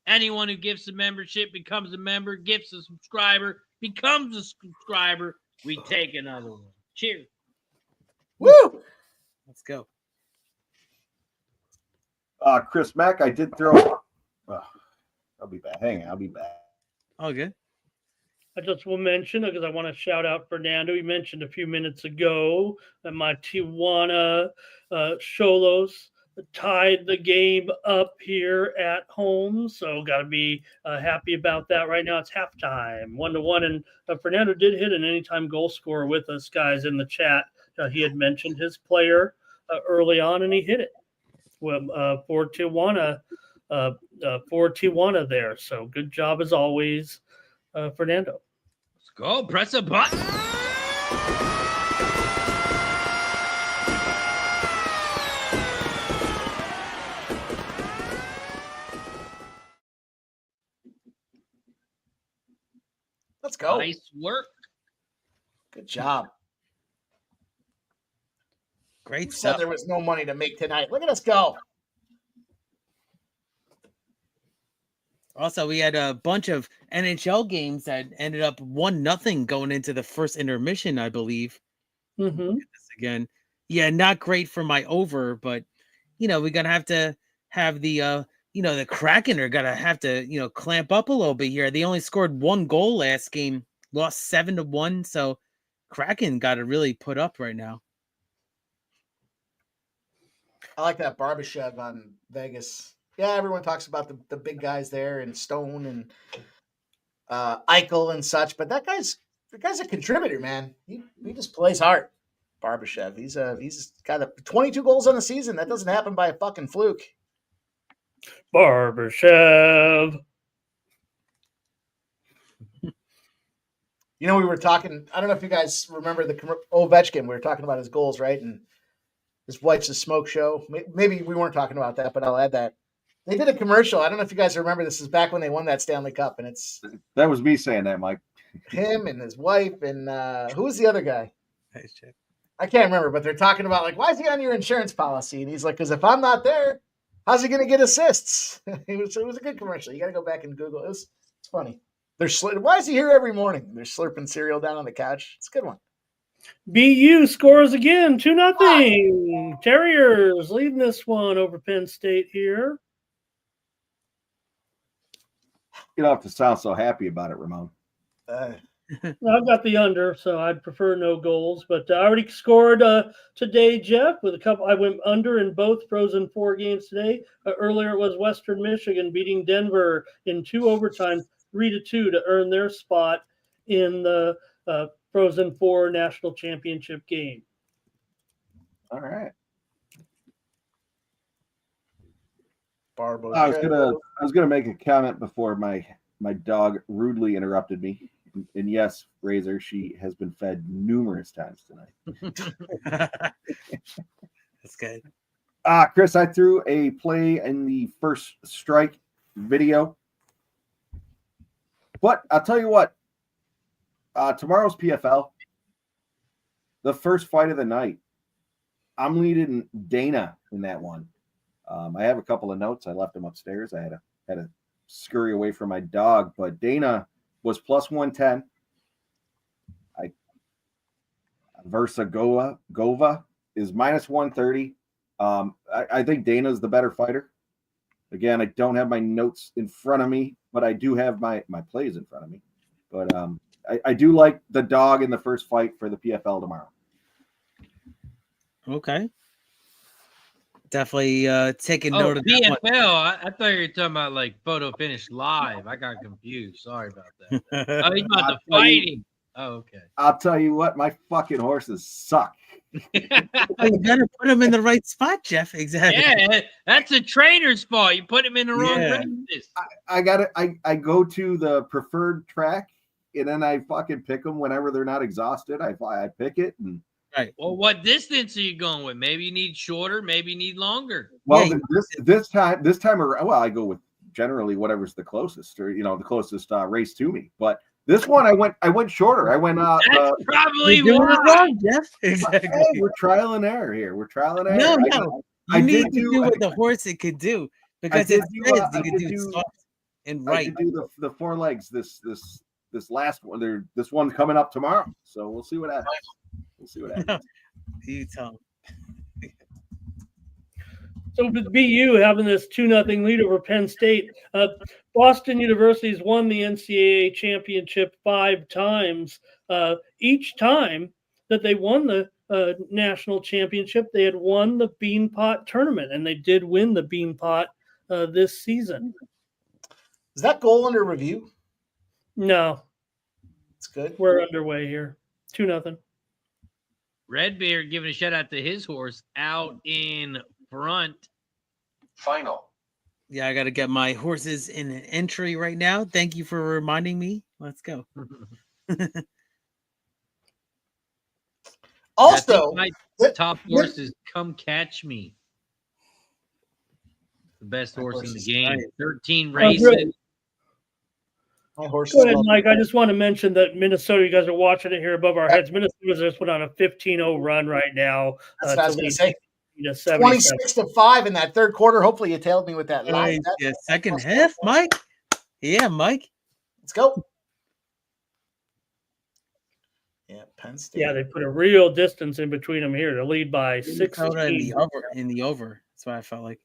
anyone who gives a membership becomes a member, gifts a subscriber, becomes a subscriber. We take another one. Cheers. Woo! Let's go. Chris Mack, I did throw. I'll be back. Hang on, I'll be back. Oh, good. I just will mention, because I want to shout out Fernando. He mentioned a few minutes ago that my Tijuana Xolos tied the game up here at home. So got to be happy about that. Right now it's halftime, 1-1. And Fernando did hit an anytime goal scorer with us, guys, in the chat. He had mentioned his player early on, and he hit it for Tijuana. For Tijuana there. So good job as always, Fernando. Let's go. Press a button. Let's go. Nice work. Good job. Great Who said stuff. there was no money to make tonight? Look at us go. Also, we had a bunch of NHL games that ended up 1-0 going into the first intermission, I believe. Mm-hmm. Again, yeah, not great for my over, but we're gonna have to have the the Kraken are gonna have to clamp up a little bit here. They only scored 1 goal last game, lost 7-1, so Kraken got to really put up right now. I like that Barbashev on Vegas. Yeah, everyone talks about the big guys there and Stone and Eichel and such, but the guy's a contributor, man. He just plays hard. Barbashev. He's got 22 goals on the season. That doesn't happen by a fucking fluke. Barbashev. We were talking. I don't know if you guys remember the Ovechkin. We were talking about his goals, right? And his wife's a smoke show. Maybe we weren't talking about that, but I'll add that. They did a commercial. I don't know if you guys remember. This is back when they won that Stanley Cup, and it's That was me saying that, Mike. him and his wife and who was the other guy? I can't remember, but they're talking about why is he on your insurance policy? And he's like, because if I'm not there, how's he going to get assists? It was a good commercial. You got to go back and Google. It's funny. Why is he here every morning? They're slurping cereal down on the couch. It's a good one. BU scores again, 2-0. Terriers leading this one over Penn State here. You don't have to sound so happy about it, Ramon. I've got the under, so I'd prefer no goals. But I already scored today, Jeff, with a couple. I went under in both Frozen Four games today. Earlier, it was Western Michigan beating Denver in 2 overtimes, 3-2, to earn their spot in the Frozen Four national championship game. All right. Barbo. I was gonna make a comment before my dog rudely interrupted me. And yes, Razor, she has been fed numerous times tonight. That's good. Chris, I threw a play in the first strike video. But I'll tell you what, tomorrow's PFL, the first fight of the night, I'm leading Dana in that one. I have a couple of notes. I left them upstairs. I had to scurry away from my dog, but Dana was plus 110. Versa Gova is minus 130. I think Dana's the better fighter. Again, I don't have my notes in front of me, but I do have my plays in front of me. But I do like the dog in the first fight for the PFL tomorrow. Okay. Definitely taking note of PFL. that one. I thought you were talking about like photo finish live. I got confused. Sorry about that. Oh, he's about the fighting. Oh, okay. I'll tell you what, my fucking horses suck. You better put him in the right spot, Jeff. Exactly. Yeah, that's a trainer's fault. You put him in the wrong races. I go to the preferred track, and then I fucking pick them whenever they're not exhausted. I pick it. And right. Well, what distance are you going with? Maybe you need shorter. Maybe you need longer. Well, this time around, well, I go with generally whatever's the closest, or the closest race to me. But this one, I went shorter. I went. That's probably you're doing it why. wrong, Jeff. Exactly. Hey, we're trial and error here. We're trial and error. No. You need to do what the horse it could do, because it says you can do soft and right. I could do the 4 legs. This last one. This one's coming up tomorrow. So we'll see what happens. We'll see what happens. You tell him. So with BU having this 2-0 lead over Penn State, Boston University's won the NCAA championship 5 times. Each time that they won the national championship, they had won the Beanpot tournament, and they did win the Beanpot this season. Is that goal under review? No. It's good. We're underway here. 2-0. Redbeard giving a shout out to his horse out in front. Final. Yeah, I got to get my horses in an entry right now. Thank you for reminding me. Let's go. Also, my top horse is Come Catch Me. The best horse in the game. 13 races. My horse. Go ahead, Mike. I just want to mention that Minnesota, you guys are watching it here above our heads. Minnesota just went on a 15-0 run right now. That's what I was going to say. 26 26-5 in that third quarter. Hopefully you tailed me with that line. Yeah, second half, Mike. Yeah, Mike. Let's go. Yeah, Penn State. Yeah, they put a real distance in between them here to lead by 16. In the over. That's what I felt like.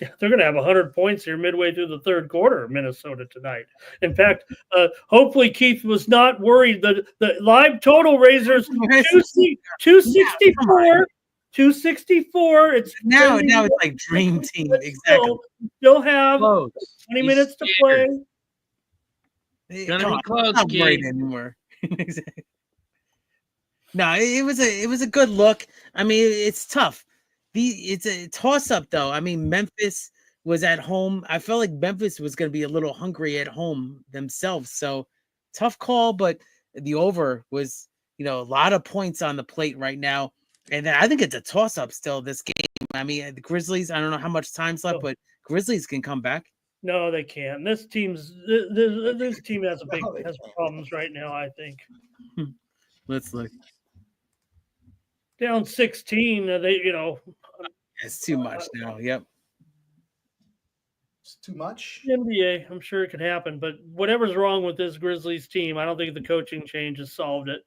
Yeah, they're going to have 100 points here midway through the third quarter, Minnesota tonight. In fact, hopefully Keith was not worried. The live total Razors 264. 264. It's now it's like dream team. Exactly. Still have Close. 20 minutes to play. It's gonna be close, not kid. worried anymore. No, it was a good look. I mean, it's tough. It's a toss up though. I mean, Memphis was at home. I felt like Memphis was going to be a little hungry at home themselves. So tough call, but the over was, a lot of points on the plate right now. And I think it's a toss up still this game. I mean, the Grizzlies, I don't know how much time's left, but Grizzlies can come back. No, they can't. This team has problems right now, I think. Let's look. Down 16, It's too much now. Yep. It's too much. NBA, I'm sure it could happen, but whatever's wrong with this Grizzlies team, I don't think the coaching change has solved it.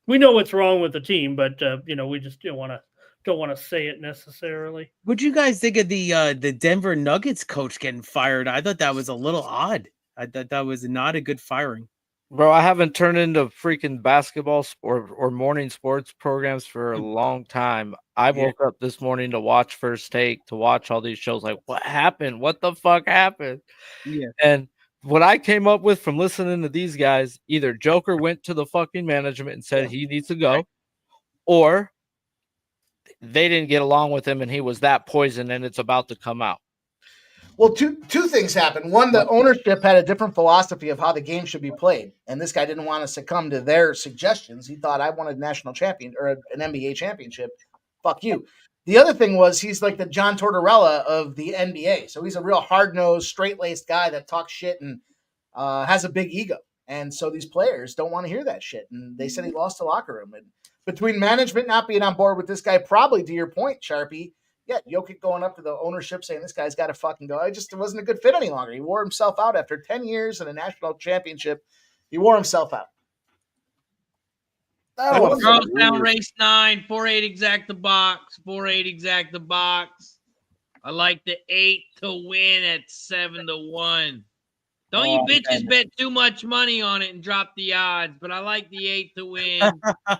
We know what's wrong with the team, but we just don't want to don't want to say it necessarily. What'd you guys think of the Denver Nuggets coach getting fired? I thought that was a little odd. I thought that was not a good firing. Bro, I haven't turned into freaking basketball or morning sports programs for a long time. I woke up this morning to watch First Take, to watch all these shows. Like, what happened? What the fuck happened? Yeah. And what I came up with from listening to these guys, either Joker went to the fucking management and said he needs to go, or they didn't get along with him and he was that poison and it's about to come out. Well, two things happened. One, the ownership had a different philosophy of how the game should be played, and this guy didn't want to succumb to their suggestions. He thought, I wanted a national champion or an NBA championship. Fuck you. The other thing was he's like the John Tortorella of the NBA, so he's a real hard-nosed, straight-laced guy that talks shit and has a big ego. And so these players don't want to hear that shit. And they said he lost the locker room. And between management not being on board with this guy, probably to your point, Sharpie, Jokic going up to the ownership saying this guy's got to fucking go. It wasn't a good fit any longer. He wore himself out after 10 years and a national championship. He wore himself out. Charles down race 9, 4-8 exact the box, 4-8 exact the box. I like the 8 to win at 7-1. Don't you bitches bet too much money on it and drop the odds, but I like the 8 to win,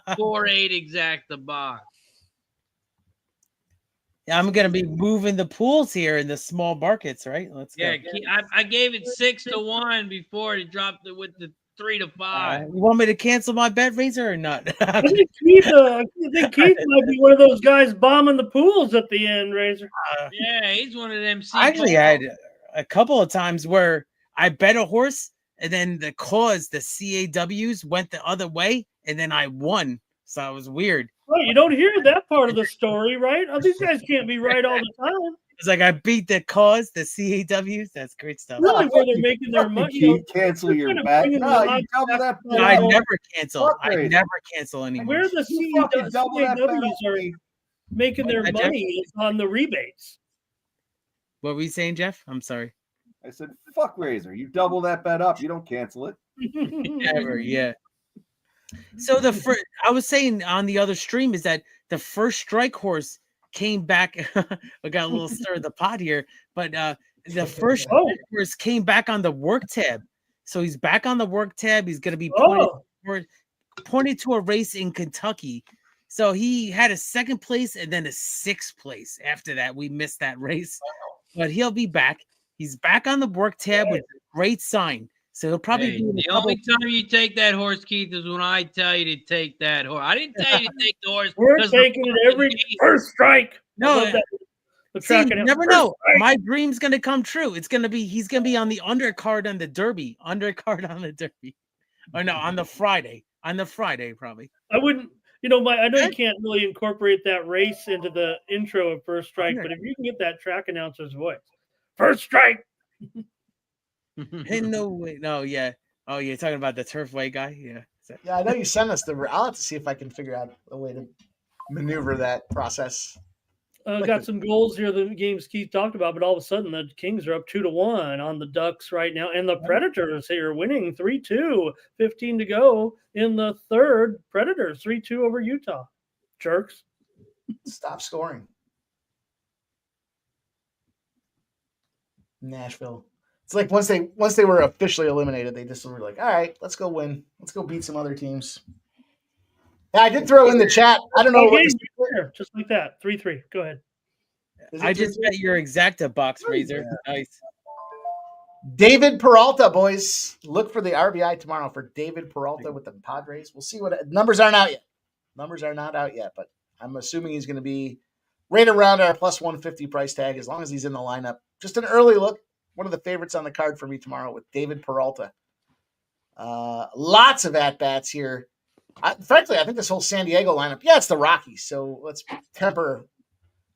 4-8 exact the box. Yeah, I'm gonna be moving the pools here in the small markets, right? Let's go. I gave it 6-1 before it dropped it with the 3 to 5. You want me to cancel my bet, Razor, or not? I think Keith might be one of those guys bombing the pools at the end, Razor. Yeah, he's one of them. I actually had a couple of times where I bet a horse and then the CAWs went the other way and then I won. So it was weird. Well, you don't hear that part of the story, right? Oh, these guys can't be right all the time. It's like I beat the CAWs. That's great stuff. Really, where they're making their money. You cancel your bet. No, you double that. No, I never cancel. I never cancel anymore. Where the CAWs are making their money is on the rebates. What were you saying, Jeff? I'm sorry. I said, fuck Razor. You double that bet up. You don't cancel it. Never, yeah. So I was saying on the other stream is that the first strike horse came back. We got a little stir of the pot here, but the first horse came back on the work tab. So he's back on the work tab. He's going to be pointed to a race in Kentucky. So he had a second place and then a sixth place. After that, we missed that race, but he'll be back. He's back on the work tab with a great sign. So he'll probably be the only time you take that horse, Keith, is when I tell you to take that horse. I didn't tell you to take the horse. We're taking it every first strike. No, you never know. My dream's gonna come true. He's gonna be on the undercard on the Derby. Or no, on the Friday. Probably. I wouldn't. I know you can't really incorporate that race into the intro of First Strike, but if you can get that track announcer's voice, First Strike. No way. No, yeah. Oh, you're talking about the Turfway guy? Yeah. Yeah, I know you sent us I'll have to see if I can figure out a way to maneuver that process. Got some goals here, the games Keith talked about, but all of a sudden the Kings are up 2-1 on the Ducks right now, and the Predators here winning 3-2, 15 to go in the third. Predators 3-2 over Utah. Jerks. Stop scoring. Nashville. It's like once they were officially eliminated, they just were like, all right, let's go win. Let's go beat some other teams. Yeah, I did throw in the chat. I don't know what just like that. 3-3. Go ahead. I just bet your exacta box, Razor. Yeah. Nice. David Peralta, boys. Look for the RBI tomorrow for David Peralta with the Padres. We'll see what numbers aren't out yet. Numbers are not out yet, but I'm assuming he's going to be right around our plus 150 price tag as long as he's in the lineup. Just an early look. One of the favorites on the card for me tomorrow with David Peralta. Lots of at-bats here. Frankly, I think this whole San Diego lineup, it's the Rockies, so let's temper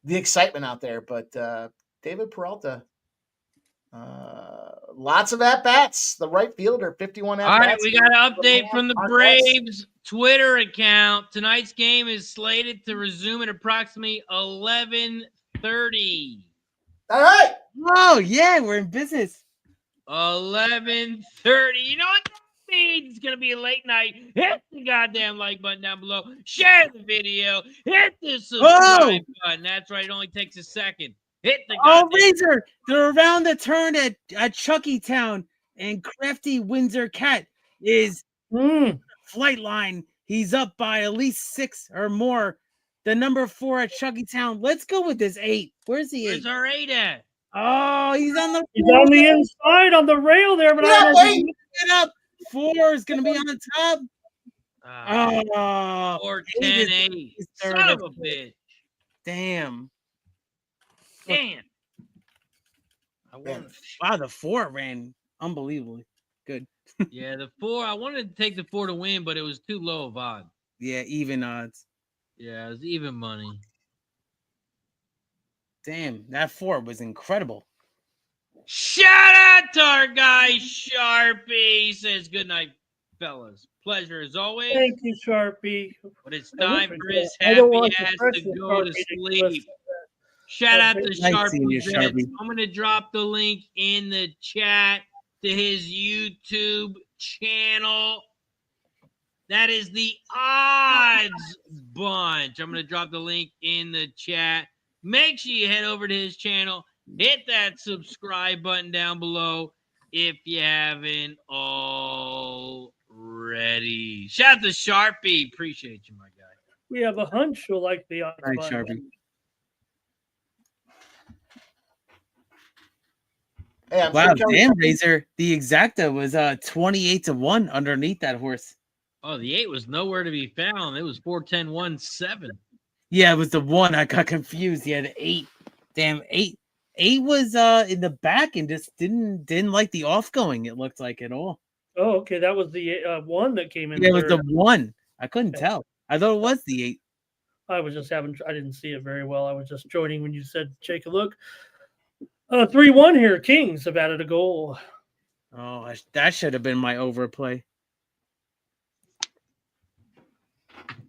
the excitement out there. But David Peralta, lots of at-bats. The right fielder, 51 at-bats. All right, we got an update from the Braves Twitter account. Tonight's game is slated to resume at approximately 11:30. All right. Oh, yeah, we're in business. 11:30. You know what? means it's going to be a late night. Hit the goddamn like button down below. Share the video. Hit the subscribe button. That's right. It only takes a second. Hit the goddamn. Razor, they're around the turn at Chucky Town, and Crafty Windsor Cat is flight line. He's up by at least 6 or more. The number 4 at Chucky Town. Let's go with this 8. Where's the 8? Where's our 8 at? Oh, he's on the inside on the rail there, but Yeah, wait. Get up. 4 is going to be on the top. Or 10-8. Son of a bitch. Damn. I won. Wow, the 4 ran unbelievably good. Yeah, the 4. I wanted to take the 4 to win, but it was too low of odds. Yeah, even odds. Yeah, it was even money. Damn, that 4 was incredible. Shout out to our guy Sharpie. He says, good night, fellas. Pleasure as always. Thank you, Sharpie. But it's time for his I don't happy want ass press to it, go to Sharpie, sleep. Shout out to Nice seeing you, Sharpie. Sharpie. I'm going to drop the link in the chat to his YouTube channel. That is the Odds Bunch. I'm going to drop the link in the chat. Make sure you head over to his channel. Hit that subscribe button down below if you haven't already. Shout out to Sharpie. Appreciate you, my guy. We have a hunch you'll like the Odds Right, Bunch. Sharpie. Hey, I'm Wow, sure Kelly- damn, Razor. The exacta was 28-1 underneath that horse. Oh, the 8 was nowhere to be found. It was 4-10-1-7. Yeah, it was the 1. I got confused. Yeah, the 8. Damn, 8. 8 was in the back and just didn't like the off going, it looked like, at all. Oh, okay. That was the 1 that came in. Yeah, it was third. the 1. I couldn't tell. I thought it was the 8. I was just I didn't see it very well. I was just joining when you said take a look. 3-1 here. Kings have added a goal. Oh, that should have been my overplay.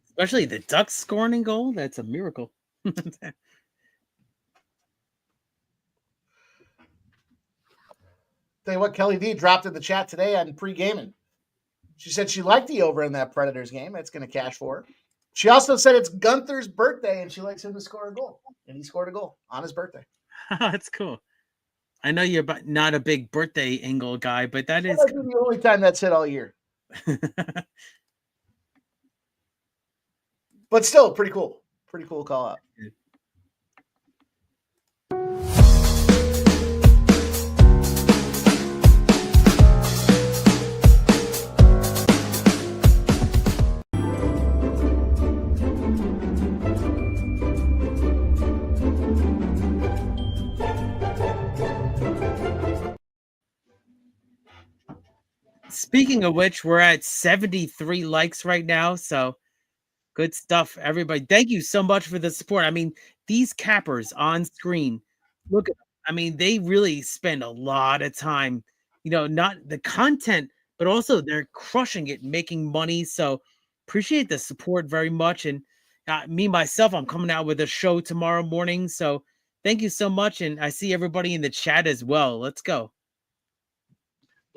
Especially the Ducks scoring a goal. That's a miracle. Tell you what, Kelly D dropped in the chat today on pre-gaming. She said she liked the over in that Predators game. It's going to cash for her. She also said it's Gunther's birthday and she likes him to score a goal. And he scored a goal on his birthday. That's cool. I know you're not a big birthday angle guy, but that is That's the only time that's hit all year. But still, pretty cool. Pretty cool call out. Speaking of which, we're at 73 likes right now, so good stuff, everybody. Thank you so much for the support. I mean, these cappers on screen, look, I mean, they really spend a lot of time, not the content, but also they're crushing it, making money. So appreciate the support very much. And me, myself, I'm coming out with a show tomorrow morning. So thank you so much. And I see everybody in the chat as well. Let's go.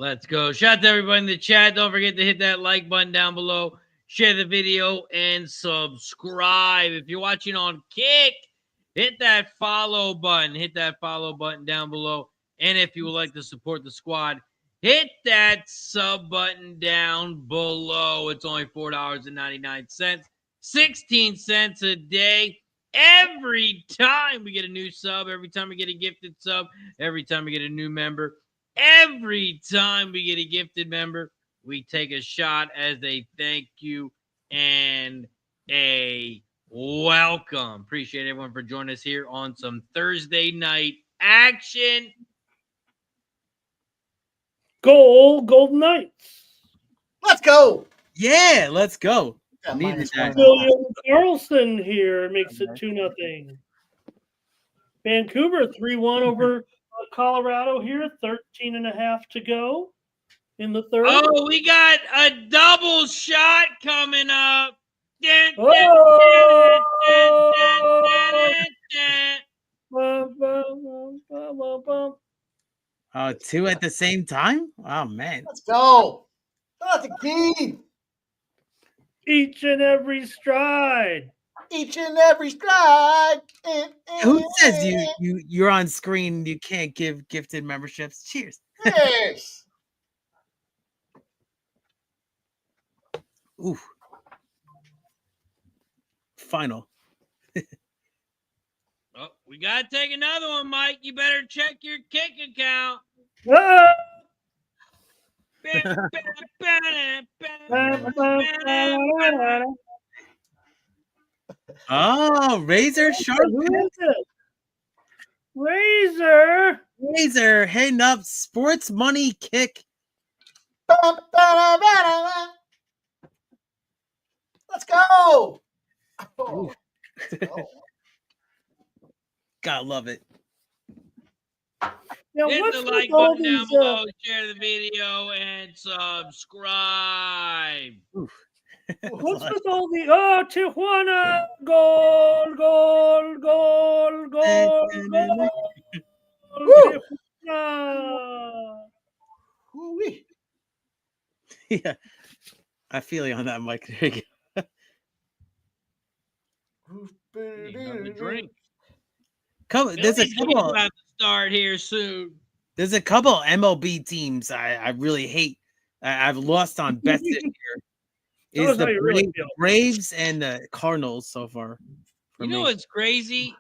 Let's go. Shout out to everybody in the chat. Don't forget to hit that like button down below. Share the video and subscribe. If you're watching on Kick, hit that follow button. Hit that follow button down below. And if you would like to support the squad, hit that sub button down below. It's only $4.99. 16 cents a day. Every time we get a new sub, every time we get a gifted sub, every time we get a new member, every time we get a gifted member, we take a shot as a thank you and a welcome. Appreciate everyone for joining us here on some Thursday night action. Goal, Golden Knights. Let's go. Yeah, let's go. Yeah, Needed that. William Carlson here makes it 2-0. Vancouver 3-1 over Colorado here. 13.5 to go in the third. Oh, we got a double shot coming up. Two at the same time? Oh, man. Let's go. Not the key. Each and every stride. Each and every stride. Who says you're on screen? You can't give gifted memberships. Cheers. Yes. Ooh. Final. Oh, we got to take another one, Mike. You better check your kick account. Ah! Oh, Razor Sharp. Who is it? Razor. Razor heading up sports money kick. Let's go. Oh, let's go. Gotta love it. Now, Hit what's the with like all button down these? below, share the video, and subscribe. What's with all the Tijuana goal, goal, goal, goal, goal, Tijuana. Woo-wee. Yeah, I feel you on that, Mike. There you go. Another drink. There's a Philly's gonna couple. about to start here soon. There's a couple MLB teams I really hate. I've lost on bets this year. Tell us Is the how you really feel. Braves and the Cardinals so far. For You know me. what's crazy?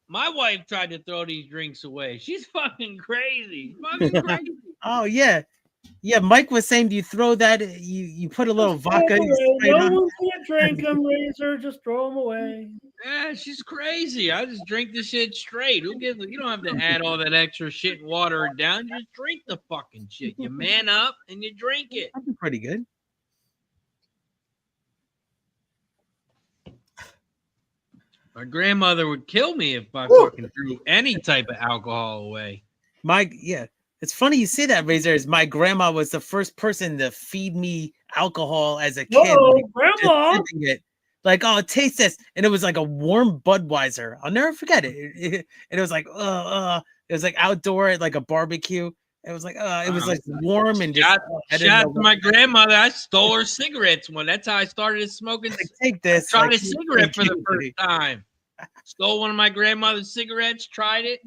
My wife tried to throw these drinks away. She's fucking crazy. Fucking crazy. Oh yeah, yeah. Mike was saying, do you throw that? You put a little Just throw 'em vodka. You away. spray it No on? one's gonna drink them, Razor. Just throw them away. Yeah, she's crazy. I just drink the shit straight. Who gives? You don't have to add all that extra shit and water it down. Just drink the fucking shit. You man up and you drink it. That'd be pretty good. My grandmother would kill me if I fucking threw any type of alcohol away. Yeah. It's funny you say that, Razor. Is my grandma was the first person to feed me alcohol as a kid. Whoa, like, Grandma! just sipping it. Like, oh, taste this. And it was like a warm Budweiser. I'll never forget it. And it was like, it was like outdoor at like a barbecue. It was like, it was like warm and just. Shout out to my grandmother. I stole her cigarettes one. That's how I started smoking. Like, take this. Tried like, a cigarette for the first time. Stole one of my grandmother's cigarettes, tried it.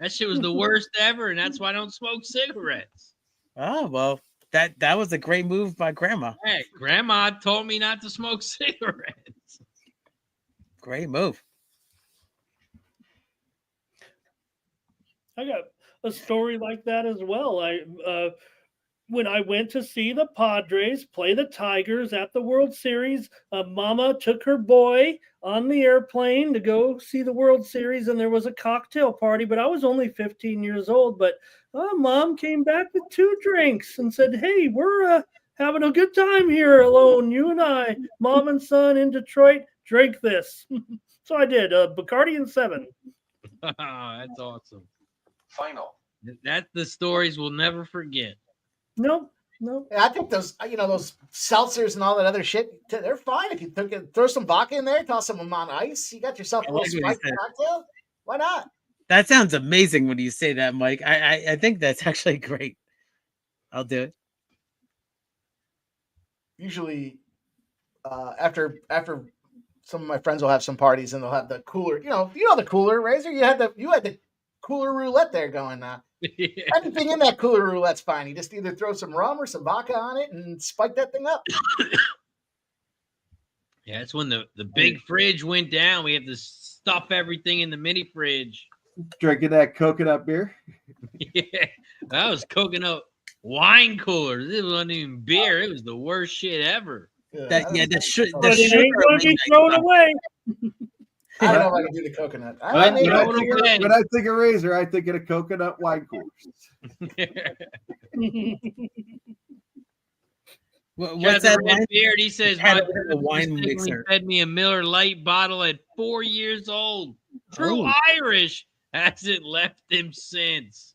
That shit was the worst ever, and that's why I don't smoke cigarettes. Oh, well, that was a great move by grandma. Hey, grandma told me not to smoke cigarettes. Great move. I got a story like that as well. When I went to see the Padres play the Tigers at the World Series, Mama took her boy on the airplane to go see the World Series, and there was a cocktail party, but I was only 15 years old. But Mom came back with 2 drinks and said, "Hey, we're having a good time here alone, you and I, Mom and son in Detroit, drink this." So I did, Bacardi and 7. That's awesome. Final. That's the stories we'll never forget. Nope. Yeah, I think those seltzers and all that other shit, they're fine if you throw some vodka in there, toss some on ice. You got yourself a little spiked cocktail. Why not? That sounds amazing when you say that, Mike. I think that's actually great. I'll do it. Usually, after some of my friends will have some parties and they'll have the cooler. You know the cooler, Razor. You had the cooler roulette there going now. Yeah. Anything in that cooler roulette's fine. You just either throw some rum or some vodka on it and spike that thing up. Yeah, that's when the big fridge went down. We had to stuff everything in the mini fridge. Drinking that coconut beer. Yeah, that was coconut wine coolers. It wasn't even beer. It was the worst shit ever. Yeah, The But it sugar ain't going to be thrown away. I don't know if I can do the coconut. When Maybe I I'll think figure it out. when I think of Razor, I think of the coconut wine coolers. What's that line? Beard. He says Had my a bit of a wine mistakenly mixer. fed me a Miller Lite bottle at 4 years old. True Oh. Irish hasn't left him since.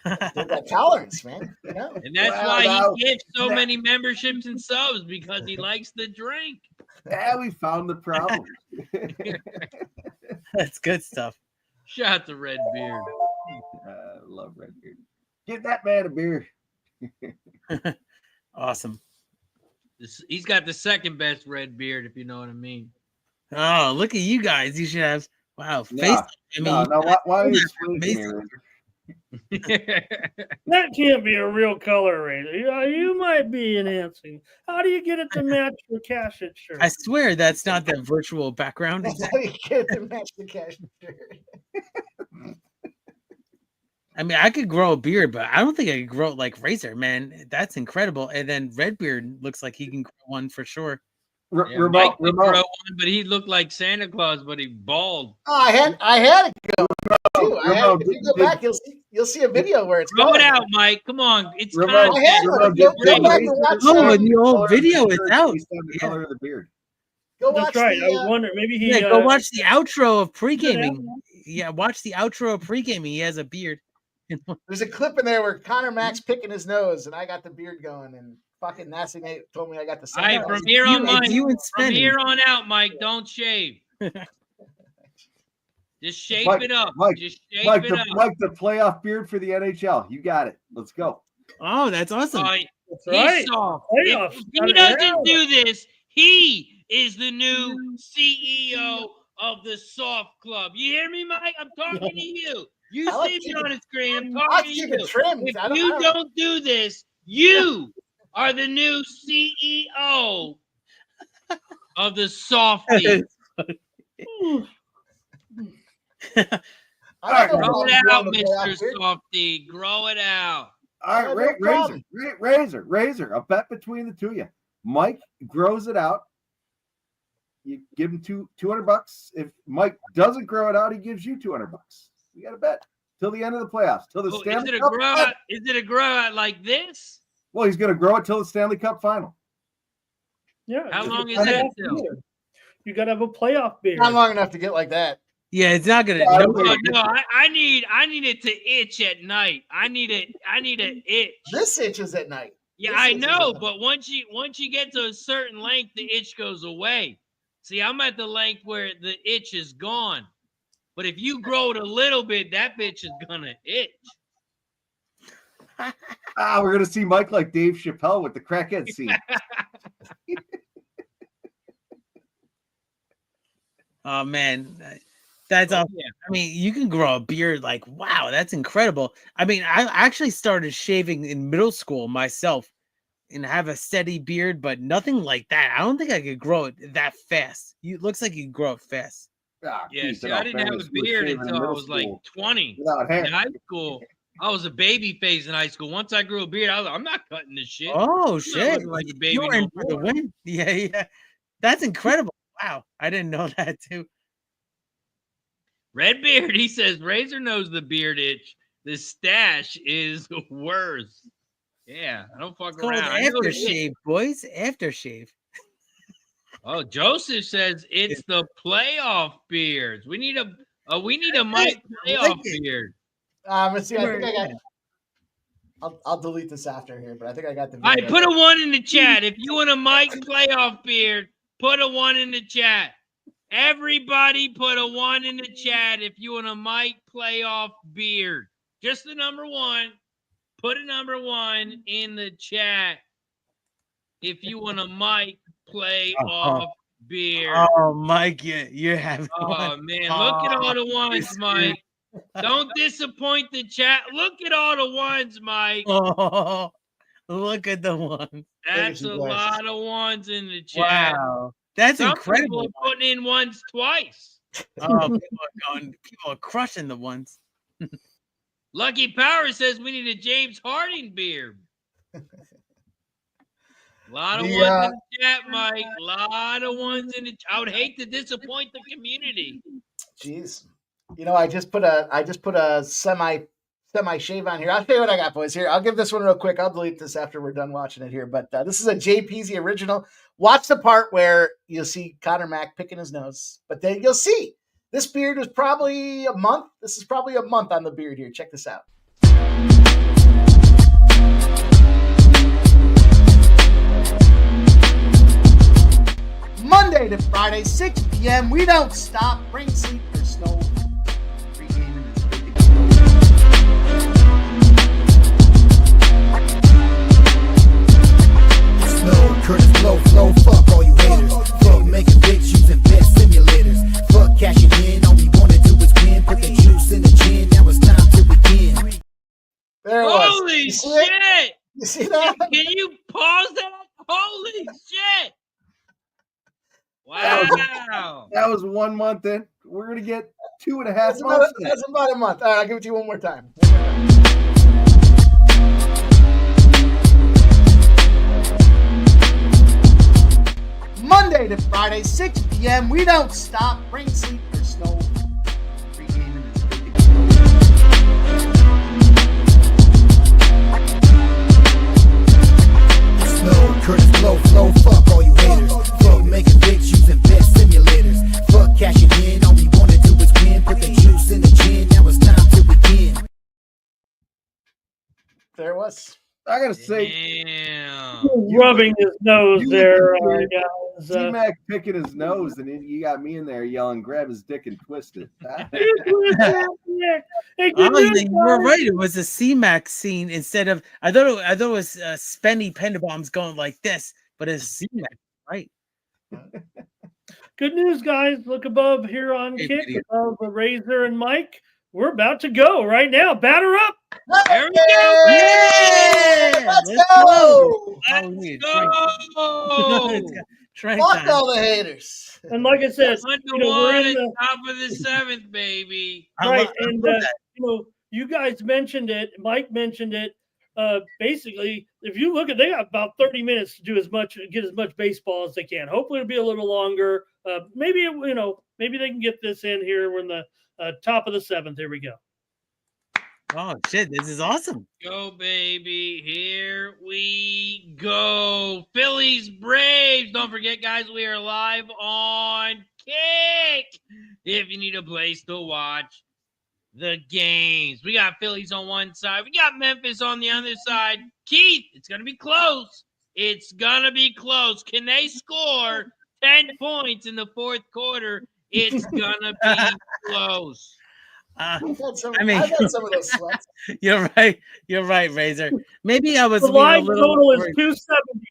They've got tolerance, man. You know? And that's Well, why now- he gives so many memberships and subs, because he likes to drink. Yeah, we found the problem. That's good stuff. Shout out to Redbeard. Love Redbeard. Give that man a beer. Awesome. He's got the second best red beard, if you know what I mean. Oh, look at you guys. You should have face. Yeah. I mean, Why are you amazing. That can't be a real color rating. You might be enhancing. How do you get it to match your cash shirt? I swear that's not the virtual background. That's how you get to match the cash shirt. I mean, I could grow a beard, but I don't think I could grow it like Razor, man. That's incredible. And then Redbeard looks like he can grow one for sure. Mike could grow one, but he looked like Santa Claus, but he bald. Oh, I had it go too. If you go back, you'll see a video where it's grow it out, Mike. Come on, it's I had it. Go back and watch Oh, in the old video, it's out. The color of the beard. Go That's watch right. the, I was wondering, maybe he. Yeah, go watch the outro of pre-gaming. Yeah, watch the outro of pre-gaming. He has a beard. There's a clip in there where Connor Mack's picking his nose, and I got the beard going, and fucking Nasty Nate told me I got the same. All right, from here on out, Mike, don't shave. Just shape it up. Just shape it up. Mike, the playoff beard for the NHL. You got it. Let's go. Oh, that's awesome. That's right. He's soft. If he doesn't do this, he is the new CEO of the Soft Club. You hear me, Mike? I'm talking to you. You see me on the screen. I'm talking to you. If you don't do this, you are the new CEO of the Softies. Grow it out, Mr. Softy. Grow it out. All right, Razor. A bet between the two of you. Mike grows it out. You give him $200. If Mike doesn't grow it out, he gives you $200. We got to bet till the end of the playoffs. Till the Stanley Cup. Is it a grow out like this? Well, he's going to grow it till the Stanley Cup final. Yeah. How long is that till? You got to have a playoff beard. Not long enough to get like that. Yeah, it's not gonna. I need it to itch at night. I need an itch. This itches at night. Yeah, I know, but once you get to a certain length, the itch goes away. See, I'm at the length where the itch is gone. But if you grow it a little bit, that bitch is gonna itch. We're gonna see Mike like Dave Chappelle with the crackhead scene. Oh man, that's awesome. Yeah. I mean, you can grow a beard like wow, that's incredible. I mean, I actually started shaving in middle school myself and have a steady beard, but nothing like that. I don't think I could grow it that fast. It looks like you can grow it fast. Yeah, see, I didn't have a beard until I was like 20 in high school. I was a baby phase in high school. Once I grew a beard, I was like, I'm not cutting this shit. Oh shit! Like a baby You're in for the win. Yeah, that's incredible. Wow, I didn't know that too. Redbeard, he says, Razor knows the beard itch. The stash is worse. Yeah, I don't fuck around. Aftershave, boys. Aftershave. Oh, Joseph says it's the playoff beards. We need a Mike playoff beard. Let's see. I think I got. I'll delete this after here, but I think I got the. All right, put a 1 in the chat if you want a Mike playoff beard. Put a 1 in the chat. Everybody put a 1 in the chat if you want a Mike playoff beard. Just the number 1. Put a number 1 in the chat if you want a Mike playoff beard. Oh, Mike, you have. Oh, man. Look at all the ones, Mike. Don't disappoint the chat. Look at all the ones, Mike. Oh, look at the ones. That's a lot of ones in the chat. Wow. That's incredible. People are putting in ones twice. Oh, people are crushing the ones. Lucky Power says we need a James Harding beard. A lot of ones in the chat, Mike. A lot of ones in the chat. I would hate to disappoint the community. Jeez. You know, I just put a semi shave on here. I'll show you what I got, boys. Here, I'll give this one real quick. I'll delete this after we're done watching it here. But this is a JPZ original. Watch the part where you'll see Connor Mack picking his nose. But then you'll see this beard is probably a month. This is probably a month on the beard here. Check this out. Monday to Friday, 6 p.m. We don't stop. Bring sleep or snow. Pre-gaming is good to go. There it was. Holy You see it? shit! You see that? Can you pause that? Holy shit! That Wow. That was 1 month in. We're gonna get 2.5 That's months. that's about a month. All right, I'll give it to you one more time. Monday to Friday, 6 p.m. We don't stop. Rain, sleet, or snow. Pre-game and it's good to go. Snow, Curtis, flow, fuck all you haters. Fuck making bitch using best simulators. Fuck cashing in, all we wanna do is win. Put the juice in the gin, now it's time to begin. There it was. I gotta say, Damn. Rubbing his nose you there, look guys. C-Mac picking his nose, and then you got me in there yelling, "Grab his dick and twist it." Hey, Oh, good you were news, right. It was a C-Max scene instead of. I thought it was Spenny Penderbaum's going like this, but it's C-Max, right? Good news, guys. Look above here on Hey, Kick, video. above the Razor and Mike. We're about to go right now. Batter up. There we go. Yeah! Let's Let's go. Oh, we need a drink. Go. Drink Fuck time. all the haters. And like I said, One to you know, we're one, in the top of the seventh, baby. right, I and love that. you know, you guys mentioned it. Mike mentioned it. Basically, if you look at, they got about 30 minutes to do get as much baseball as they can. Hopefully, it'll be a little longer. Maybe maybe they can get this in here. We're in the top of the seventh. Here we go. Oh shit! This is awesome. Go, baby. Here we go. Phillies, Braves. Don't forget, guys, we are live on Kick. If you need a place to watch the games, we got Phillies on one side. We got Memphis on the other side. Keith, it's going to be close. It's going to be close. Can they score 10 points in the fourth quarter? It's going to be close. I've had some I mean- I've had some of those sweats. You're right. You're right, Razor. Maybe I was The being a live little. total is worried. 270.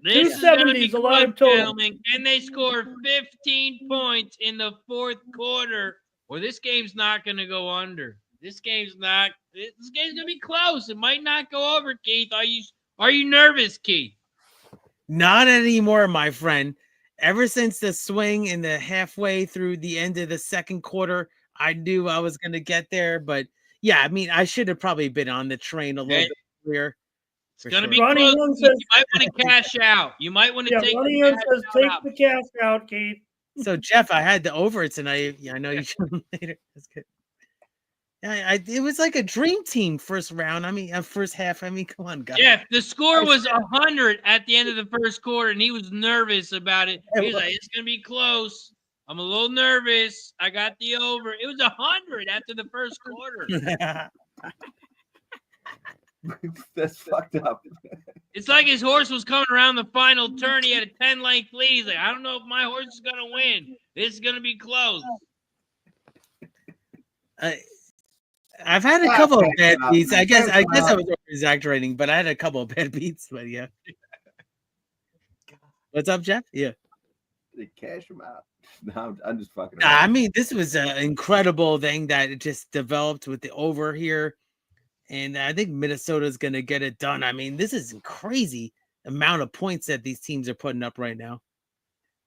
This is going to be 270 is a close, live total. gentlemen. Can they score 15 points in the fourth quarter? Or this game's not going to go under. This game's going to be close. It might not go over, Keith. Are you nervous, Keith? Not anymore, my friend. Ever since the swing in the halfway through the end of the second quarter, I knew I was going to get there. But yeah, I mean, I should have probably been on the train a little bit earlier. It's going to be Ronnie close. Young Keith. says- You might want to cash out. You might want to Yeah, take Ronnie the Young cash says out take out. the cash out, Keith. So Jeff, I had the over tonight. Yeah, I know you should later. That's good. Yeah, it was like a dream team first round. I mean, first half. I mean, come on, guys. Jeff, the score was 100 at the end of the first quarter, and he was nervous about it. He was like, it's going to be close. I'm a little nervous. I got the over. It was 100 after the first quarter. That's fucked up. It's like his horse was coming around the final turn. He had a 10-length lead. He's like, I don't know if my horse is going to win. This is going to be close. I've had a couple of bad Stop. beats. I guess I was exaggerating, but I had a couple of bad beats. But yeah. What's up, Jeff? Yeah. They cash him out. No, I'm just fucking. Nah, I mean, this was an incredible thing that it just developed with the over here. And I think Minnesota's going to get it done. I mean, this is a crazy amount of points that these teams are putting up right now.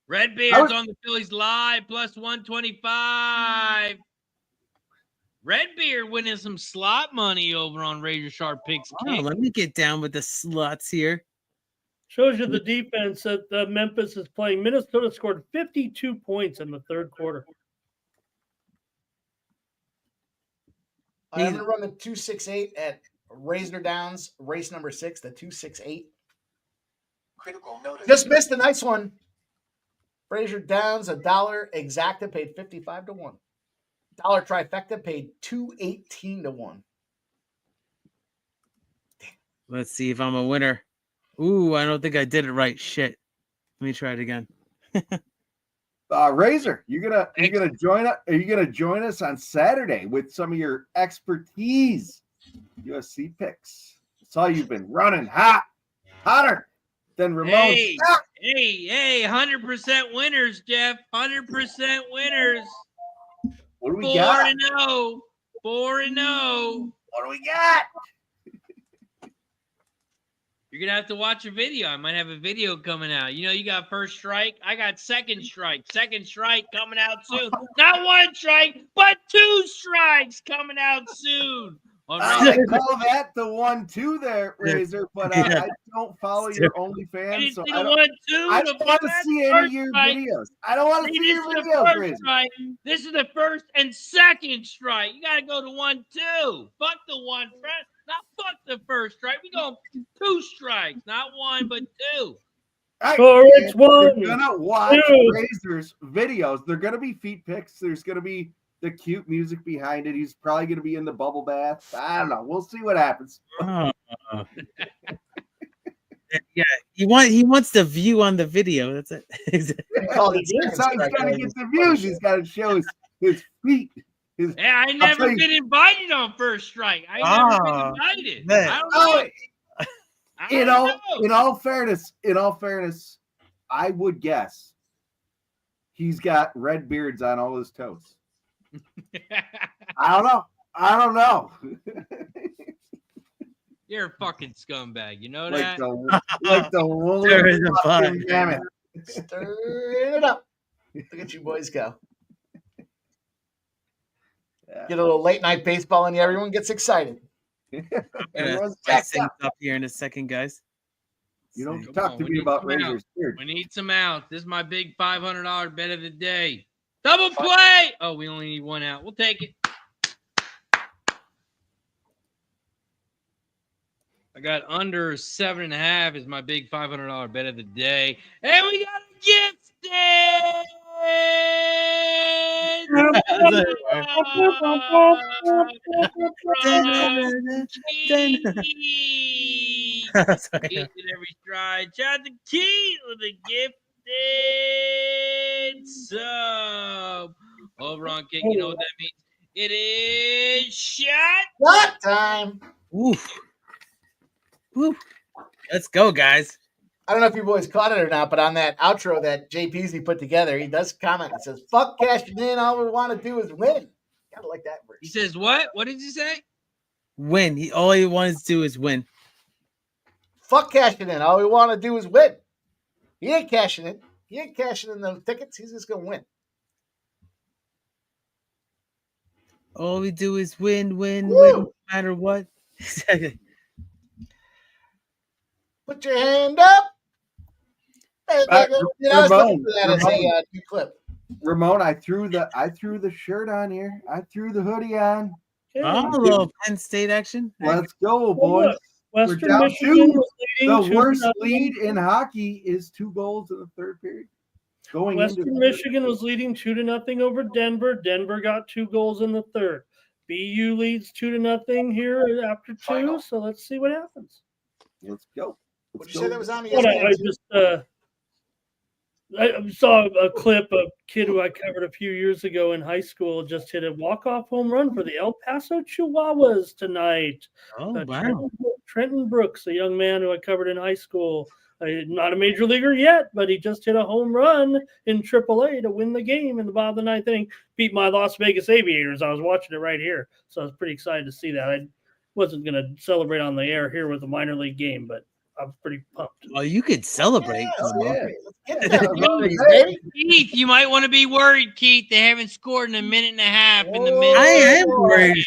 Redbeard's on the Phillies live, plus 125. Redbeard winning some slot money over on Razor Sharp Picks. Oh, let me get down with the slots here. Shows you the defense that Memphis is playing. Minnesota scored 52 points in the third quarter. I'm going to run the 268 at Razor Downs, race number 6, the 268. Critical notice. Just missed a nice one. Razor Downs, $1 exacta paid 55 to 1. $1 trifecta paid 218 to 1. Let's see if I'm a winner. Ooh, I don't think I did it right. Shit. Let me try it again. Razor, you're gonna join us. Are you gonna join us on Saturday with some of your expertise, USC picks? I saw you've been running hotter than Ramon. Hey, 100% winners, Jeff. 100% winners. What do we got? 4-0. 4-0. What do we got? You're going to have to watch a video. I might have a video coming out. You know, you got first strike. I got second strike. Second strike coming out soon. Not one strike, but 2 strikes coming out soon. I call that the 1-2 there, Razor, but I don't follow your OnlyFans, so I don't want to see any of your videos. I don't want to see your videos, Razor. This is the first and second strike. You got to go to 1-2. Fuck the 1 friend. Not fuck the first strike. We go 2 strikes, not 1, but 2. It's one. You're gonna watch Razor's videos. They're gonna be feet pics. There's gonna be the cute music behind it. He's probably gonna be in the bubble bath. I don't know. We'll see what happens. Yeah, he wants the view on the video. That's it. He's got to get the views. He's got to show his feet. Yeah, I never been invited on first strike. I never been invited. Man. I don't know. In all fairness, I would guess he's got red beards on all his toes. I don't know. You're a fucking scumbag. You know like that? Like the woolly fucking mammoth. Stir it up. Look at you boys go. Get a little late night baseball in you. Everyone gets excited. Everyone's Spice things up here in a second, guys. You don't talk to me about Razor's beard. We need some outs. This is my big $500 bet of the day. Double play. Oh, we only need 1 out. We'll take it. I got under 7.5 is my big $500 bet of the day. And we got a gift stand. Each and every stride. Shout to Keith with a gifted sub. Over on Kick, you know what that means? It is shot time. Oof. Woo. Let's go, guys. I don't know if you boys caught it or not, but on that outro that Jay Peasy put together, he does comment. He says, fuck cashing in. All we want to do is win. Gotta like that verse. He says what? What did you say? Win. All he wants to do is win. Fuck cashing in. All we want to do is win. He ain't cashing in. He ain't cashing in the tickets. He's just going to win. All we do is win, no matter what. Put your hand up. Ramon, as a new clip. Ramon, I threw the shirt on here. I threw the hoodie on. Oh, a little Penn State action. Let's go, boys. Western Michigan was leading. The worst lead in hockey is 2 goals in the third period. Western Michigan was leading 2-0 over Denver. Denver got 2 goals in the third. BU leads 2-0 here after 2. So let's see what happens. Let's go. What did you say that was on the I saw a clip of a kid who I covered a few years ago in high school just hit a walk-off home run for the El Paso Chihuahuas tonight. Oh, wow. Trenton Brooks, a young man who I covered in high school. Not a major leaguer yet, but he just hit a home run in AAA to win the game in the bottom of the 9th inning. Beat my Las Vegas Aviators. I was watching it right here, so I was pretty excited to see that. I wasn't going to celebrate on the air here with a minor league game, but I was pretty pumped. Oh, you could celebrate. Keith, you might want to be worried, Keith. They haven't scored in a minute and a half in the middle. I am worried.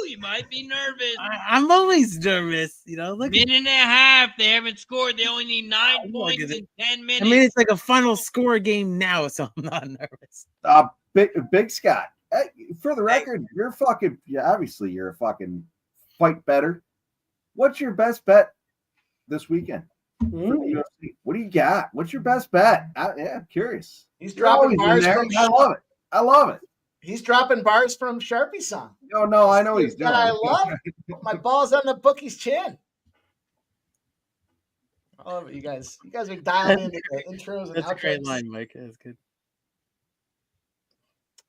You might be nervous. I'm always nervous, Look, minute and a half. They haven't scored. They only need 9 points in 10 minutes. I mean, it's like a final score game now, so I'm not nervous. Big Scott. Hey, for the record, you're fucking. Yeah, obviously you're a fucking fight better. What's your best bet this weekend for the UFC? What do you got? What's your best bet? I'm curious. He's dropping bars from. I love it. He's dropping bars from Sharpie's song. Oh no, I know he's doing. I love it. Put my balls on the bookie's chin. I love it, you guys. You guys are dialing into the intros and outros. That's a great line, Mike. That's good.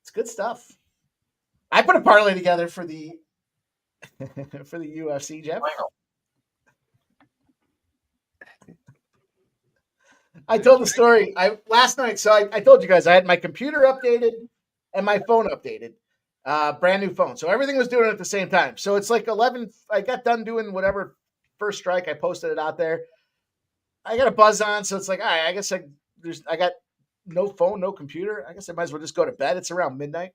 It's good stuff. I put a parlay together for the for the UFC, Jeff. I told the story last night. So I told you guys I had my computer updated and my phone updated. Brand new phone. So everything was doing it at the same time. So it's like 11. I got done doing whatever first strike. I posted it out there. I got a buzz on. So it's like, all right, I guess I got no phone, no computer. I guess I might as well just go to bed. It's around midnight.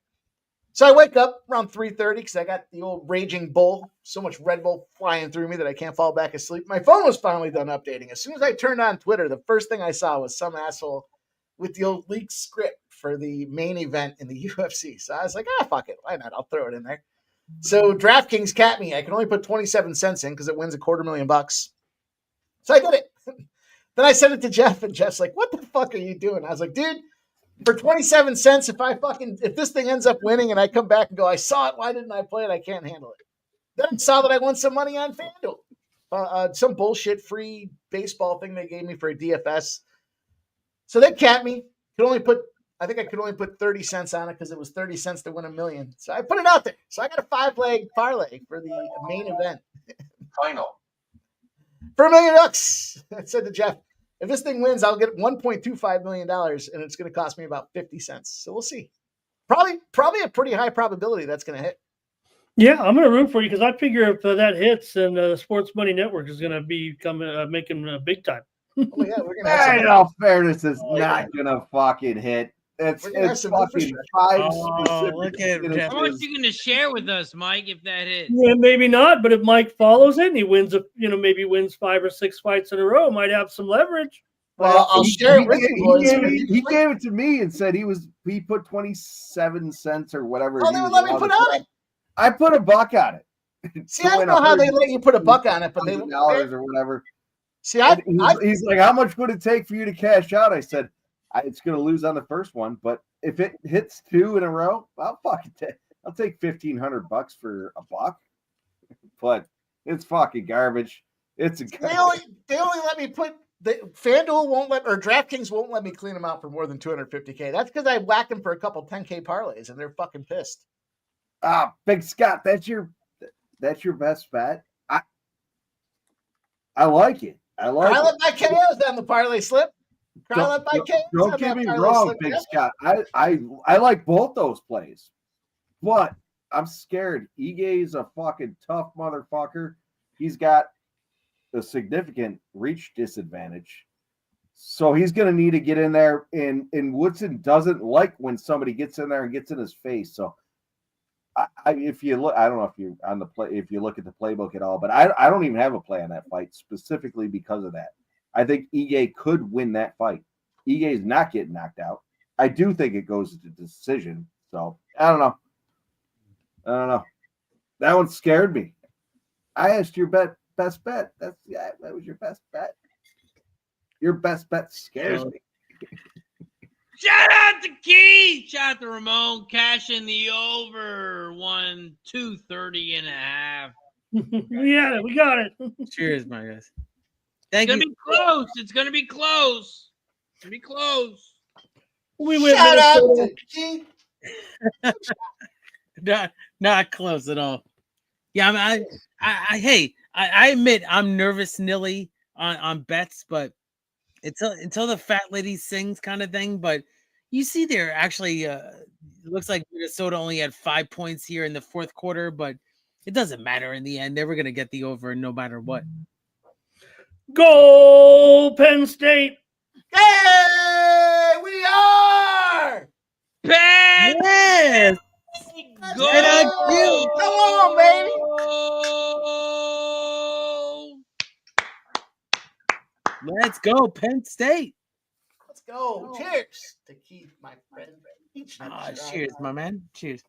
So I wake up around 3:30 because I got the old raging bull, so much Red Bull flying through me that I can't fall back asleep. My phone was finally done updating. As soon as I turned on Twitter, the first thing I saw was some asshole with the old leaked script for the main event in the UFC. So I was like, fuck it. Why not? I'll throw it in there. So DraftKings capped me. I can only put 27 cents in because it wins $250,000. So I did it. Then I sent it to Jeff, and Jeff's like, what the fuck are you doing? I was like, dude, for 27 cents, if this thing ends up winning and I come back and go, I saw it, why didn't I play it? I can't handle it. Then I saw that I won some money on FanDuel. Some bullshit free baseball thing they gave me for a DFS. So they capped me. I think I could only put 30 cents on it because it was 30 cents to win $1 million. So I put it out there. So I got a 5-leg parlay for the main event. Final. For $1 million. I said to Jeff, if this thing wins, I'll get $1.25 million, and it's going to cost me about 50 cents. So we'll see. Probably a pretty high probability that's going to hit. Yeah, I'm going to root for you because I figure if that hits, then the Sports Money Network is going to be making big time. Oh yeah, we're going to have In all fairness, it's not going to fucking hit. It's fucking 5 specific. Look at Jeff. How much are you going to share with us, Mike, if that hits? Yeah, maybe not, but if Mike follows it and he wins, maybe wins 5 or 6 fights in a row, might have some leverage. Well, I'll share it with you boys. He gave it to me and said he put 27 cents or whatever. Oh, they would let me put on it. I put $1 on it. See, I don't know how they let you put $1 on it, but they $100 or whatever. See, he's like, how much would it take for you to cash out? I said, it's going to lose on the first one, but if it hits 2 in a row, I'll take $1,500 for $1. But it's fucking garbage. It's they only let me put. FanDuel won't let, or DraftKings won't let me clean them out for more than $250K. That's because I whacked them for a couple 10K parlays, and they're fucking pissed. Big Scott, that's your best bet. I like it. I let my KOs down the parlay slip. Don't get me wrong, Big Scott. I like both those plays, but I'm scared. Ige's a fucking tough motherfucker. He's got a significant reach disadvantage, so he's going to need to get in there. And Woodson doesn't like when somebody gets in there and gets in his face. So, if you look, I don't know if you're on the play, if you look at the playbook at all, but I don't even have a play on that fight specifically because of that. I think Ige could win that fight. Ige is not getting knocked out. I do think it goes to decision. So I don't know. That one scared me. I asked your best bet. That was your best bet. Your best bet scares me. Shout out to Keith. Shout out to Ramon. Cash in the over. 230.5. Yeah, we got it. Cheers, my guys. It's gonna be close. It's gonna be close. It's gonna be close. We win. Shout out to Keith. Not close at all. Yeah, I admit I'm nervous, Nilly, on bets, but until the fat lady sings kind of thing. But you see, there actually it looks like Minnesota only had 5 points here in the fourth quarter, but it doesn't matter in the end. They were going to get the over no matter what. Go Penn State! Hey, we are Penn! Yes! Go! Come on, baby! Let's go, Penn State! Let's go! Cheers to Keith, my friend. Cheers, my man. Cheers.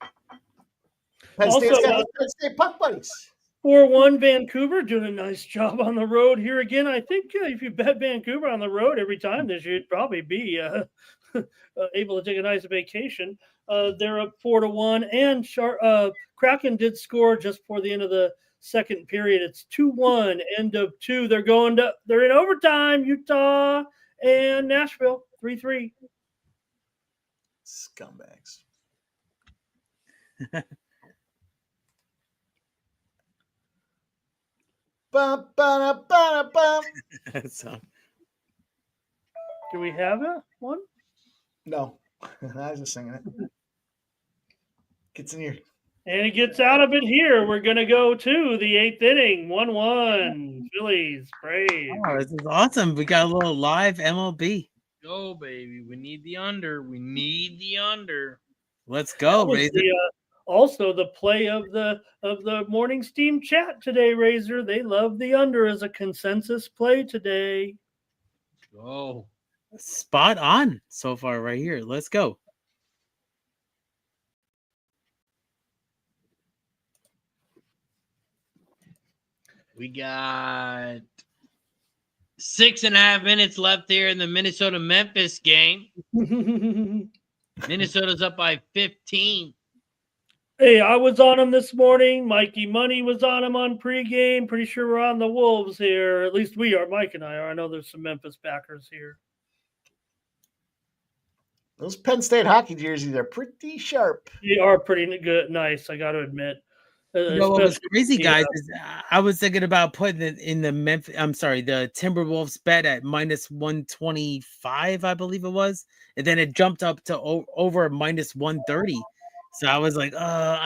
Penn Also, State's got Penn State puck buddies. 4-1 Vancouver doing a nice job on the road here again. I think if you bet Vancouver on the road every time this year, you'd probably be able to take a nice vacation. They're up 4-1, and Kraken did score just before the end of the second period. It's 2-1, end of 2. They're in overtime. Utah and Nashville 3-3. Scumbags. Bum, ba, ba, bum. So, Do we have one? No. I was just singing it. Gets in your. And he gets out of it here. We're going to go to the 8th inning. 1-1. Phillies, Braves. Oh, this is awesome. We got a little live MLB. Go, baby. We need the under. We need the under. Let's go, That was Razor. also the play of the morning steam chat today, Razor. They love the under as a consensus play today. Go. Spot on so far right here. Let's go. We got 6.5 minutes left here in the Minnesota-Memphis game. Minnesota's up by 15. Hey, I was on him this morning. Mikey Money was on him on pregame. Pretty sure we're on the Wolves here. At least we are. Mike and I are. I know there's some Memphis backers here. Those Penn State hockey jerseys are pretty sharp. They are pretty good. Nice, I got to admit. You know what was Especially- crazy, guys, is I was thinking about putting it in the the Timberwolves bet at minus 125, I believe it was. And then it jumped up to over minus 130. So I was like,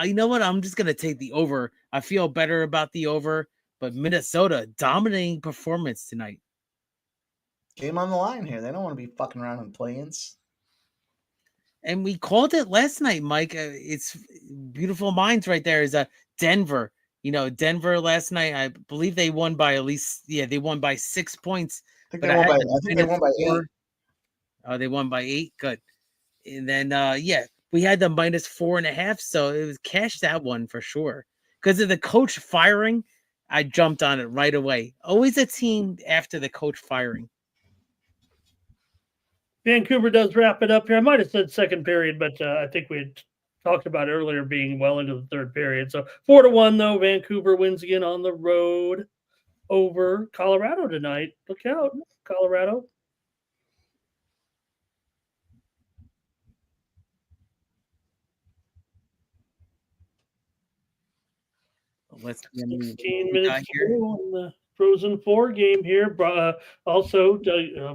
you know what? I'm just going to take the over. I feel better about the over. But Minnesota, dominating performance tonight. Game on the line here. They don't want to be fucking around in play-ins. And we called it last night, Mike. It's beautiful minds right there. Is Denver. You know, Denver last night, I believe they won by at least, they won by 6 points. I think they won by 8. Oh, they won by 8. Good. And then, we had the minus 4.5. So it was cash that one for sure. Because of the coach firing, I jumped on it right away. Always a team after the coach firing. Vancouver does wrap it up here. I might have said second period, but I think we had talked about earlier being well into the third period. So 4-1, though. Vancouver wins again on the road over Colorado tonight. Look out, Colorado. Let's 16 minutes to go in the Frozen 4 game here. Also,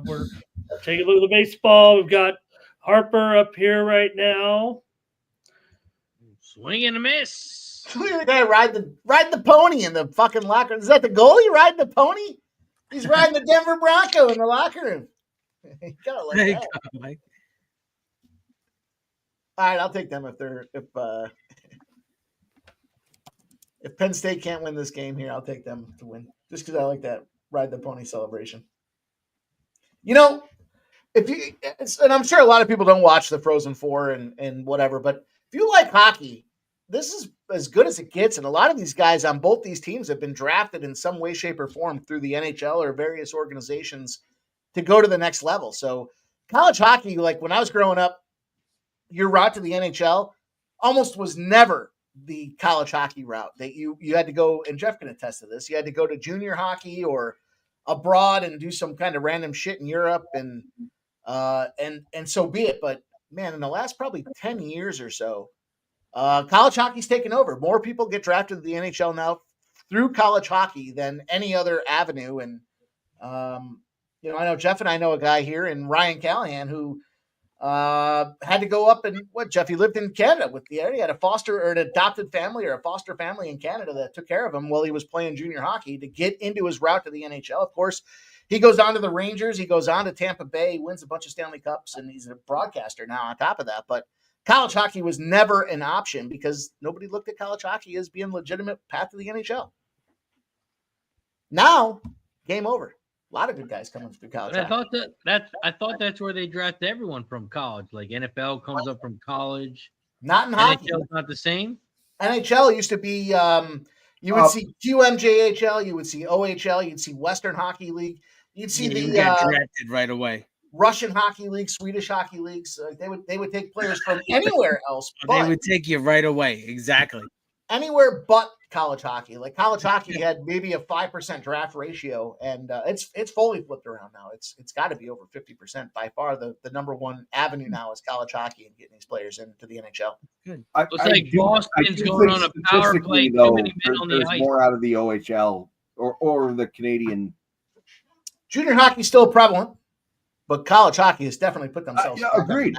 we're taking a look at the baseball. We've got Harper up here right now. Swing and a miss. Look at the guy ride the pony in the fucking locker. Is that the goalie riding the pony? He's riding the Denver Bronco in the locker room. You gotta like There you that. go, Mike. All right, I'll take them if Penn State can't win this game here, I'll take them to win just because I like that ride the pony celebration. You know, and I'm sure a lot of people don't watch the Frozen Four and whatever, but if you like hockey, this is as good as it gets. And a lot of these guys on both these teams have been drafted in some way, shape, or form through the NHL or various organizations to go to the next level. So college hockey, like when I was growing up, your route to the NHL almost was never the college hockey route. That you had to go, and Jeff can attest to this, you had to go to junior hockey or abroad and do some kind of random shit in Europe and so be it. But man, in the last probably 10 years or so, college hockey's taken over. More people get drafted to the NHL now through college hockey than any other avenue. And I know Jeff and I know a guy here in Ryan Callahan who had to go up and Jeff, he lived in Canada he had a foster or an adopted family or a foster family in Canada that took care of him while he was playing junior hockey to get into his route to the NHL. Of course, he goes on to the Rangers. He goes on to Tampa Bay, he wins a bunch of Stanley Cups, and he's a broadcaster now on top of that. But college hockey was never an option because nobody looked at college hockey as being a legitimate path to the NHL. Now, game over. A lot of good guys coming through college. I thought that's where they draft everyone from college. Like NFL comes up from college. Not in hockey. NHL's not the same. NHL used to be you would see QMJHL, you would see OHL, you'd see Western Hockey League, you'd see you get drafted right away. Russian Hockey League, Swedish Hockey Leagues. They would take players from anywhere else. They would take you right away. Exactly. Anywhere but college hockey. Like college hockey had maybe a 5% draft ratio, and it's fully flipped around now. It's got to be over 50%. By far, the number one avenue now is college hockey and getting these players into the NHL. Good. Looks like Boston's going on a power play. Though, too many men on the there's ice. more out of the OHL or the Canadian. Junior hockey is still prevalent. but college hockey has definitely put themselves. Yeah, agreed.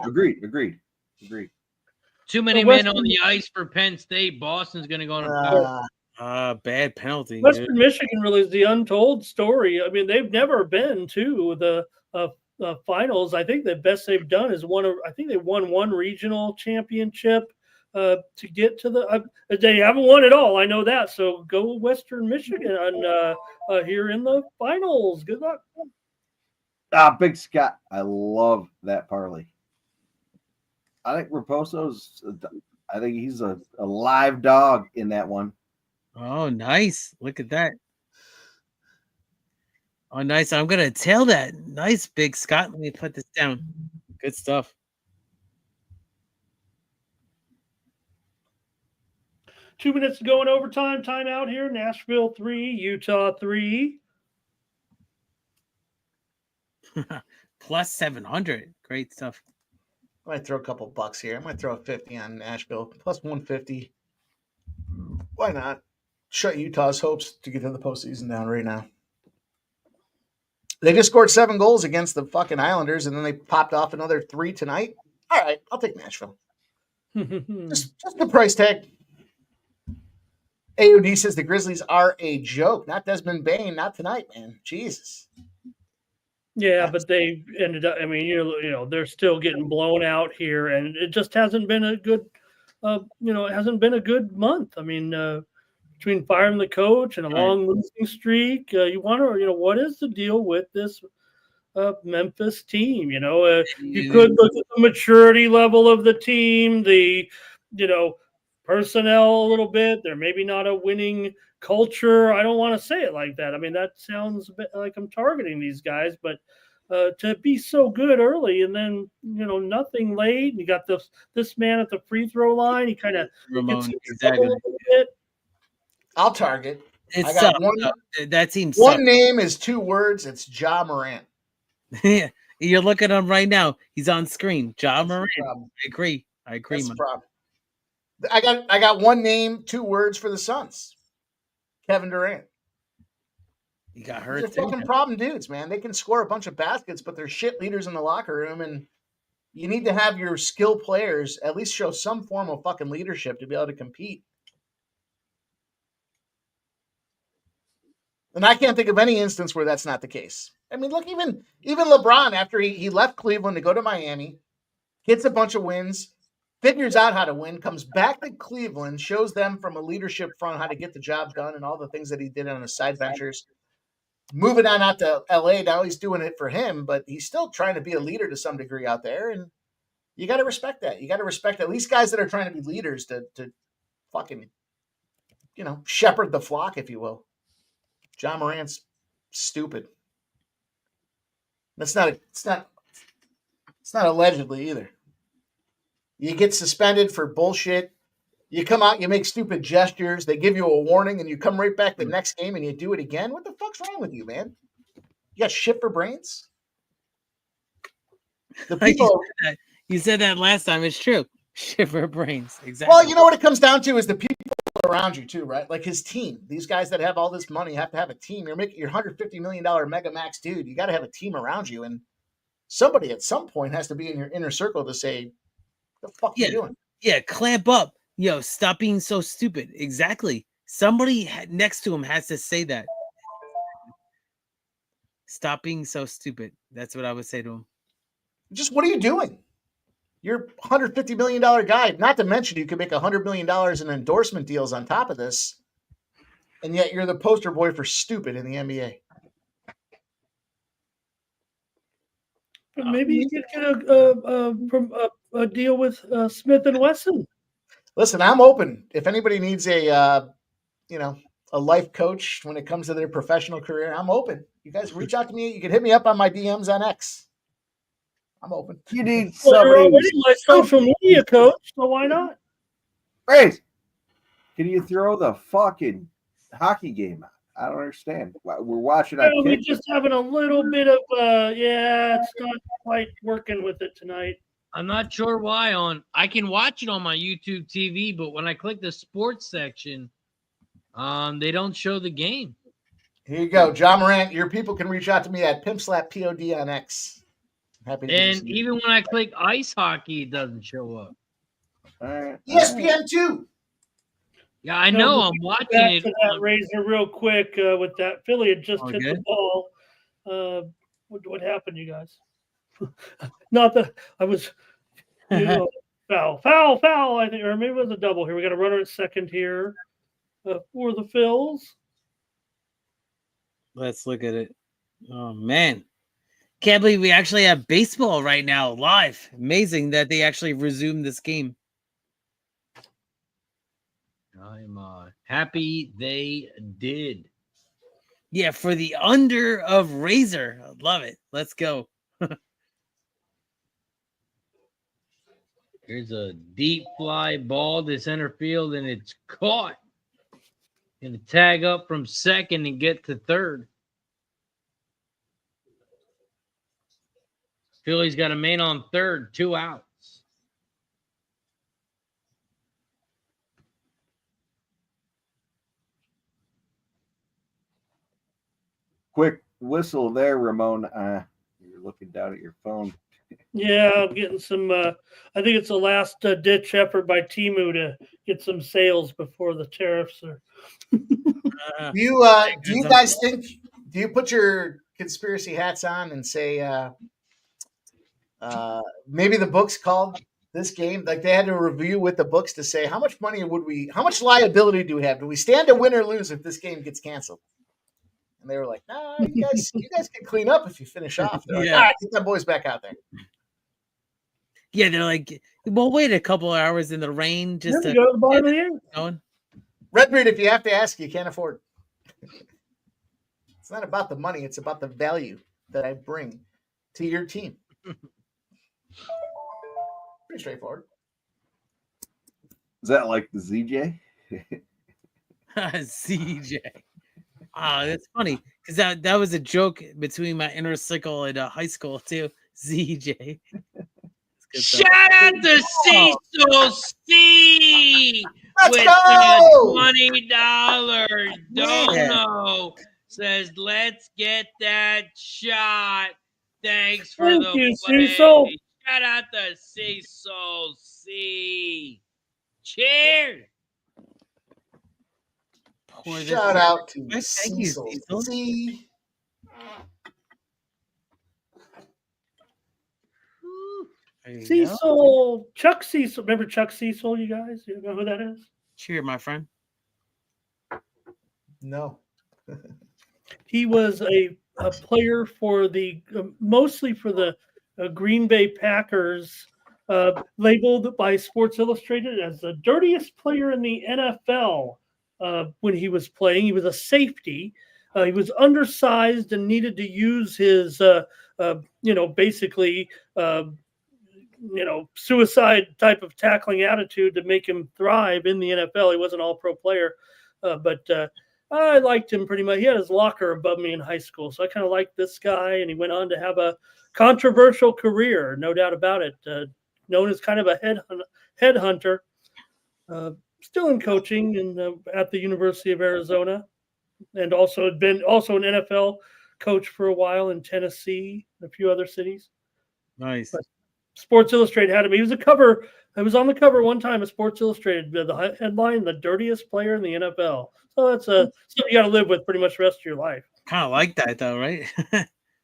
Too many men on the ice for Penn State. Boston's going to go on a power. Bad penalty. Western Michigan really is the untold story. I mean, they've never been to the finals. I think the best they've done is I think they won one regional championship to get to the. They haven't won it all. I know that. So go Western Michigan here in the finals. Good luck. Big Scott. I love that parlay. I think Raposo's. I think he's a live dog in that one. Oh, nice. Look at that. Oh, nice. I'm going to tail that. Nice, Big Scott. Let me put this down. Good stuff. Two minutes to go in overtime. Timeout here. Nashville 3, Utah 3. Plus 700. Great stuff. I might throw a couple bucks here. I might throw a 50 on Nashville. Plus 150. Why not? Shut Utah's hopes to get to the postseason down right now. They just scored 7 goals against the fucking Islanders, and then they popped off another 3 tonight. All right, I'll take Nashville. just the price tag. AOD says the Grizzlies are a joke. Not Desmond Bain. Not tonight, man. Jesus. Yeah, but they ended up. I mean, you know, they're still getting blown out here, and it just hasn't been a good. It hasn't been a good month. I mean, between firing the coach and a long losing streak, you wonder, what is the deal with this Memphis team? You could look at the maturity level of the team, the personnel a little bit. They're maybe not a winning culture. I don't want to say it like that. I mean, that sounds a bit like I'm targeting these guys, but to be so good early and then nothing late. You got this man at the free throw line. He kind of gets exactly. a little bit. I'll target. It's I got that seems one name is 2 words. It's Ja Morant. Yeah, you're looking at him right now. He's on screen. Ja Morant. I agree. That's the problem. I got one name, 2 words for the Suns. Kevin Durant. He got hurt. They're fucking problem dudes, man. They can score a bunch of baskets, but they're shit leaders in the locker room, and you need to have your skill players at least show some form of fucking leadership to be able to compete. And I can't think of any instance where that's not the case. I mean, look, even LeBron, after he left Cleveland to go to Miami, gets a bunch of wins, figures out how to win, comes back to Cleveland, shows them from a leadership front how to get the job done and all the things that he did on his side ventures. Moving on out to LA, now he's doing it for him, but he's still trying to be a leader to some degree out there. And you got to respect that. You got to respect at least guys that are trying to be leaders to fucking, shepherd the flock, if you will. Ja Morant's stupid. It's not allegedly either. You get suspended for bullshit. You come out, you make stupid gestures. They give you a warning, and you come right back the next game and you do it again. What the fuck's wrong with you, man? You got shit for brains? The people. You said that last time. It's true. Shit for brains. Exactly. Well, you know what it comes down to is the people around you too, right? Like his team. These guys that have all this money have to have a team. You're making your $150 million mega max dude. You got to have a team around you, and somebody at some point has to be in your inner circle to say, "What the fuck are you doing?" Yeah, clamp up. Stop being so stupid. Exactly. Somebody next to him has to say that. Stop being so stupid. That's what I would say to him. Just what are you doing? You're a $150 million guy. Not to mention you could make $100 million in endorsement deals on top of this. And yet you're the poster boy for stupid in the NBA. But maybe you could get a deal with Smith and Wesson. Listen, I'm open. If anybody needs a life coach when it comes to their professional career, I'm open. You guys reach out to me. You can hit me up on my DMs on X. I'm open. You need You're somebody. already my social media coach, so why not? Grace, can you throw the fucking hockey game out? I don't understand. We're watching. We're just having a little bit of it's not quite working with it tonight. I'm not sure why. I can watch it on my YouTube TV, but when I click the sports section, they don't show the game. Here you go, Ja Morant. Your people can reach out to me at PimpSlapPod on X. Happy to And see you. even when I click ice hockey, it doesn't show up. All right. ESPN 2. Yeah, I No, know. but I'm watching back it. to that Razor real quick with that Philly had just Oh, hit good. the ball. What happened, you guys? Not that I was foul. I think, or maybe it was a double here. We got a runner at second here for the Phils. Let's look at it. Oh man, can't believe we actually have baseball right now live. Amazing that they actually resumed this game. I'm happy they did. Yeah, for the under of Razor. I love it. Let's go. Here's a deep fly ball to center field, and it's caught. Gonna tag up from second and get to third. Philly's got a man on third, 2 outs. Quick whistle there, Ramon. You're looking down at your phone. Yeah, I'm getting some. I think it's a last ditch effort by Temu to get some sales before the tariffs are. Do you guys think? Do you put your conspiracy hats on and say maybe the books called this game? Like they had to review with the books to say how much money how much liability do we have? Do we stand to win or lose if this game gets canceled? And they were like, "Nah, you guys can clean up if you finish off." They're like, Yeah. "All right, get them boys back out there." Yeah, they're like, we'll wait a couple of hours in the rain just There we to go, the bottom of the eighth. going. Redbeard, if you have to ask, you can't afford. It's not about the money; it's about the value that I bring to your team. Pretty straightforward. Is that like the ZJ? CJ. That's funny because that was a joke between my inner circle at high school too. ZJ. Shout out to Cecil C Let's with go! $20 dono. Says, let's get that shot. Thanks for Thank the you, play. Cecil. Shout out to Cecil C. Cheers. Pour this Shout out to Thank you, Cecil Cecil. C. There you go. Cecil, Chuck Cecil. Remember Chuck Cecil, you guys? You know who that is? Cheer, my friend. No. He was a player for the mostly for the Green Bay Packers, labeled by Sports Illustrated as the dirtiest player in the NFL when he was playing. He was a safety. He was undersized and needed to use his, basically, suicide type of tackling attitude to make him thrive in the NFL. He wasn't an all-pro player, but I liked him pretty much. He had his locker above me in high school, so I kind of liked this guy, and he went on to have a controversial career, no doubt about it, known as kind of a headhunter, still in coaching and at the University of Arizona, and also had been also an NFL coach for a while in Tennessee and a few other cities. Nice. But Sports Illustrated had him. He was I was on the cover one time of Sports Illustrated. The headline, "The dirtiest player in the NFL." So that's something you got to live with pretty much the rest of your life. Kind of like that though, right?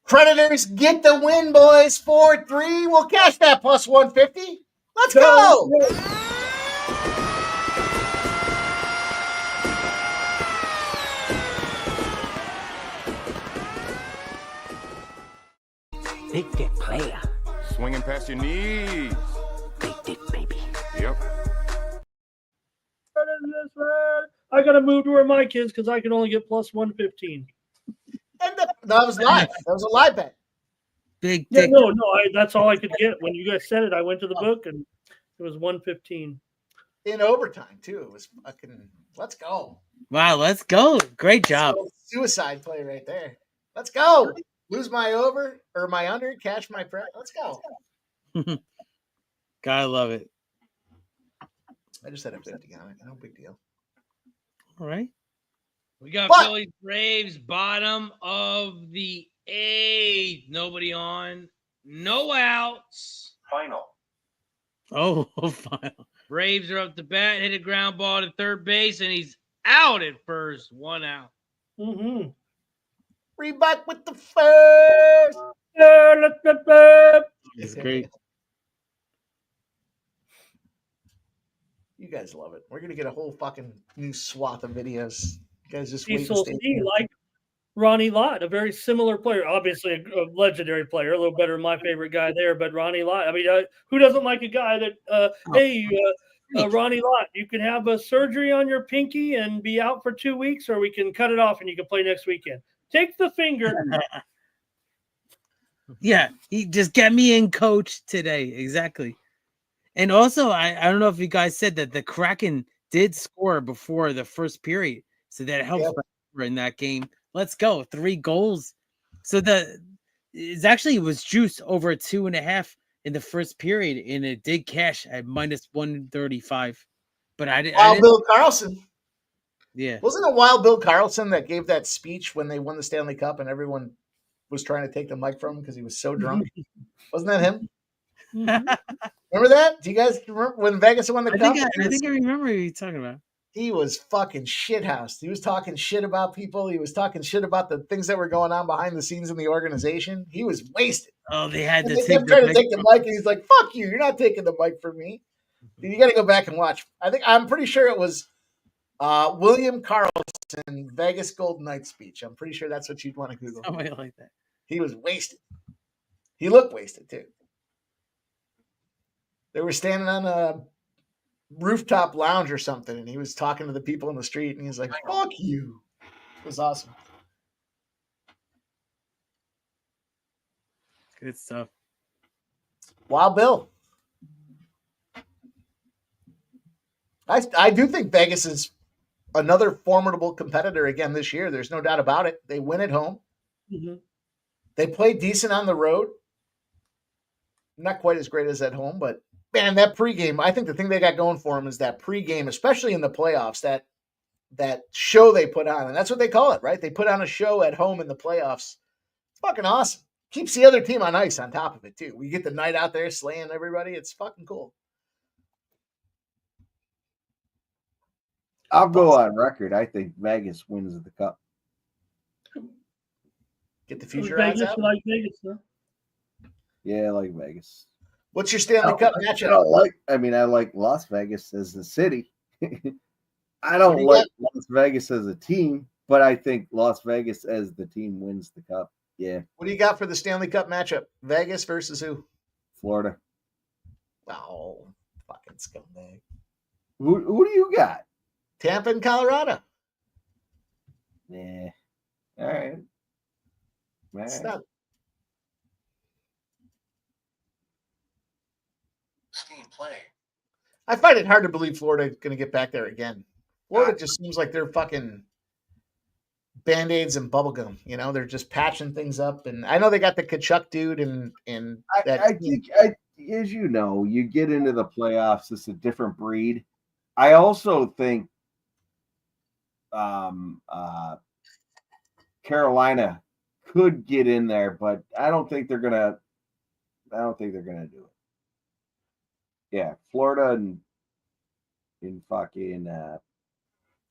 Predators get the win, boys. 4-3. We'll cash that plus 150. Let's go. Big dick player. Swinging past your knees. Big dick baby. Yep. I got to move to where Mike is because I can only get plus 115. And that was live. That was a live bet. Big Yeah, dick. no, that's all I could get. When you guys said it, I went to the book and it was 115. In overtime, too. It was fucking, let's go. Wow, let's go. Great job. Suicide play right there. Let's go. Lose my over or my under, cash my prep. Let's go. Gotta love it. I just had a 50 on it. No big deal. All right. We got What? Phillies Braves, bottom of the eighth. Nobody on. No outs. Final. Oh, final. Braves are up to bat, hit a ground ball to third base, and he's out at first. 1 out. Mm-hmm. Reebok with the first. It's great. You guys love it. We're gonna get a whole fucking new swath of videos. You guys just wait. Cecil C, like Ronnie Lott, a very similar player, obviously a legendary player, a little better than my favorite guy there, but Ronnie Lott. I mean, who doesn't like a guy that, Ronnie Lott, you can have a surgery on your pinky and be out for 2 weeks, or we can cut it off and you can play next weekend. Take the finger. Yeah, he just get me in, coach, today. Exactly. And also, I don't know if you guys said that the Kraken did score before the first period, so that helps in that game. Let's go, 3 goals. So it was juiced over 2.5 in the first period, and it did cash at -135. But I didn't. Bill Carlson. Yeah, wasn't it Wild Bill Carlson that gave that speech when they won the Stanley Cup and everyone was trying to take the mic from him because he was so drunk? Wasn't that him? Remember that? Do you guys remember when Vegas won the Cup? I think I remember what you're talking about. He was fucking shithoused. He was talking shit about people. He was talking shit about the things that were going on behind the scenes in the organization. He was wasted. Oh, they had to kept trying to take the mic, and he's like, "Fuck you! You're not taking the mic from me." You got to go back and watch. I'm pretty sure it was William Carlson, Vegas Golden Knights speech. I'm pretty sure that's what you'd want to Google. Somebody like that. He was wasted. He looked wasted too. They were standing on a rooftop lounge or something, and he was talking to the people in the street, and he's like, "Fuck you." It was awesome. Good stuff. Wild Bill. I do think Vegas is another formidable competitor again this year. There's no doubt about it. They win at home. Mm-hmm. They play decent on the road. Not quite as great as at home, but man, that pregame, I think the thing they got going for them is that pregame, especially in the playoffs, that show they put on. And that's what they call it, right? They put on a show at home in the playoffs. It's fucking awesome. Keeps the other team on ice on top of it, too. We get the night out there slaying everybody. It's fucking cool. I'll go on record. I think Vegas wins the Cup. Get the future odds out. Like Vegas, huh? Yeah, I like Vegas. What's your Stanley Cup matchup? I like Las Vegas as the city. I don't like Las Vegas as a team, but I think Las Vegas as the team wins the Cup. Yeah. What do you got for the Stanley Cup matchup? Vegas versus who? Florida. Oh, fucking scumbag. Who do you got? Tampa and Colorado. Yeah. All right. It's not. I find it hard to believe Florida is going to get back there again. Florida just seems like they're fucking Band-Aids and bubblegum. You know, they're just patching things up. And I know they got the Kachuk dude and that. I think, as you know, you get into the playoffs, it's a different breed. I also think Carolina could get in there, but I don't think they're gonna do it. Yeah, Florida and in fucking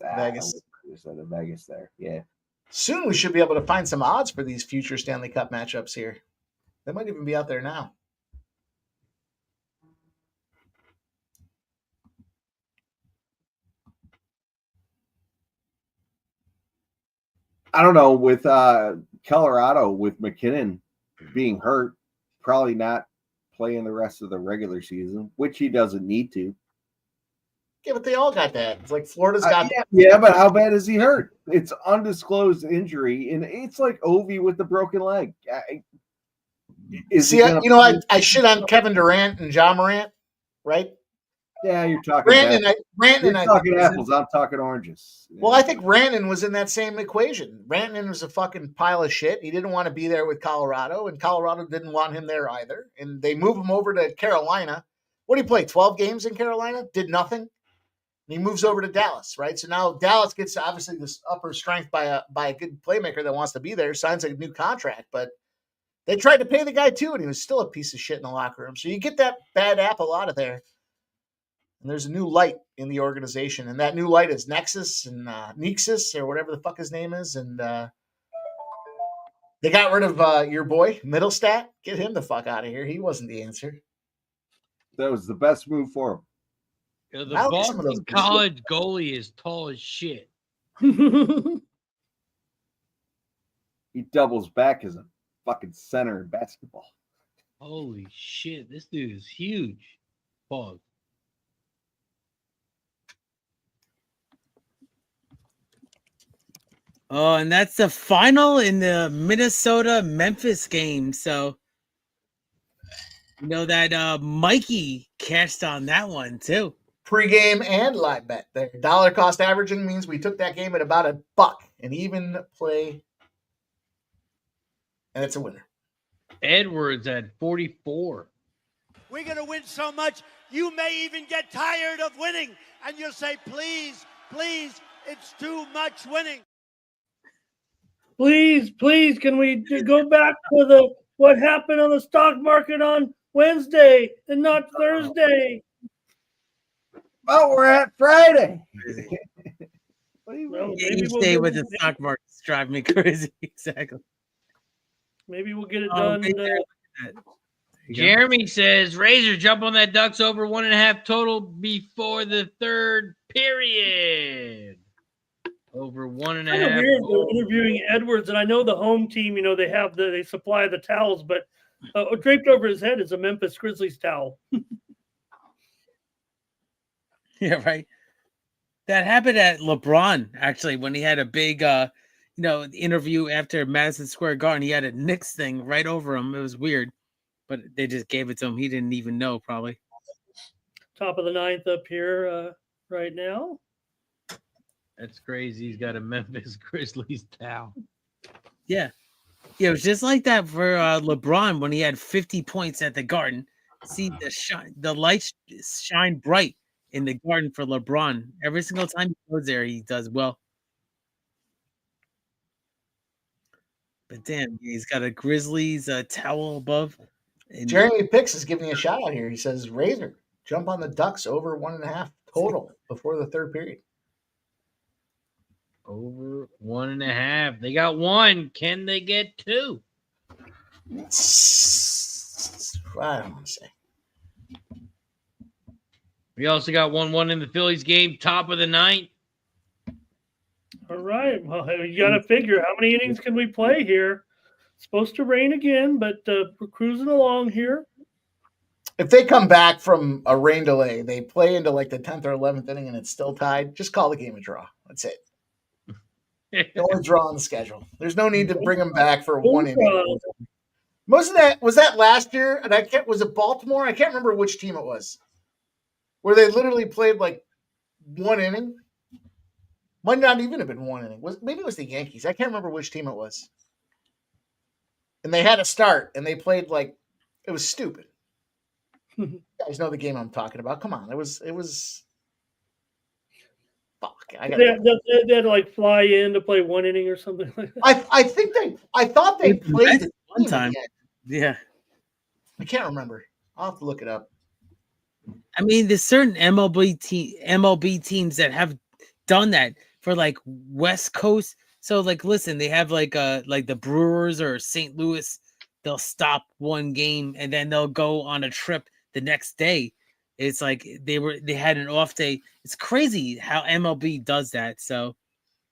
Vegas. Vegas there. Yeah. Soon we should be able to find some odds for these future Stanley Cup matchups here. They might even be out there now. I don't know, with Colorado, with McKinnon being hurt, probably not playing the rest of the regular season, which he doesn't need to. Yeah, but they all got that. It's like Florida's got yeah, but how bad is he hurt? It's undisclosed injury, and it's like Ovi with the broken leg. I shit on Kevin Durant and John Morant, right? Yeah, you're talking talking apples. I'm talking oranges. Yeah. Well, I think Rantanen was in that same equation. Rantanen was a fucking pile of shit. He didn't want to be there with Colorado, and Colorado didn't want him there either. And they moved him over to Carolina. What did he play? 12 games in Carolina? Did nothing. And he moves over to Dallas, right? So now Dallas gets obviously this upper strength by a good playmaker that wants to be there, signs a new contract, but They tried to pay the guy too, and he was still a piece of shit in the locker room. So you get that bad apple out of there. And there's a new light in the organization, and that new light is Nexus and Nexus or whatever the fuck his name is, and they got rid of your boy Middlestat. Get him the fuck out of here. He wasn't the answer. That was the best move for him. The Boston College goalie is tall as shit. He doubles back as a fucking center in basketball. Holy shit, this dude is huge. Pause. Oh, and that's the final in the Minnesota Memphis game. So, you know that Mikey cashed on that one too. Pre-game and live bet. There, dollar cost averaging means we took that game at about $1, an even play, and it's a winner. Edwards at 44. We're going to win so much, you may even get tired of winning, and you'll say, please, please, it's too much winning. Please, can we go back to what happened on the stock market on Wednesday and not Thursday? Oh, we're at Friday. Well, maybe You we'll stay get with it- the stock markets drive me crazy. Exactly. Maybe we'll get it Oh, done. right there. There you go. Jeremy says, Razor, jump on that Ducks over 1.5 total before the third period. Over 1.5. Kind of weird they're interviewing Edwards, and I know the home team. You know they supply the towels, but draped over his head is a Memphis Grizzlies towel. Yeah, right. That happened at LeBron actually when he had a big, interview after Madison Square Garden. He had a Knicks thing right over him. It was weird, but they just gave it to him. He didn't even know probably. Top of the ninth up here right now. That's crazy. He's got a Memphis Grizzlies towel. Yeah. Yeah, it was just like that for LeBron when he had 50 points at the Garden. See the lights shine bright in the Garden for LeBron. Every single time he goes there, he does well. But damn, he's got a Grizzlies towel above. And Jeremy Pix is giving me a shout out here. He says, Razor, jump on the Ducks over 1.5 total before the third period. Over 1.5. They got 1. Can they get 2? I don't want to say. We also got 1-1 in the Phillies game, top of the ninth. All right. Well, you got to figure how many innings can we play here? It's supposed to rain again, but we're cruising along here. If they come back from a rain delay, they play into like the 10th or 11th inning and it's still tied, just call the game a draw. That's it. The only draw on the schedule. There's no need to bring them back for one inning. Was that last year? And was it Baltimore? I can't remember which team it was. Where they literally played like one inning. Might not even have been one inning. Maybe it was the Yankees. I can't remember which team it was. And they had a start and they played like it was stupid. You guys know the game I'm talking about. Come on. It was fuck. They had to like fly in to play one inning or something like that. I thought they played it one time. Yeah. I can't remember. I'll have to look it up. I mean, there's certain MLB teams that have done that for like West Coast. So like, listen, they have like the Brewers or St. Louis. They'll stop one game and then they'll go on a trip the next day. It's like they had an off day. It's crazy how MLB does that. So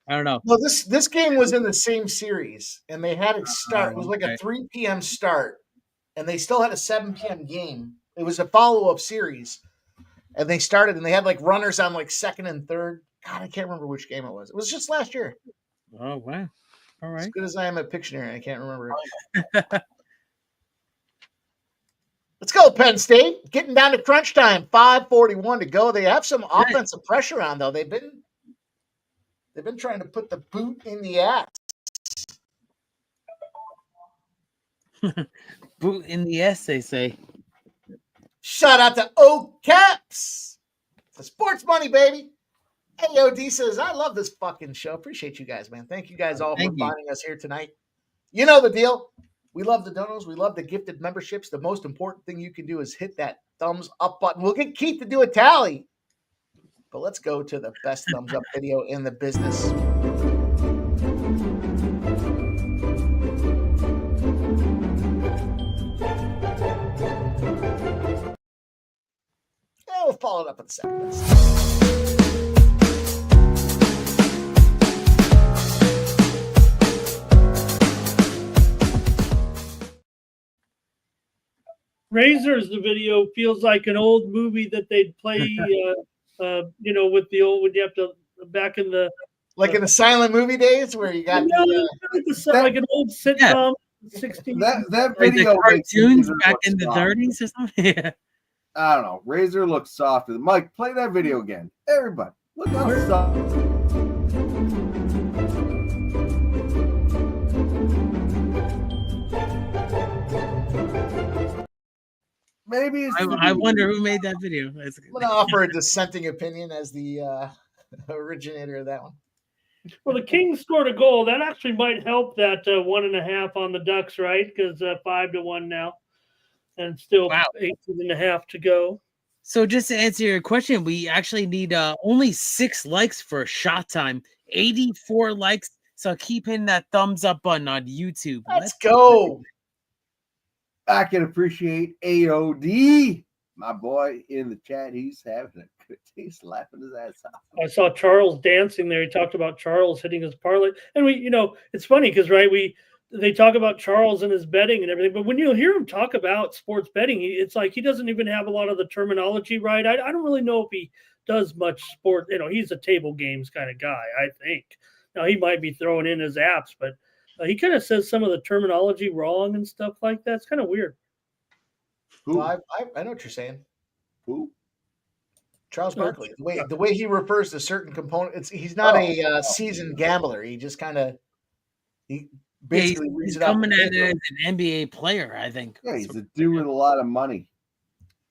I don't know. Well, this game was in the same series, and they had it start. It was like a 3 p.m. start, and they still had a 7 p.m. game. It was a follow-up series, and they started, and they had like runners on like second and third. God, I can't remember which game it was. It was just last year. Oh wow! All right. As good as I am at Pictionary, I can't remember it. Let's go, Penn State. Getting down to crunch time. 5:41 to go. They have some offensive pressure on, though. They've been trying to put the boot in the ass. Boot in the ass, they say. Shout out to O Caps. The sports money, baby. AOD says, I love this fucking show. Appreciate you guys, man. Thank you guys all for finding us here tonight. You know the deal. We love the donos. We love the gifted memberships. The most important thing you can do is hit that thumbs up button. We'll get Keith to do a tally. But let's go to the best thumbs up video in the business. And we'll follow it up with the second best. Razors, the video feels like an old movie that they'd play, with the old, when you have to, back in the. Like in the silent movie days where you got like an old sitcom. 16. That Like video the makes cartoons Razor back look in the soft. 30s or something. Yeah. I don't know. Razor looks softer. Mike, play that video again. Everybody, look how soft. Maybe it's I wonder who made that video. I'm going to offer a dissenting opinion as the originator of that one. Well, the Kings scored a goal. That actually might help that 1.5 on the Ducks, right? Because 5-1 now. And still 18.5 to go. So just to answer your question, we actually need only 6 likes for shot time. 84 likes. So keep hitting that thumbs up button on YouTube. Let's go. I can appreciate AOD, my boy in the chat. He's having a good. He's laughing his ass off. I saw Charles dancing there. He talked about Charles hitting his parlay. And it's funny because, right, they talk about Charles and his betting and everything. But when you hear him talk about sports betting, it's like he doesn't even have a lot of the terminology right. I don't really know if he does much sport. He's a table games kind of guy, I think. Now, he might be throwing in his apps, but he kind of says some of the terminology wrong and stuff like that. It's kind of weird. Who? Well, I know what you're saying. Who? Charles Barkley. The way he refers to certain components, he's not a seasoned gambler. He just kind of basically reads he's it out. coming at it as an NBA player, I think. Yeah, he's a dude with a lot of money.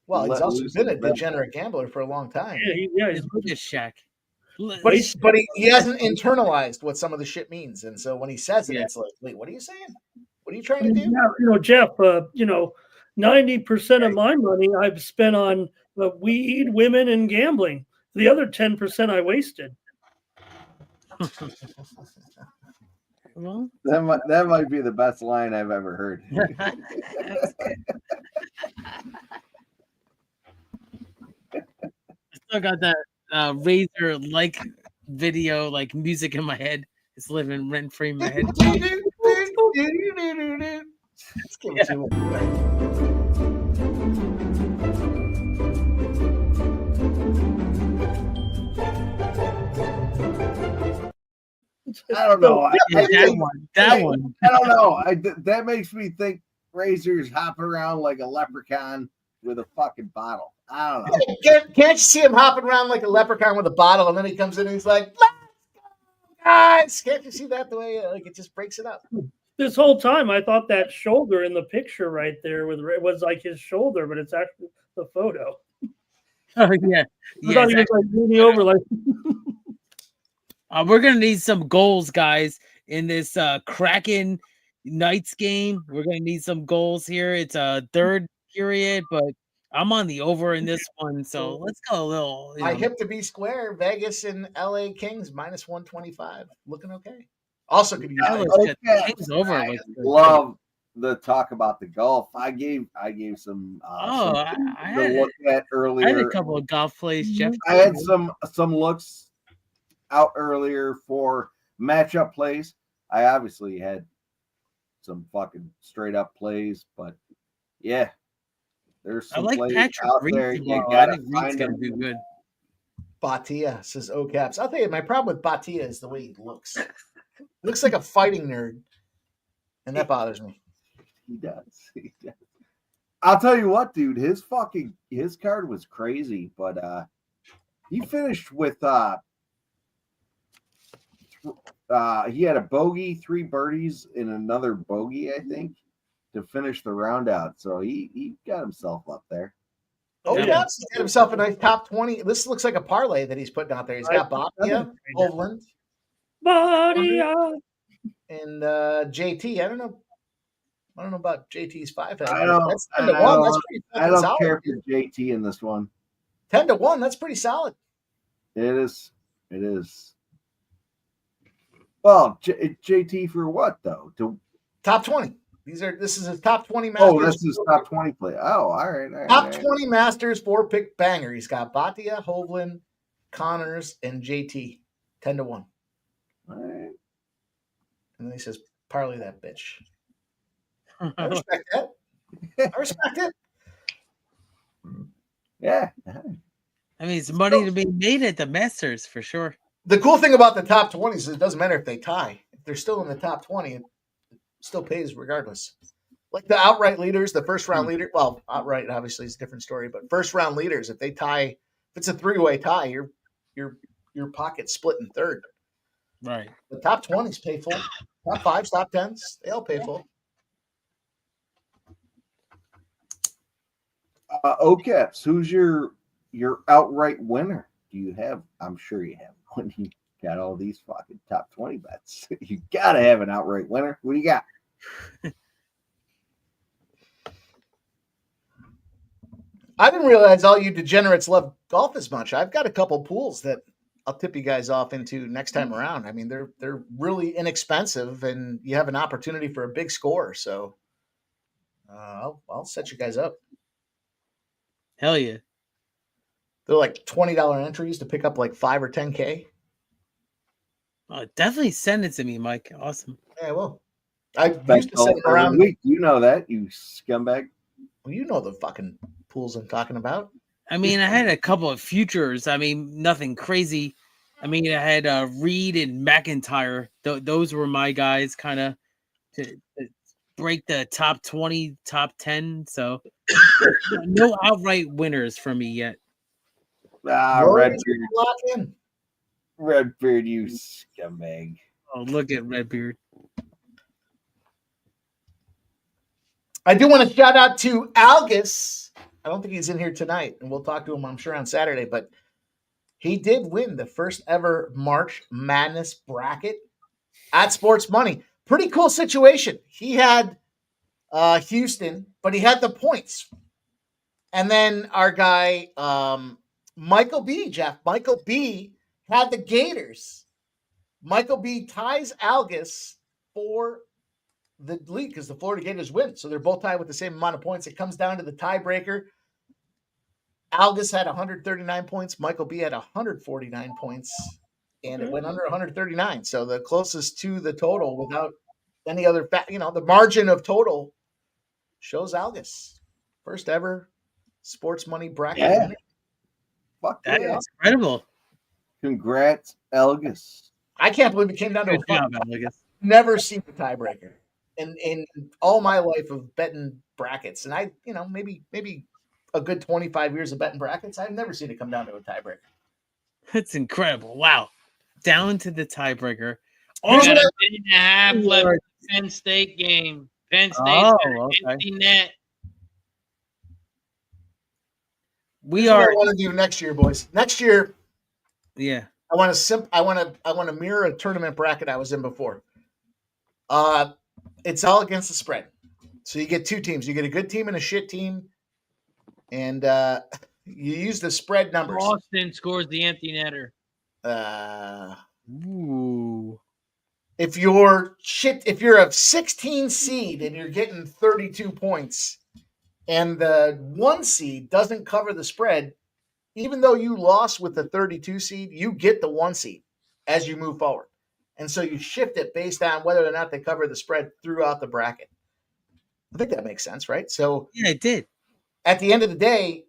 Well, he's also Loose been a and bent. degenerate gambler for a long time. He's Look at Shaq. But he hasn't internalized what some of the shit means, and so when he says it, it's like, wait, what are you saying? What are you trying to do? Yeah, Jeff. 90% of my money I've spent on weed, women, and gambling. The other 10% I wasted. Well, That might be the best line I've ever heard. I still got that Razor video, music in my head. It's living rent free in my head. Let's give it to him. I don't know. That one. I don't know. That makes me think Razor's hopping around like a leprechaun with a fucking bottle. I don't know. Can't you see him hopping around like a leprechaun with a bottle, and then he comes in and he's like, "Let's go, guys!" Can't you see that the way it just breaks it up? This whole time, I thought that shoulder in the picture right there was like his shoulder, but it's actually the photo. Oh yeah, I thought he was leaning over like. We're gonna need some goals, guys, in this Kraken Knights game. We're gonna need some goals here. It's a third period, but I'm on the over in this one, so let's go a little. I hip to be square. Vegas and LA Kings -125, looking okay. Also, could use Kings over. I love the talk about the golf. I gave some. I look at earlier. I had a couple of golf plays, Jeff. I had some looks out earlier for matchup plays. I obviously had some fucking straight up plays, but yeah, there's some plays Patrick out Reed there. tomorrow. You I gotta think Reed's find gonna them. do good. Batia says O caps. I'll tell you, my problem with Batia is the way he looks. Looks like a fighting nerd, and that bothers me. He does. I'll tell you what, dude. His card was crazy, but he finished with he had a bogey, 3 birdies, and another bogey, I think, to finish the round out. So he got himself up there. Oh, yeah. He's got himself a nice top 20. This looks like a parlay that he's putting out there. He's got Batia, Hovland, Batia, and JT. I don't know. I don't know about JT's 5 head. I don't. That's 10 to 1. That's pretty I fucking don't solid. care for JT in this one. 10 to 1. That's pretty solid. It is. It is. Well, JT for what though? Top 20. This is a top 20 Masters. Oh, this is top 20 play. Oh, all right. Top 20 Masters 4-pick banger. He's got Bhatia, Hovland, Connors, and JT. 10 to 1. All right. And then he says, parlay that bitch. I respect that. I respect it. Yeah. I mean, it's money to be made at the Masters for sure. The cool thing about the top 20 is it doesn't matter if they tie. If they're still in the top 20, it still pays regardless. Like the outright leaders, the first round leader. Well, outright obviously is a different story, but first round leaders, if they tie, if it's a 3-way tie, your pocket's split in third. Right. The top 20s pay full. Top 5s, top 10s, they all pay full. OCAPs, who's your outright winner? Do you have? I'm sure you have. When you got all these fucking top 20 bets, you gotta have an outright winner. What do you got? I didn't realize all you degenerates love golf as much. I've got a couple pools that I'll tip you guys off into next time around. I mean, they're really inexpensive, and you have an opportunity for a big score. So I'll set you guys up. Hell yeah. They're like $20 entries to pick up like 5 or 10K. Oh, definitely send it to me, Mike. Awesome. Yeah, well, I used to set them around. Week. You know that, you scumbag. Well, you know the fucking pools I'm talking about. I mean, I had a couple of futures. I mean, nothing crazy. I mean, I had Reed and McIntyre. Those were my guys, kind of to break the top 20, top 10. So no outright winners for me yet. Redbeard. Lock in. Redbeard, you scumbag. Oh, look at Redbeard. I do want to shout out to Algus. I don't think he's in here tonight, and we'll talk to him, I'm sure, on Saturday. But he did win the first ever March Madness bracket at Sports Money. Pretty cool situation. He had Houston, but he had the points. And then our guy, Michael B, had the Gators. Michael B ties Algus for the lead because the Florida Gators win. So they're both tied with the same amount of points. It comes down to the tiebreaker. Algus had 139 points. Michael B had 149 points. And it went under 139. So the closest to the total without any other the margin of total shows Algus. First ever Sports Money bracket. Yeah. Fuck That yeah. is incredible. Congrats, Algus. I can't believe it came down to Good a job, fight. Algus. Never seen the tiebreaker in all my life of betting brackets. And I, maybe a good 25 years of betting brackets. I've never seen it come down to a tiebreaker. That's incredible. Wow. Down to the tiebreaker. Got a Here's what minute and a half left in the Penn State game. Penn State's got an empty net. Here's what I want to do next year, boys. Next year, Yeah. I want to mirror a tournament bracket I was in before. It's all against the spread. So you get two teams. You get a good team and a shit team, and you use the spread numbers. Boston scores the empty netter. Ooh. If you're a 16 seed and you're getting 32 points, and the 1 seed doesn't cover the spread, even though you lost with the 32 seed, you get the 1 seed as you move forward. And so you shift it based on whether or not they cover the spread throughout the bracket. I think that makes sense, right? So Yeah, it did. at the end of the day,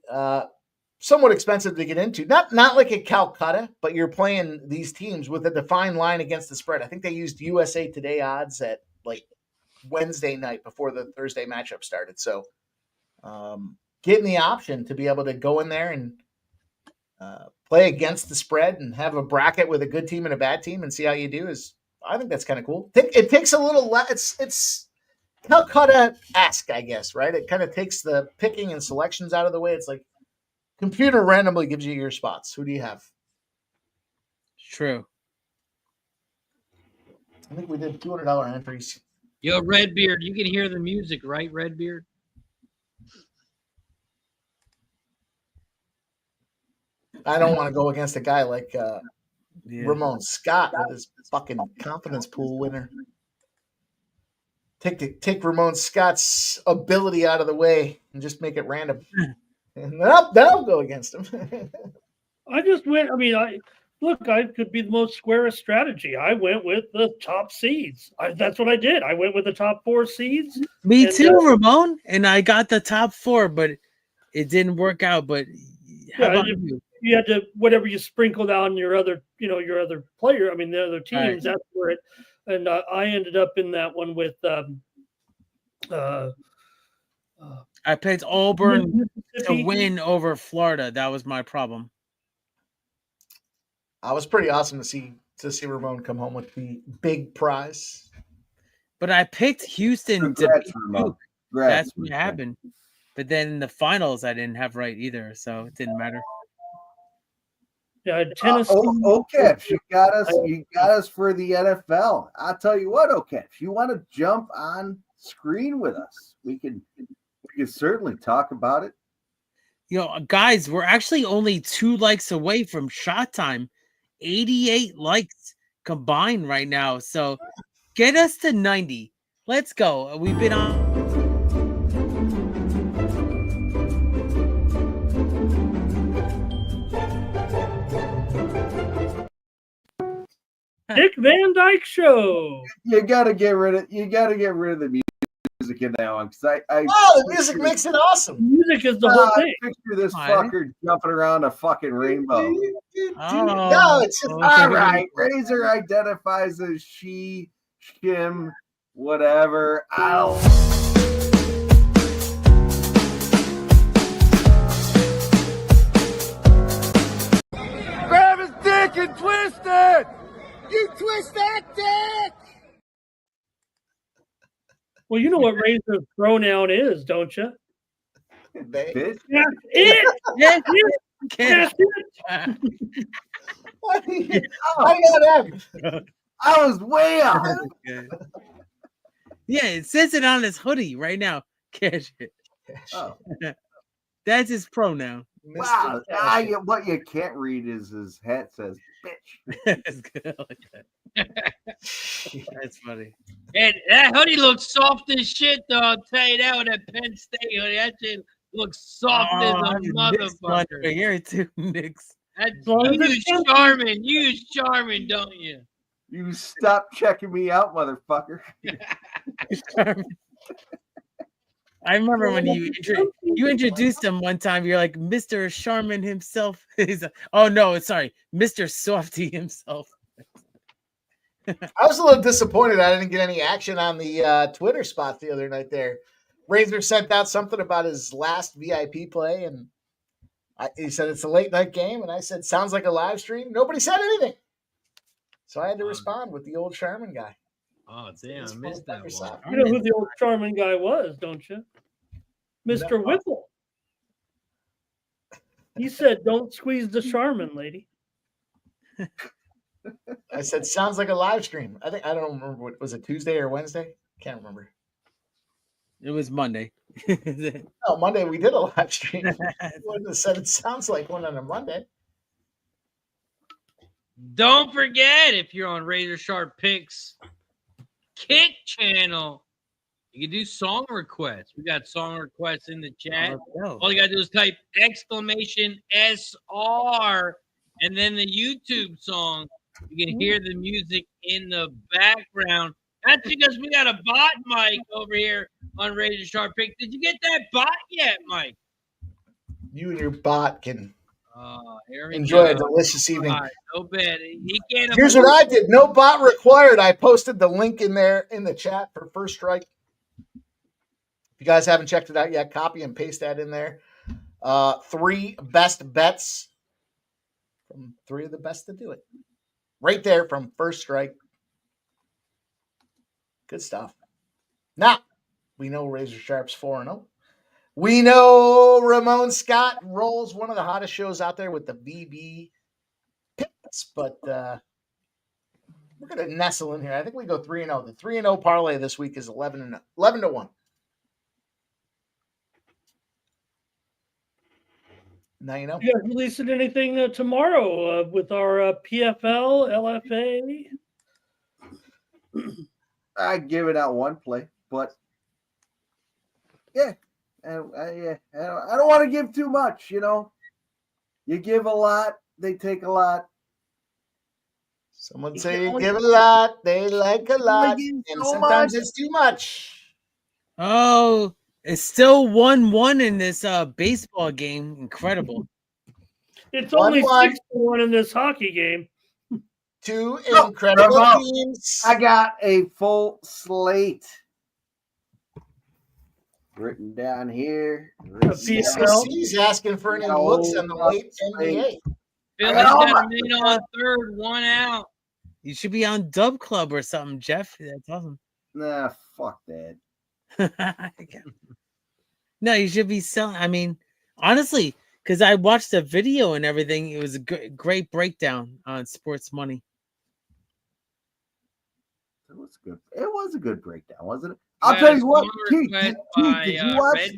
somewhat expensive to get into. Not like a Calcutta, but you're playing these teams with a defined line against the spread. I think they used USA Today odds at like Wednesday night before the Thursday matchup started. So getting the option to be able to go in there and play against the spread and have a bracket with a good team and a bad team and see how you do I think that's kind of cool. It takes a little it's Calcutta-esque, I guess, right? It kind of takes the picking and selections out of the way. It's like computer randomly gives you your spots. Who do you have? True. I think we did $200 entries. Yo, Redbeard, you can hear the music, right, Redbeard? I don't want to go against a guy like Ramon Scott with his fucking confidence pool winner. Take Ramon Scott's ability out of the way and just make it random. And then I'll go against him. I just went. I mean, I could be the most squarest strategy. I went with the top seeds. That's what I did. I went with the top 4 seeds. Me too, Ramon. And I got the top 4, but it didn't work out. But how about you? You had to whatever you sprinkled on your other, your other player. I mean, the other teams. Right. That's where it. And I ended up in that one with. I picked Auburn to win over Florida. That was my problem. I was pretty awesome to see Ramon come home with the big prize. But I picked Houston to beat Duke. That's what happened. But then in the finals, I didn't have right either, so it didn't matter. Yeah, Tennessee. Okeps, you got us for the NFL. I'll tell you what, Okeps, you want to jump on screen with us? We can certainly talk about it. Guys, we're actually only 2 likes away from shot time. 88 likes combined right now. So get us to 90. Let's go. We've been on. Dick Van Dyke Show. You gotta get rid of the music in that one because the music makes it awesome. Music is the whole thing. I picture this fucker jumping around a fucking rainbow. No, it's just all right. Razor identifies as she, him, whatever. Grab his dick and twist it! You twist that dick! Well, you know what Razor's pronoun is, don't you? Bitch. That's it. Yeah, That's it. I was way off. Yeah, it says it on his hoodie right now. Cash it. Oh. That's his pronoun. Wow. What you can't read is his hat says bitch. That's good. I like that. That's funny. And that hoodie looks soft as shit, though. I'll tell you that with that Penn State hoodie. That shit looks soft as a motherfucker. Here too, Knicks. You use Charmin. You use Charmin, don't you? You stop checking me out, motherfucker. I remember when you introduced him one time. You're like Mr. Sharman himself. He's sorry, Mr. Softy himself. I was a little disappointed I didn't get any action on the Twitter spot the other night there. Razor sent out something about his last VIP play, and he said it's a late night game, and I said, sounds like a live stream. Nobody said anything. So I had to respond with the old Sharman guy. Oh, damn, I missed that one. You know who the old Charmin guy was, don't you? Mr. Whipple. He said, don't squeeze the Charmin, lady. I said, sounds like a live stream. I don't remember. Was it Tuesday or Wednesday? Can't remember. It was Monday. No, Monday we did a live stream. Wouldn't have said it sounds like one on a Monday. Don't forget, if you're on Razor Sharp Picks Kick channel, you can do song requests. We got song requests in the chat. All you got to do is type exclamation SR and then the YouTube song. You can hear the music in the background. That's because we got a bot mic over here on Razor Sharp Pick. Did you get that bot yet, Mike? You and your bot can enjoy a delicious evening. Right, no bad. Here's what I did. No bot required. I posted the link in there in the chat for First Strike. If you guys haven't checked it out yet, copy and paste that in there. 3 best bets from 3 of the best to do it. Right there from First Strike. Good stuff. Now, we know Razor Sharp's 4-0. We know Ramon Scott rolls one of the hottest shows out there with the VB picks, but We're going to nestle in here. I think we go 3-0. The 3-0 parlay this week is 11-1. Now you know. You guys releasing anything tomorrow with our PFL, LFA? I give it out one play, but yeah, I don't want to give too much. You know, you give a lot, they take a lot. Someone say you give a lot, they like a lot, and so sometimes much. it's too much. Oh, it's still 1-1 in this baseball game. Incredible. It's only 1-1. 6-1 in this hockey game. Two incredible teams. I got a full slate written down here. He's asking for any looks on the late NBA. Philly's got a man on third, one out. You should be on Dub Club or something, Jeff. That's awesome. Nah, fuck that. No, you should be selling. I mean, honestly, because I watched the video and everything, it was a great breakdown on Sports Money. It was a good breakdown, wasn't it? I'll tell you what, Keith, did you watch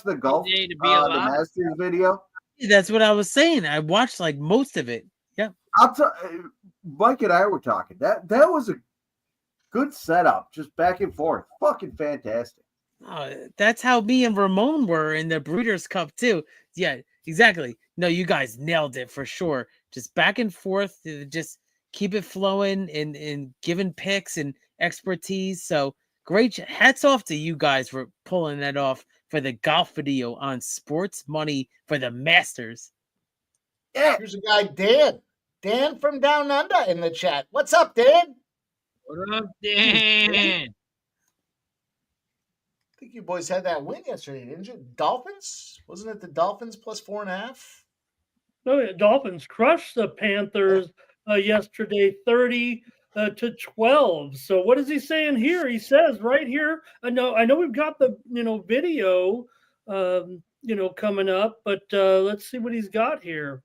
the golf, the Masters video? That's what I was saying. I watched like most of it. Yeah. Mike and I were talking. That was a good setup, just back and forth. Fucking fantastic. That's how me and Ramon were in the Breeders' Cup too. Yeah, exactly. No, you guys nailed it for sure. Just back and forth, just keep it flowing and giving picks and expertise. So great. Hats off to you guys for pulling that off for the golf video on Sports Money for the Masters. Yeah. Here's a guy, Dan. Dan from Down Under in the chat. What's up, Dan? What up, Dan? I think you boys had that win yesterday, didn't you? Dolphins? Wasn't it the Dolphins plus 4.5? No, Dolphins crushed the Panthers yesterday, 30-12. So what is he saying here? He says right here. I know we've got the video coming up, but let's see what he's got here.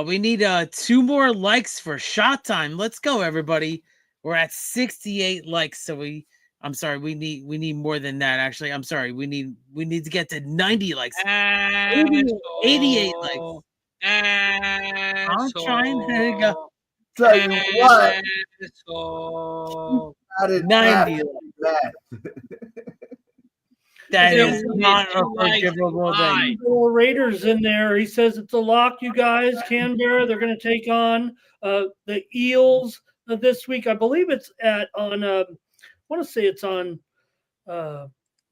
We need 2 more likes for shot time. Let's go, everybody. We're at 68 likes, so we need more than that. Actually, I'm sorry. We need to get to 90 likes. 88 likes. I'm trying to go. Tell you what. 90 likes. That is not a forgivable thing. Raiders in there. He says it's a lock, you guys. Canberra, they're going to take on the Eels this week. I believe it's I want to say it's on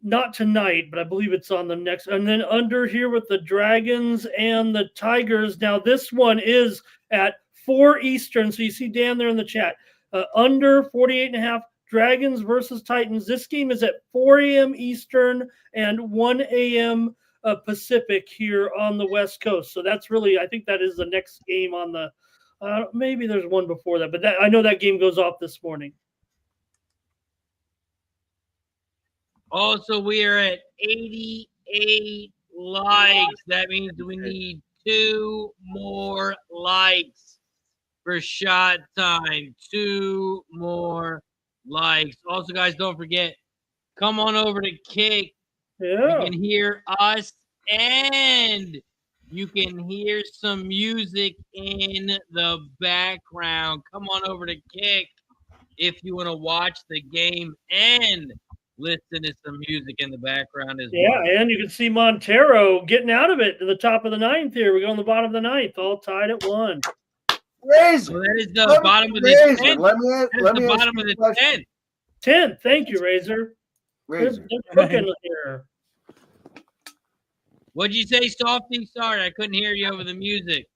not tonight, but I believe it's on the next. And then under here with the Dragons and the Tigers. Now this one is at 4 Eastern. So you see Dan there in the chat. Under 48.5. Dragons versus Titans. This game is at 4 a.m. Eastern and 1 a.m. Pacific here on the West Coast. So that's really, I think that is the next game on the, maybe there's one before that, but I know that game goes off this morning. Also, we are at 88 likes. That means we need 2 more likes for shot time. 2 more likes. Also, guys, don't forget, come on over to Kick. Yeah. You can hear us and you can hear some music in the background. Come on over to Kick if you want to watch the game and listen to some music in the background as well. Yeah, and you can see Montero getting out of it to the top of the 9th here. We go on the bottom of the 9th, all tied at 1. Razor. So that is the bottom of the 10th. Let me bottom of the 10th. 10th. Thank you, Razor. Razor. They're cooking here. What'd you say, Softy? Sorry, I couldn't hear you over the music.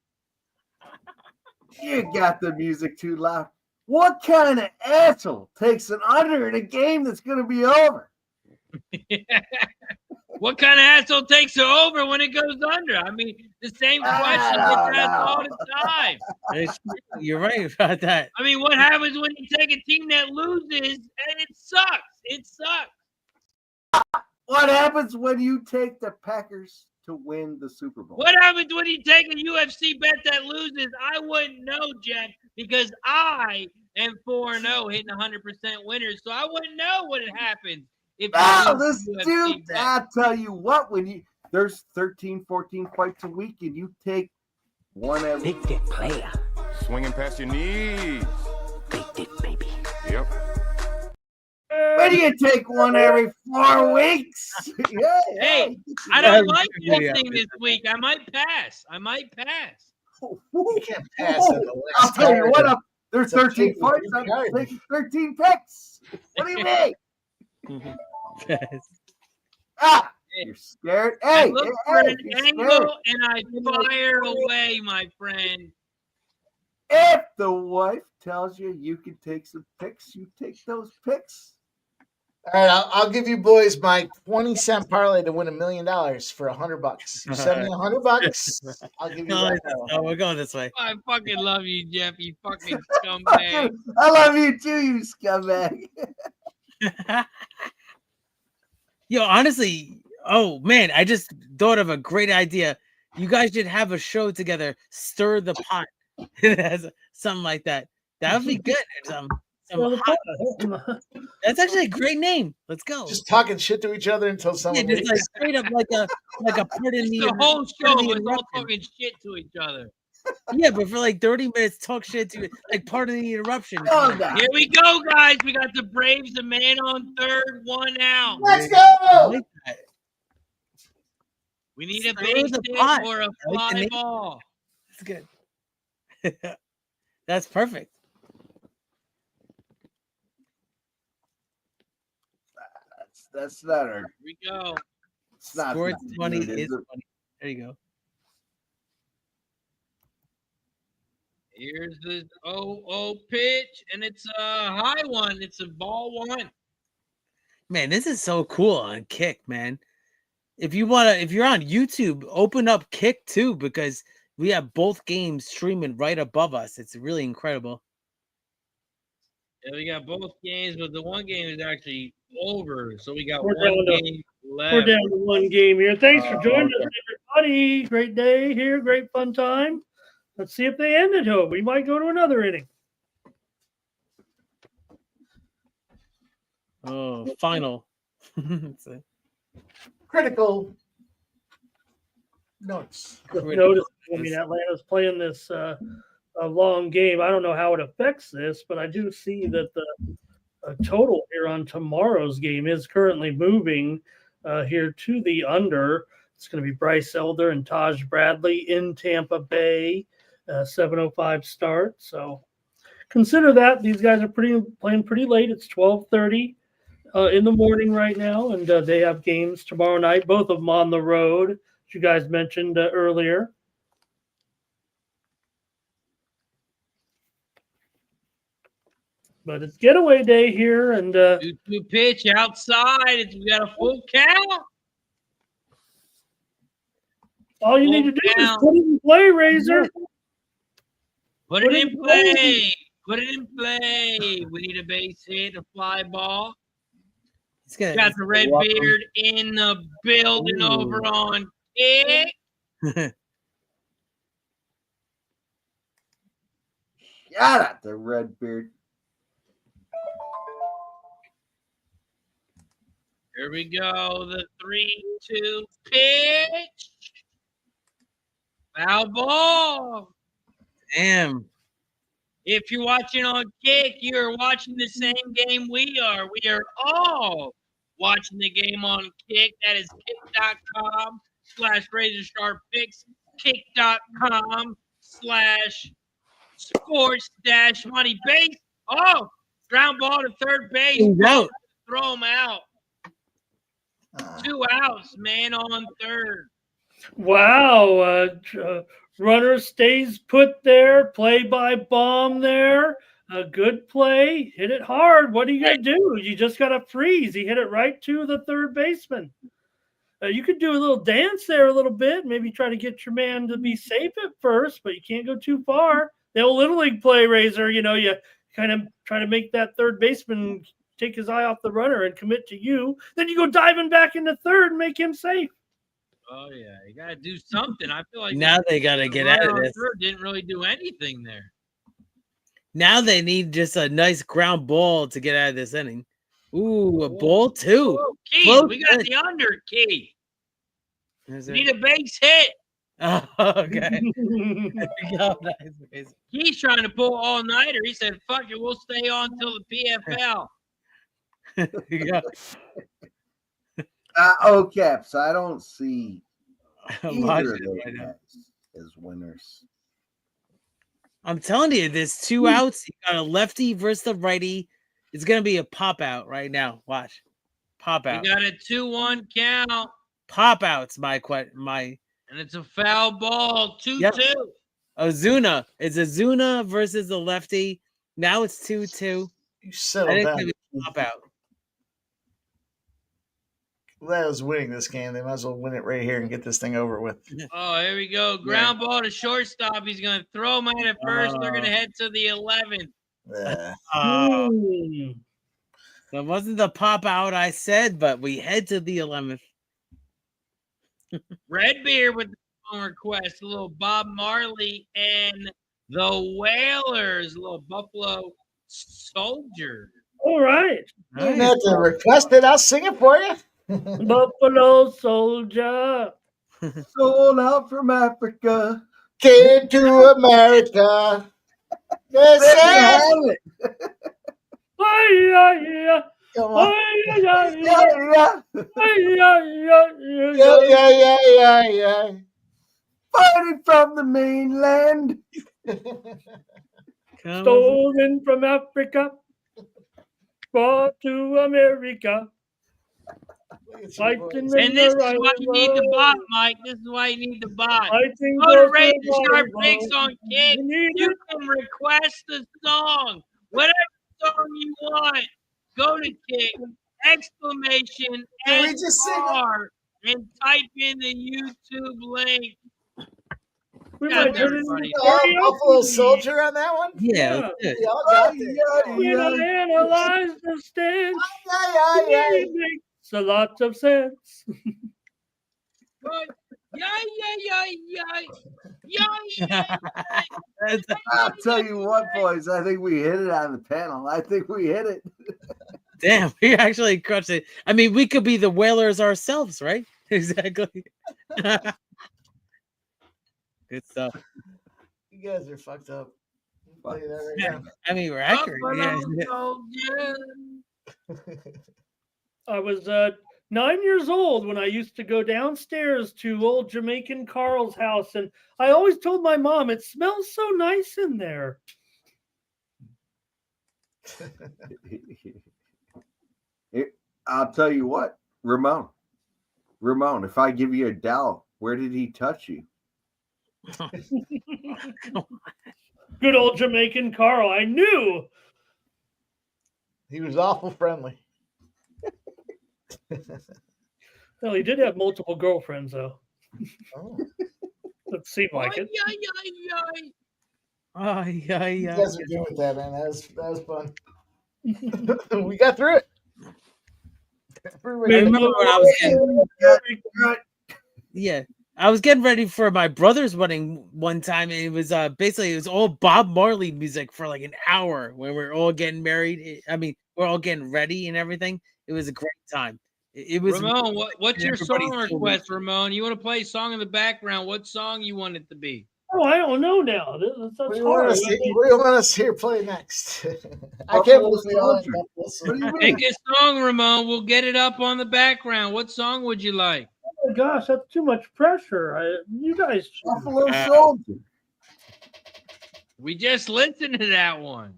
You got the music too loud. What kind of asshole takes an under in a game that's going to be over? What kind of asshole takes it over when it goes under? I mean, the same question gets asked all the time. You're right about that. I mean, what happens when you take a team that loses and it sucks? It sucks. What happens when you take the Packers to win the Super Bowl? What happens when you take a UFC bet that loses? I wouldn't know, Jeff. because I am 4-0 hitting 100% winners, so I wouldn't know what had happened if you this lose dude, bet. I tell you what, there's 13, 14 fights a week, and you take one every. Big dick player. Swinging past your knees. Big dick, baby. Yep. Where do you take one every 4 weeks? Yeah, Hey, yeah. I don't like losing this week. I might pass. You can't pass on the I'll last tell you card. what, there's It's a 13 pick with fights. two I'm cards. taking 13 picks. What do you mean? You're scared? I Hey, look hey, for hey, an you're angle scared. and I fire away, my friend. If the wife tells you you can take some picks, you take those picks. All right, I'll give you boys my 20-cent parlay to win $1 million for $100. You send me $100, I'll give you that. Oh, we're going this way. I fucking love you, Jeff. You fucking scumbag. I love you too, you scumbag. Yo, honestly, oh man, I just thought of a great idea. You guys should have a show together, Stir the Pot. Something like that. That would be good. Some hot. That's actually a great name. Let's go. Just talking shit to each other until Yeah, someone just like leaves. straight up like a part in The whole show was all talking shit to each other. Yeah, but for like 30 minutes, talk shit to like part of the interruption. Oh, God. Here we go, guys. We got the Braves, a man on third, 1 out. Let's I go! like that. We need a Stir base the hit pot. or a I like the fly name. ball. That's good. That's perfect. That's not our. Here we go. It's not Sports the money dude, is is it? money. There you go. Here's the 0-0 pitch, and it's a high one. It's a ball one. Man, this is so cool on Kick, man. If you're on YouTube, open up Kick too, because we have both games streaming right above us. It's really incredible. Yeah, we got both games, but the one game is actually over. So we got We're one down to- game left. We're down to one game here. Thanks for joining us, everybody. Great day here. Great fun time. Let's see if they ended it. We might go to another inning. Oh, final. Critical notes. Notice, I mean, Atlanta's playing this a long game. I don't know how it affects this, but I do see that the total here on tomorrow's game is currently moving here to the under. It's going to be Bryce Elder and Taj Bradley in Tampa Bay, 7:05 start. So consider that. These guys are playing pretty late. It's 12:30 in the morning right now, and they have games tomorrow night, both of them on the road, as you guys mentioned earlier. But it's getaway day here, and 2-2 pitch outside. We got a full count. all you need to do is put it in play, Razor. Put it in play. Put it in play. We need a base hit, a fly ball. It's good. Got the red beard in the building over on Kick. Got it, the red beard. Here we go. The 3-2 pitch. Foul ball. Damn. If you're watching on Kick, you're watching the same game we are. We are all watching the game on Kick. That is kick.com/RazorSharpPicks, kick.com/sports-money-base. Oh, ground ball to third base. He's out. Throw him out. 2 outs, man on third. Wow. Runner stays put there. Play by Bomb there. A good play. Hit it hard. What are you going to do? You just got to freeze. He hit it right to the third baseman. You could do a little dance there a little bit. Maybe try to get your man to be safe at first, but you can't go too far. The old Little League play, Razor, you kind of try to make that third baseman take his eye off the runner and commit to you. Then you go diving back into third and make him safe. Oh, yeah. You got to do something. I feel like Now they got to get out of this. Third didn't really do anything there. Now they need just a nice ground ball to get out of this inning. Ooh, a ball too. Oh, Key, Close we got pitch. the under, Key. Is We it- need a base hit. Oh, okay. There we go. Nice. He's trying to pull all-nighter. He said, fuck it, we'll stay on till the PFL. Yeah. Caps. I don't see either of those Right now. guys as winners. I'm telling you, there's two outs. You got a lefty versus the righty. It's gonna be a pop out right now. Watch, pop We out. got a 2-1 count, Pop outs. My and it's a foul ball, 2-2. Yep. Ozuna. It's Ozuna versus the lefty. Now it's 2-2. You I settle think down. it's gonna be a pop out. That was winning this game. They might as well win it right here and get this thing over with. Oh, here we go. Ground ball to shortstop. He's going to throw him out at first. They're going to head to the 11th. Yeah. That wasn't the pop out I said, but we head to the 11th. Redbeard with the song request. A little Bob Marley and the Whalers. A little Buffalo Soldier. All right. You didn't have to request it. I'll sing it for you. Buffalo Soldier. Sold out from Africa. Came to America. They said, Yeah. come on. Yeah. Yeah. Fighting from the mainland. Stolen from Africa. Brought to America. Fighting And this is why you need the bot, Mike. This is why you need the bot. Go to Razor Sharp Picks on Kick. You can request the song. Whatever song you want. Go to Kick. Exclamation Can we just sing SR and type in the YouTube link. We God, might turn everybody. into Buffalo Soldier on that one? Yeah, let's do it. We all got it. We don't analyze the stench. Yeah. It makes a lot of sense. I'll tell you what, boys. I think we hit it on the panel. I think we hit it. Damn, we actually crushed it. I mean, we could be the Whalers ourselves, right? Exactly. Good stuff. You guys are fucked up. I'll tell you that right now. I mean, we're accurate. Yeah. I was 9 years old when I used to go downstairs to old Jamaican Carl's house, and I always told my mom, it smells so nice in there. I'll tell you what, Ramon, if I give you a $1, where did he touch you? Good old Jamaican Carl. I knew. He was awful friendly. Well, he did have multiple girlfriends, though. Oh. It seemed like it. You guys are good with that, man. That was fun. We got through it. I remember when I was I was getting ready for my brother's wedding one time, and it was basically it was all Bob Marley music for like an hour when we're all getting married. I mean, we're all getting ready and everything. It was a great time. It was Ramon, what's your song everybody's request, Ramon? You want to play a song in the background? What song you want it to be? Oh, I don't know now. What That's do you want hard. us to, what do you want us to hear play next? I can't believe we all ended up listening. Pick a song, Ramon. We'll get it up on the background. What song would you like? Oh my gosh, that's too much pressure. You guys. Buffalo Soldier. We just listened to that one.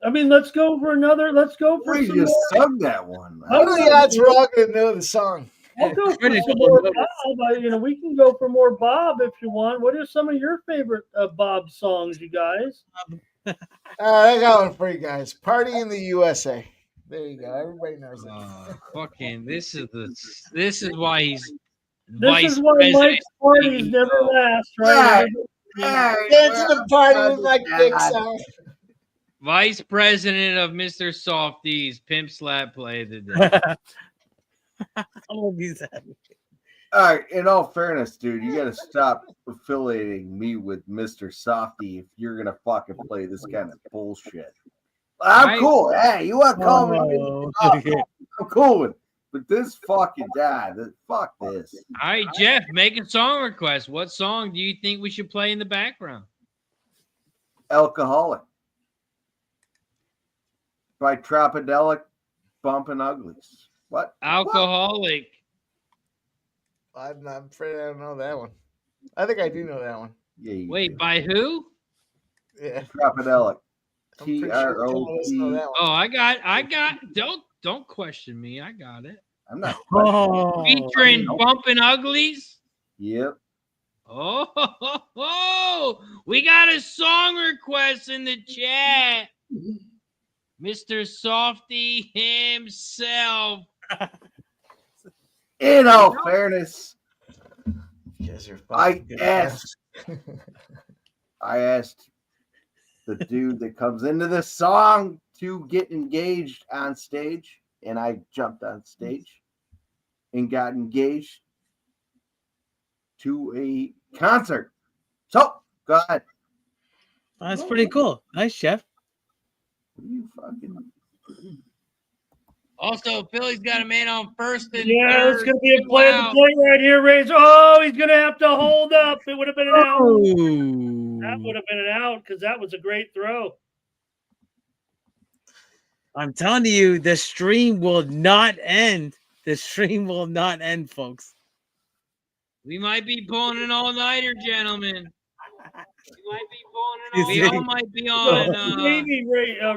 I mean, let's go for another. Let's go for We some just more. sung that one. What are the odds we're all going to know the song? I'll go for Critical some more notice. Bob. We can go for more Bob if you want. What are some of your favorite Bob songs, you guys? All right, I got one for you guys. Party in the USA. There you go. Everybody knows it. Fucking, this is why he's This is why Mike's parties never last, right? Dance to the party with my dick song. Vice President of Mr. Softies, Pimp Slap Play of the Day. I love you, Zach. All right, in all fairness, dude, you got to stop affiliating me with Mr. Softy if you're going to fucking play this kind of bullshit. I'm cool. Hey, you want to call me? I'm cool with it. But this fucking guy, fuck this. All right, Jeff, make a song request. What song do you think we should play in the background? Alcoholic by Tropodelic Bumpin' Uglies. What? Alcoholic. I'm afraid I don't know that one. I think I do know that one. Yeah. Wait, by who? Yeah. Tropodelic. I'm pretty sure TROP. Oh, I got. Don't question me. I got it. I'm not. Featuring Bumpin' Uglies. Yep. Oh, we got a song request in the chat. Mr. Softy himself. In all fairness, I asked the dude that comes into this song to get engaged on stage, and I jumped on stage and got engaged to a concert. So, go ahead. That's pretty cool. Nice, Chef. You fucking... Also, Philly's got a man on first and Yeah, third. it's going to be a play to play right here, Razor. Oh, he's going to have to hold up. It would have been an out. That would have been an out because that was a great throw. I'm telling you, the stream will not end. The stream will not end, folks. We might be pulling an all-nighter, gentlemen. We all might be on. Maybe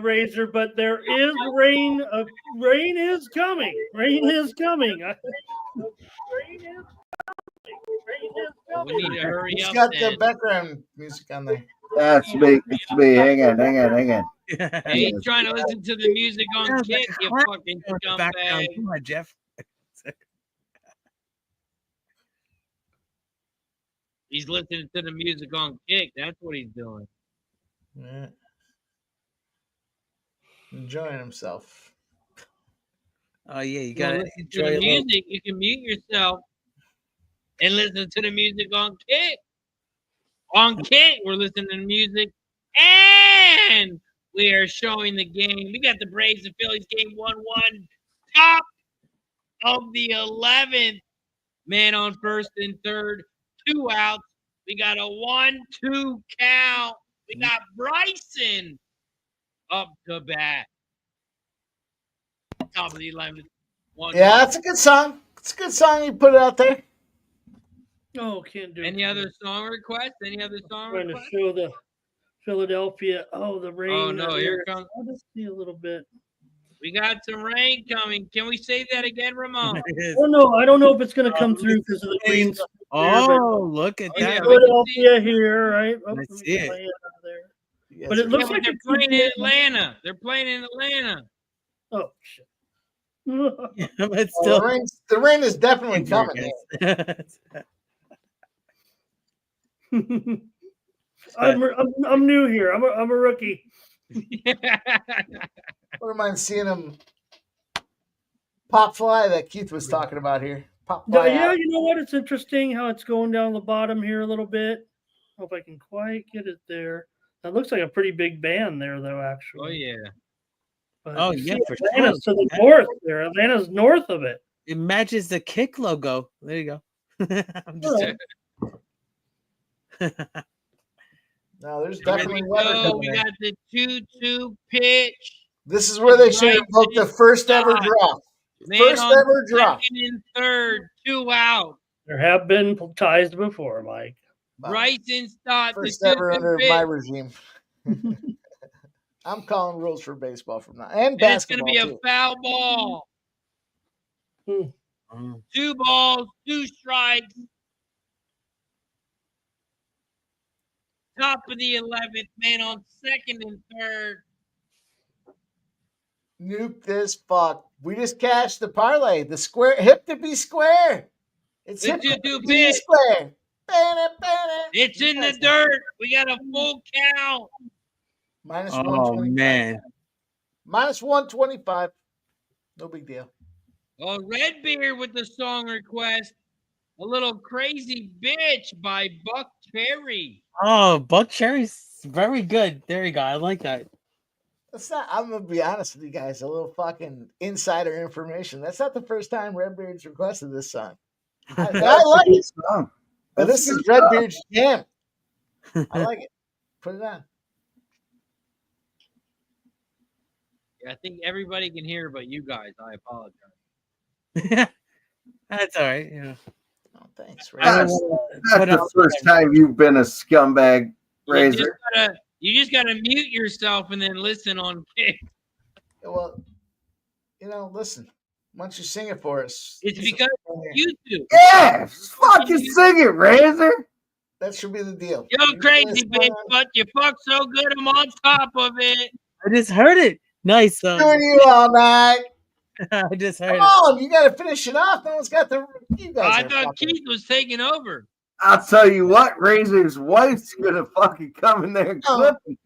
Razor, but there is rain. Rain is coming. Rain is coming. We need to hurry He's up. got then. the background music on there. That's me. It's me. Hang on. Hey, he's trying to listen to the music on Kick, you fucking scumbag. Come on, Jeff. He's listening to the music on Kick. That's what he's doing. Yeah. Enjoying himself. Oh yeah, you You gotta listen to enjoy the a little. music. You can mute yourself and listen to the music on Kick. On Kick, we're listening to the music, and we are showing the game. We got the Braves and Phillies game 1-1, top of the 11th. Man on first and third, 2 outs. We got a 1-2 count. We got Bryson up to bat. Top of the 11th. Yeah, that's a good song. It's a good song you put out there. Oh, can't do it. Any other song requests? Any other song Trying to requests? show the Philadelphia. Oh, the rain. Oh, no, here comes. I'll just see a little bit. We got some rain coming. Can we say that again, Ramon? Oh, no, I don't know if it's going to come through because of the green. Oh, look at Yeah, that. Philadelphia here, right? Oh, I let me see get it. my hand out of there. Yes, But it looks like they're it could playing be- in Atlanta. They're playing in Atlanta. Oh, shit. Yeah, but well, still, the rain is definitely coming. I'm new here. I'm a rookie. Wouldn't mind seeing him pop fly that Keith was talking about here. Pop fly Yeah, out. you know what? It's interesting how it's going down the bottom here a little bit. Hope I can quite get it there. That looks like a pretty big band there, though. Actually. Oh yeah. But Oh, you yeah, see for Atlanta's sure. to the north there. Atlanta's north of it. it matches the Kick logo. There you go. I'm just Alright. No, there's Here definitely we weather go. coming We in. got the 2-2 pitch. This is where they should have booked the first ever draw. Man First on ever draw. second and third, 2 out. There have been ties before, Mike. Bryson starts the First ever 2-2 under pitch. my regime. I'm calling rules for baseball from now and And it's going to basketball be a too. foul ball. Hmm. 2 balls, 2 strikes. Top of the 11th, man on second and third. Nuke this fuck. We just cashed the parlay. The square hip to be square. It's The hip to 2-2 be pitch. square. Ban it. It's in the dirt. We got a full count. Minus Oh 125. man. Minus 125. No big deal. Oh, Redbeard with the song request. A little crazy bitch by Buck Cherry. Oh, Buck Cherry's very good. There you go. I like that. That's not. I'm gonna be honest with you guys. A little fucking insider information. That's not the first time Redbeard's requested this song. I like it. Song. But That's this is good stuff. Redbeard's jam. I like it. Put it on. I think everybody can hear but you guys. I apologize. That's all right. Yeah. Oh, thanks. I don't That's, wanna that's put the out first there. time you've been a scumbag, Razor. You just gotta mute yourself and then listen on pick. Well, listen. Why don't you sing it for us? It's because of YouTube. Yeah, fucking sing it, Razor. That should be the deal. You're crazy, bitch, but you fuck so good I'm on top of it. I just heard it. Nice. Doing you all night. I just heard Come on, you got to finish it off. No one's got the. You guys I are thought fucking- Keith was taking over. I'll tell you what, Razor's wife's gonna fucking come in there and clip him.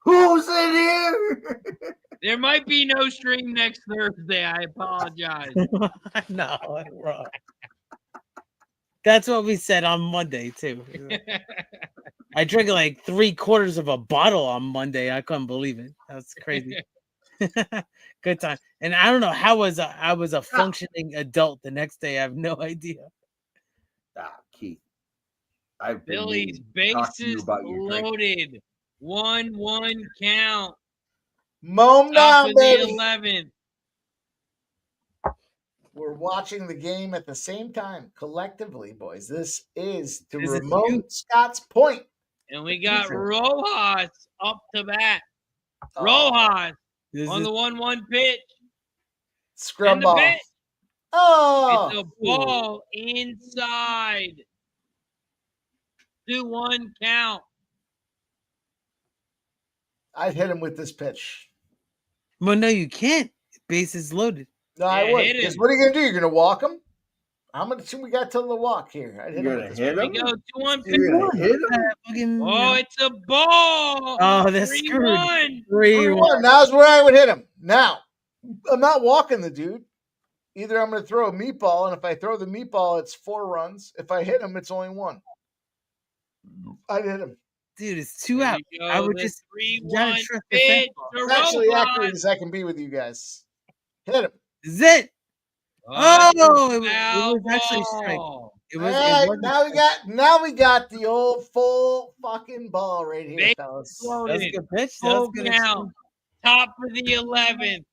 Who's in here? There might be no stream next Thursday. I apologize. it. No, I'm wrong. That's what we said on Monday too. I drank like 3/4 of a bottle on Monday. I couldn't believe it. That's crazy. Good time. And I don't know how I was a functioning adult the next day. I have no idea. Keith. I've been Billy's meaning to talk to you bases about your drink. loaded. 1-1 count. Mow Top down, of the baby. 11th. We're watching the game at the same time, collectively, boys. This is to This is Ramon you. Scott's point. And we got Jesus. Rojas up to bat. Oh, Rojas This on is the 1-1 pitch. scrum And the ball. pitch. Oh, It's a ball inside. 2-1 count. I'd hit him with this pitch. well, no, you can't. Bases loaded. No, I Yeah, would. hit him. 'Cause what are you gonna do? You're gonna walk him? How much we got till the walk here? I'd hit You're him gonna with this hit Here him? we go. 2-1 pitch. You're gonna hit him? Fucking, Oh, it's a ball. Oh, they're screwed. 3-1. 3-1. Now's where I would hit him. Now, I'm not walking the dude. Either I'm gonna throw a meatball, and if I throw the meatball, it's 4 runs. If I hit him, it's only 1. I'd hit him. Dude, it's 2 There out. you go, I would the just 3-1 trust the pitch. fastball. I'm actually Rojas. accurate as I can be with you guys. Hit him. Is it? Oh, Oh, it's a it foul was actually strike. ball. It All was. right, It wasn't now we got the old full fucking ball right here, Base fellas. that was a loaded. good pitch. That was Full good. count. Top of the 11th.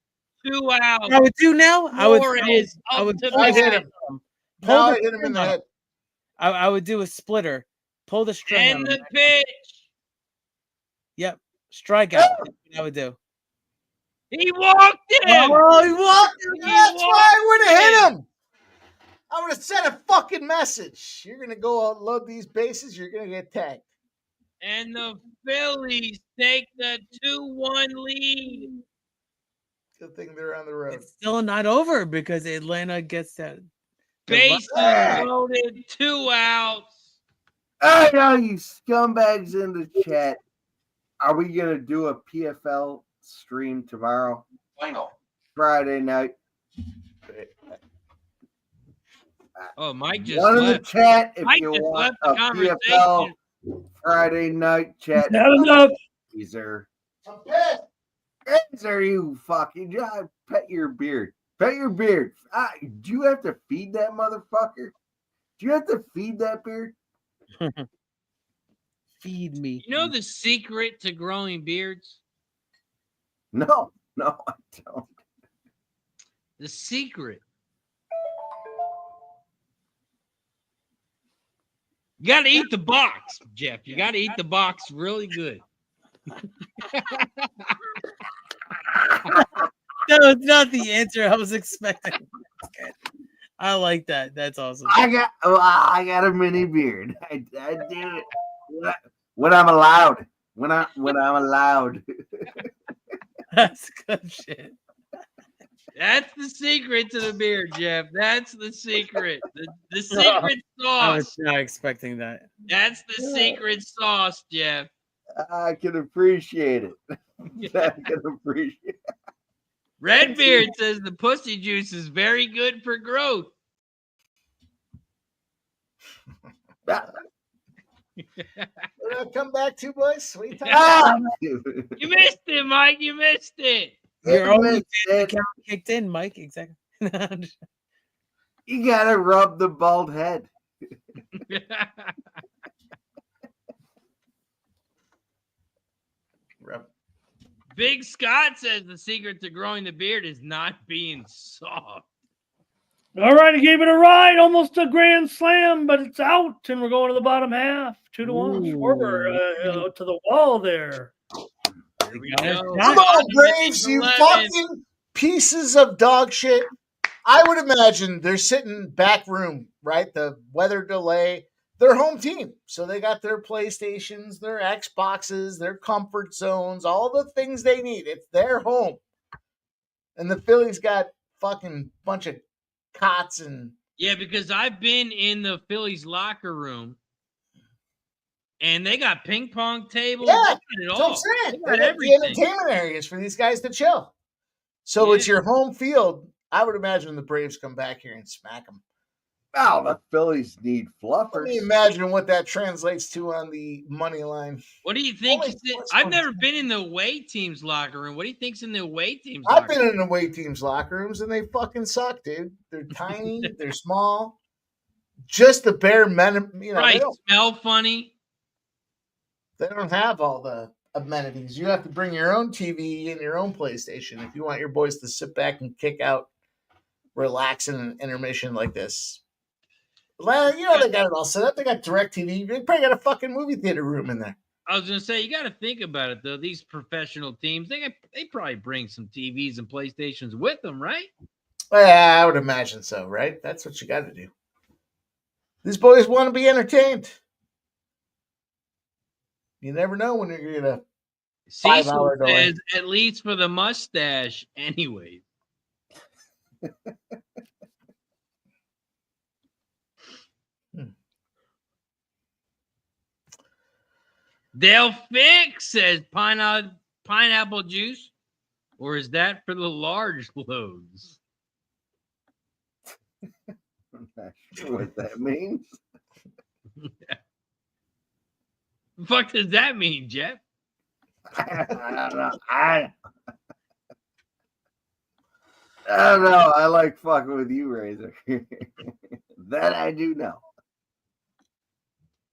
2 out. I would do now. I would Flores I up would to pull I the hit bat. him. pull Now the I hit him in the string head. up. I would do a splitter. Pull the string And on the him. pitch. Yep. Strikeout. That's what I would do. He walked him. Oh, he walked him. That's why I would have hit him. I would have sent a fucking message. You're gonna go unload these bases. You're gonna get tagged. And the Phillies take the 2-1 lead. Good thing they're on the road. It's still not over because Atlanta gets that. Bases Hey. loaded. 2 outs. Hey, all you scumbags in the chat. Are we gonna do a PFL stream tomorrow? Friday night. Oh, Mike just One in the left. chat if Mike you just want left the a PFL conversation. Friday night chat. Not enough. Teaser. I'm pissed. Are you fucking job? Pet your beard. Pet your beard. Do you have to feed that motherfucker? Do you have to feed that beard? Feed me. You know the secret to growing beards? No, I don't. The secret. You got to eat the box, Jeff. You got to eat the box really good. That was not the answer I was expecting. I like that. That's awesome. I got a mini beard. I do it when I'm allowed. When I'm allowed. That's good shit. That's the secret to the beard, Jeff. That's the secret. The secret I was sauce. not expecting that. That's the secret sauce, Jeff. I can appreciate it. I can appreciate it. Redbeard says the pussy juice is very good for growth. Come back to, boys. What are you talking Ah! You missed it, Mike. You missed it. Your Admit only it. account kicked in, Mike. Exactly. You gotta rub the bald head. about? Big Scott says the secret to growing the beard is not being soft. All right, he gave it a ride, almost a grand slam, but it's out, and we're going to the bottom half. 2-1. Schwarber to the wall there. Here we go. Come on, Braves, you fucking pieces of dog shit. I would imagine they're sitting back room, right? The weather delay. Their home team. So they got their PlayStations, their Xboxes, their comfort zones, all the things they need. It's their home. And the Phillies got fucking bunch of cots and... Yeah, because I've been in the Phillies locker room and they got ping pong tables. Yeah, they got it that's all. what I'm saying. They They got got the everything. entertainment areas for these guys to chill. So Yeah. it's your home field. I would imagine the Braves come back here and smack them. Oh, the Phillies need Let fluffers. me imagine what that translates to on the money line. What do you think? Only sports I've ones. never been in the away team's locker room. What do you think's in the away team's I've locker been room? in away teams' locker rooms and they fucking suck, dude. They're tiny, they're small. Just the bare minimum, you know. Right, smell funny. They don't have all the amenities. You have to bring your own TV and your own PlayStation if you want your boys to sit back and kick out, relax in an intermission like this. Well, you know they got it all set up. They got DirecTV. They probably got a fucking movie theater room in there. I was gonna say you got to think about it though. These professional teams, they probably bring some TVs and PlayStations with them, right? Yeah, I would imagine so, right? That's what you got to do. These boys want to be entertained. You never know when you're gonna. Cecil 5-hour delay. says at least for the mustache, anyways. Dale Fix says pineapple juice, or is that for the large loads? I'm not sure what that means. The fuck does that mean, Jeff? I don't know. I don't know. I like fucking with you, Razor. That I do know.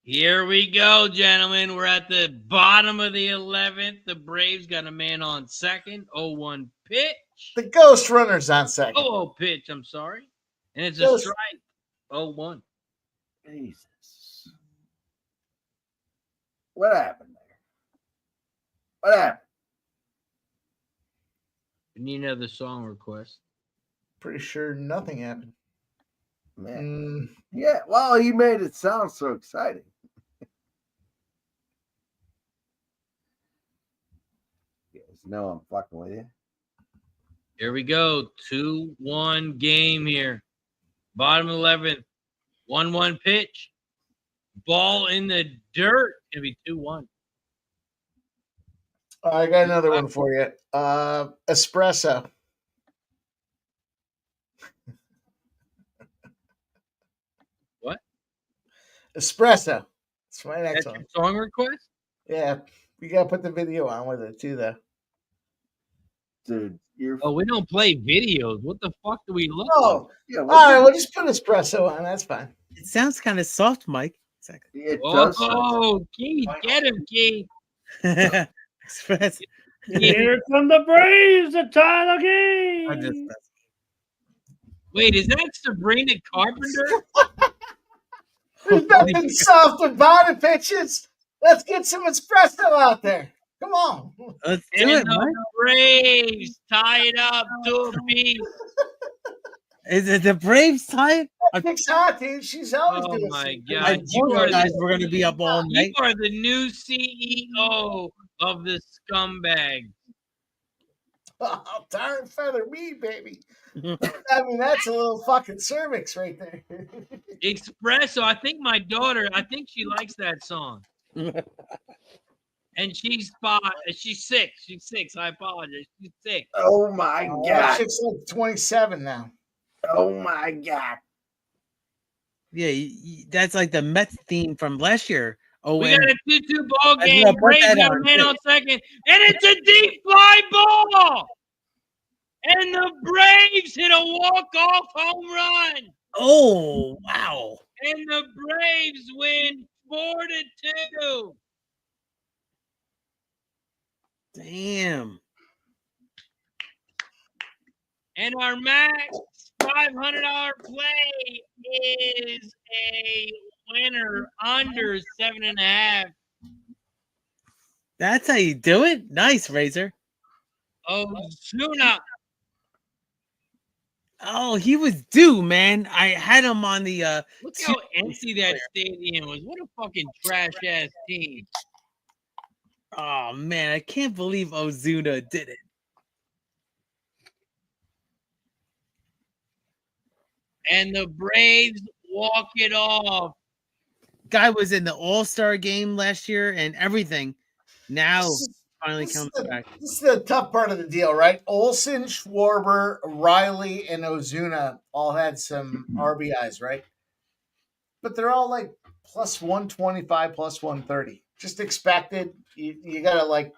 Here we go, gentlemen. We're at the bottom of the 11th. The Braves got a man on second. 0-1 pitch. The Ghost Runner's on second. 0-0 pitch, I'm sorry. And it's a Ghost- strike. 0-1. Jesus. What happened there? What happened? We need another song request. Pretty sure nothing happened. Man. Yeah, well, he made it sound so exciting. You guys know I'm fucking with you. Here we go. 2-1 game here. Bottom 11th. 1-1 pitch. Ball in the dirt. It's going to be 2-1. I got another one for you. Espresso. What? Espresso. That's my next That's one. your song request? Yeah, you gotta put the video on with it too, though. Dude, you're. Oh, we don't play videos. What the fuck do we look Oh, like? Yeah, all right. Well, just put espresso on. That's fine. It sounds kind of soft, Mike. Exactly. It does. Oh, Keith, get him, Keith. Express. Here come the Braves to tie the game. I just, Wait, is that Sabrina Carpenter? There's nothing soft about it, bitches. Let's get some espresso out there. Come on. let's do And it, the Mike. Braves tie it up to a piece. Is it the Braves time? Chick's hot, dude. She's always Oh doing my something. God. I you told are you guys the- we're going to be up all You night. are the new CEO of the scumbag. Oh, tar and feather me, baby. I mean, that's a little fucking cervix right there. Espresso. I think my daughter, she likes that song. And she's 5. She's 6. She's 6. I apologize. She's 6. Oh my That god! chick's like 27 now. Oh my god! Yeah, that's like the Mets theme from last year. Oh, We and got a 2-2 ball I game. will put Braves that got a on. man on second, and it's a deep fly ball. And the Braves hit a walk-off home run. Oh, wow. And the Braves win 4-2. Damn. And our max $500 play is a winner under 7.5. That's how you do it? Nice, Razor. Ozuna. Oh, he was due, man. I had him on the Look how empty that stadium was. What a fucking trash ass team. Oh man, I can't believe Ozuna did it. And the Braves walk it off. Guy was in the All-Star game last year and everything. Now finally comes back. This is the tough part of the deal, right? Olsen, Schwarber, Riley, and Ozuna all had some RBIs, right? But they're all like plus 125, plus 130. Just expected. You got to like,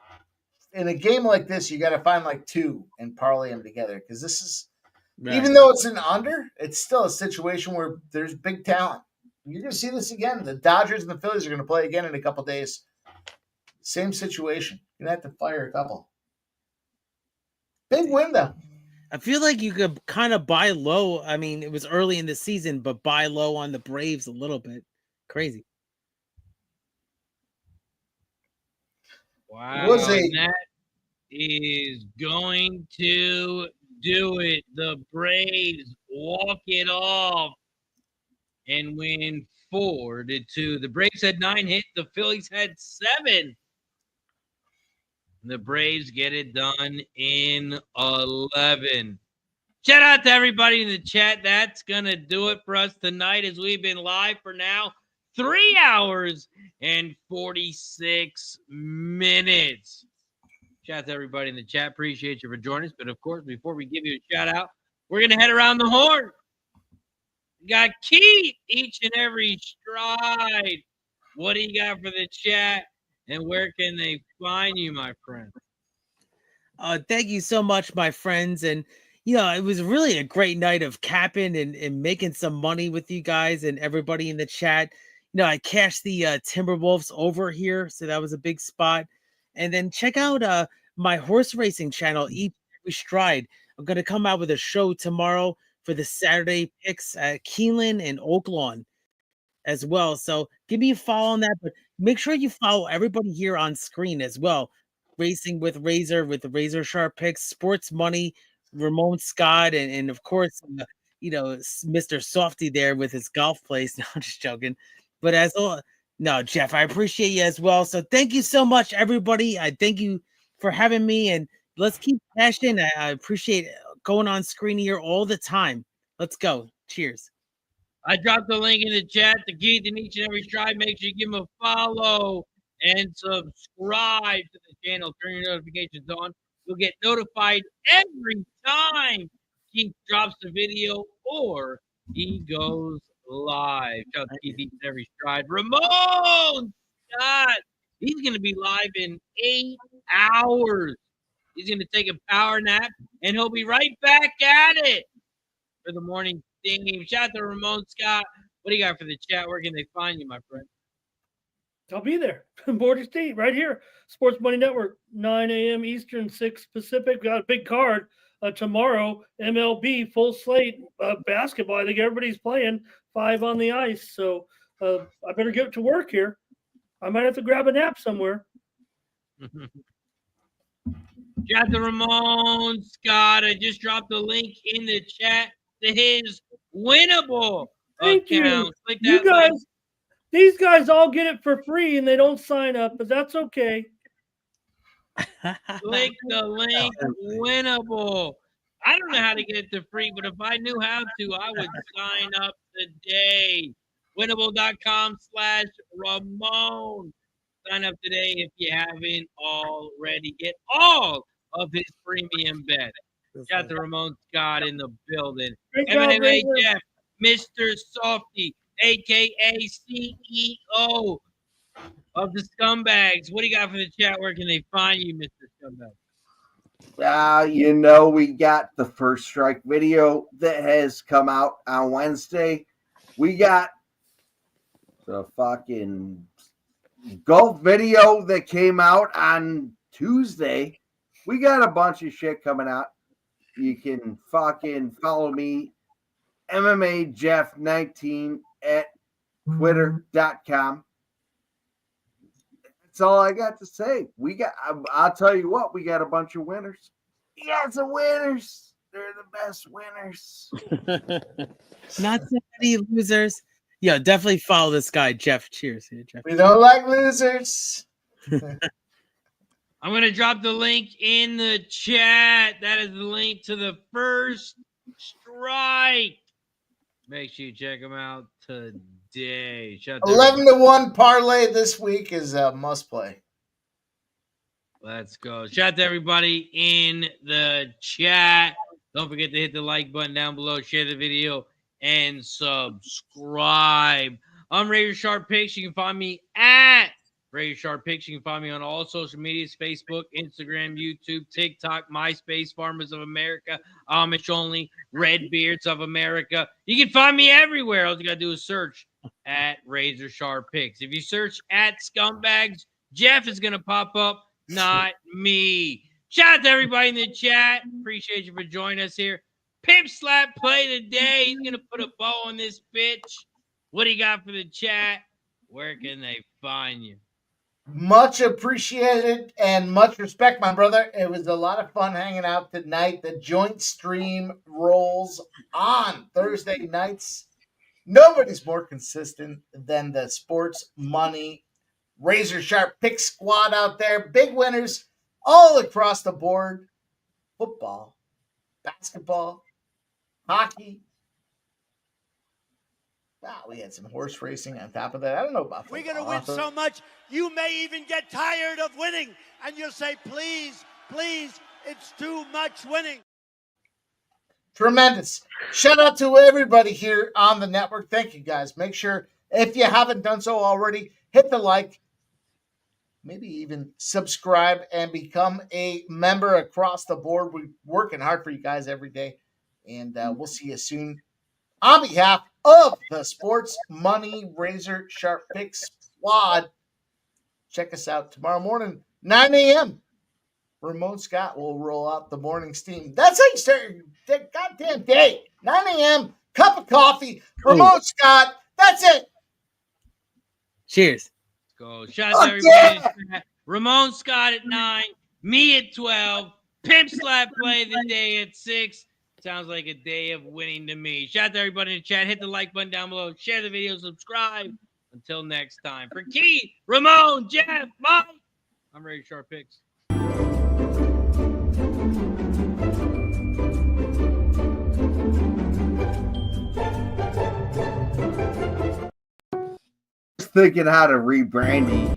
in a game like this, you got to find like 2 and parlay them together because this is, Right. even though it's an under, it's still a situation where there's big talent. You're going to see this again. The Dodgers and the Phillies are going to play again in a couple days. Same situation. You're going to have to fire a couple. Big win, though. I feel like you could kind of buy low. I mean, it was early in the season, but buy low on the Braves a little bit. Crazy. Wow. And that is going to do it. The Braves walk it off and win 4-2. The Braves had 9 hits. The Phillies had 7. The Braves get it done in 11. Shout out to everybody in the chat. That's going to do it for us tonight as we've been live for now 3 hours and 46 minutes. Shout out to everybody in the chat. Appreciate you for joining us. But, of course, before we give you a shout-out, we're going to head around the horn. We got Keith each and every stride. What do you got for the chat? And where can they find you, my friend? Thank you so much, my friends. And, you know, it was really a great night of capping and making some money with you guys and everybody in the chat. You know, I cashed the Timberwolves over here, so that was a big spot. And then check out my horse racing channel, Each and Every Stride. I'm going to come out with a show tomorrow for the Saturday picks at Keeneland and Oaklawn as well. So give me a follow on that, but make sure you follow everybody here on screen as well. Racing with Razor, with the Razor Sharp Picks, Sports Money, Ramon Scott, and of course, you know, Mr. Softy there with his golf plays. No, I'm just joking. But no, Jeff, I appreciate you as well. So thank you so much, everybody. I thank you for having me, and let's keep cashing. I appreciate going on screen here all the time. Let's go. Cheers. I dropped the link in the chat to Keith and Each and Every Stride. Make sure you give him a follow and subscribe to the channel. Turn your notifications on. You'll get notified every time Keith drops a video or he goes live. Shout out to Keith Each and Every Stride. Ramon Scott, he's going to be live in 8 hours. He's going to take a power nap, and he'll be right back at it for the morning team. Shout out to Ramon Scott. What do you got for the chat? Where can they find you, my friend? I'll be there. Border State, right here. Sports Money Network, 9 a.m. Eastern, 6 Pacific. Got a big card tomorrow. MLB, full slate. Basketball, I think everybody's playing. 5 on the ice. So I better get to work here. I might have to grab a nap somewhere. Shout out to Ramon Scott. I just dropped the link in the chat to his winnable Thank account. you. You guys, link. These guys all get it for free and they don't sign up, but that's okay. Click the link, winnable. I don't know how to get it to free, but if I knew how to, I would sign up today. Winnable.com/Ramon. Sign up today if you haven't already. Get all of his premium bet. Got the Ramon Scott in the building. Great job, MMA Razor. Jeff, Mr. Softy, a.k.a. CEO of the Scumbags. What do you got for the chat? Where can they find you, Mr. Scumbag? We got the First Strike video that has come out on Wednesday. We got the fucking golf video that came out on Tuesday. We got a bunch of shit coming out. You can fucking follow me, MMA Jeff 19 at twitter.com. That's all I got to say. I'll tell you what, we got a bunch of winners. We got some winners. They're the best winners. Not so many losers. Yeah, definitely follow this guy, Jeff. Cheers, here, Jeff. We don't like losers. I'm going to drop the link in the chat. That is the link to the First Strike. Make sure you check them out today. 11-1 parlay this week is a must play. Let's go. Shout out to everybody in the chat. Don't forget to hit the like button down below, share the video, and subscribe. I'm Razor Sharp Picks. You can find me at Razor Sharp Picks. You can find me on all social medias: Facebook, Instagram, YouTube, TikTok, MySpace, Farmers of America, Amish Only, Redbeards of America. You can find me everywhere. All you got to do is search at Razor Sharp Picks. If you search at Scumbags, Jeff is going to pop up, not me. Shout out to everybody in the chat. Appreciate you for joining us here. Pip Slap play today. He's going to put a bow on this bitch. What do you got for the chat? Where can they find you? Much appreciated and much respect, my brother. It was a lot of fun hanging out tonight. The joint stream rolls on Thursday nights. Nobody's more consistent than the Sports Money Razor Sharp Pick Squad out there. Big winners all across the board. Football, basketball, hockey. Wow, we had some horse racing on top of that. I don't know about football. We're going to win so much, you may even get tired of winning. And you'll say, please, please, it's too much winning. Tremendous. Shout out to everybody here on the network. Thank you, guys. Make sure, if you haven't done so already, hit the like, maybe even subscribe and become a member across the board. We're working hard for you guys every day. And we'll see you soon. On behalf of the Sports Money Razor Sharp Pick Squad, check us out tomorrow morning, 9 a.m. Ramon Scott will roll out the morning steam. That's how you start your goddamn day. 9 a.m., cup of coffee, Ramon Scott. That's it. Cheers. Go. Shout out to everybody. Ramon Scott at 9, me at 12, Pimp Slap play the day at 6. Sounds like a day of winning to me. Shout out to everybody in the chat. Hit the like button down below. Share the video. Subscribe. Until next time. For Keith, Ramon, Jeff, Mike, I'm Razor Sharp Picks. Thinking how to rebrand you.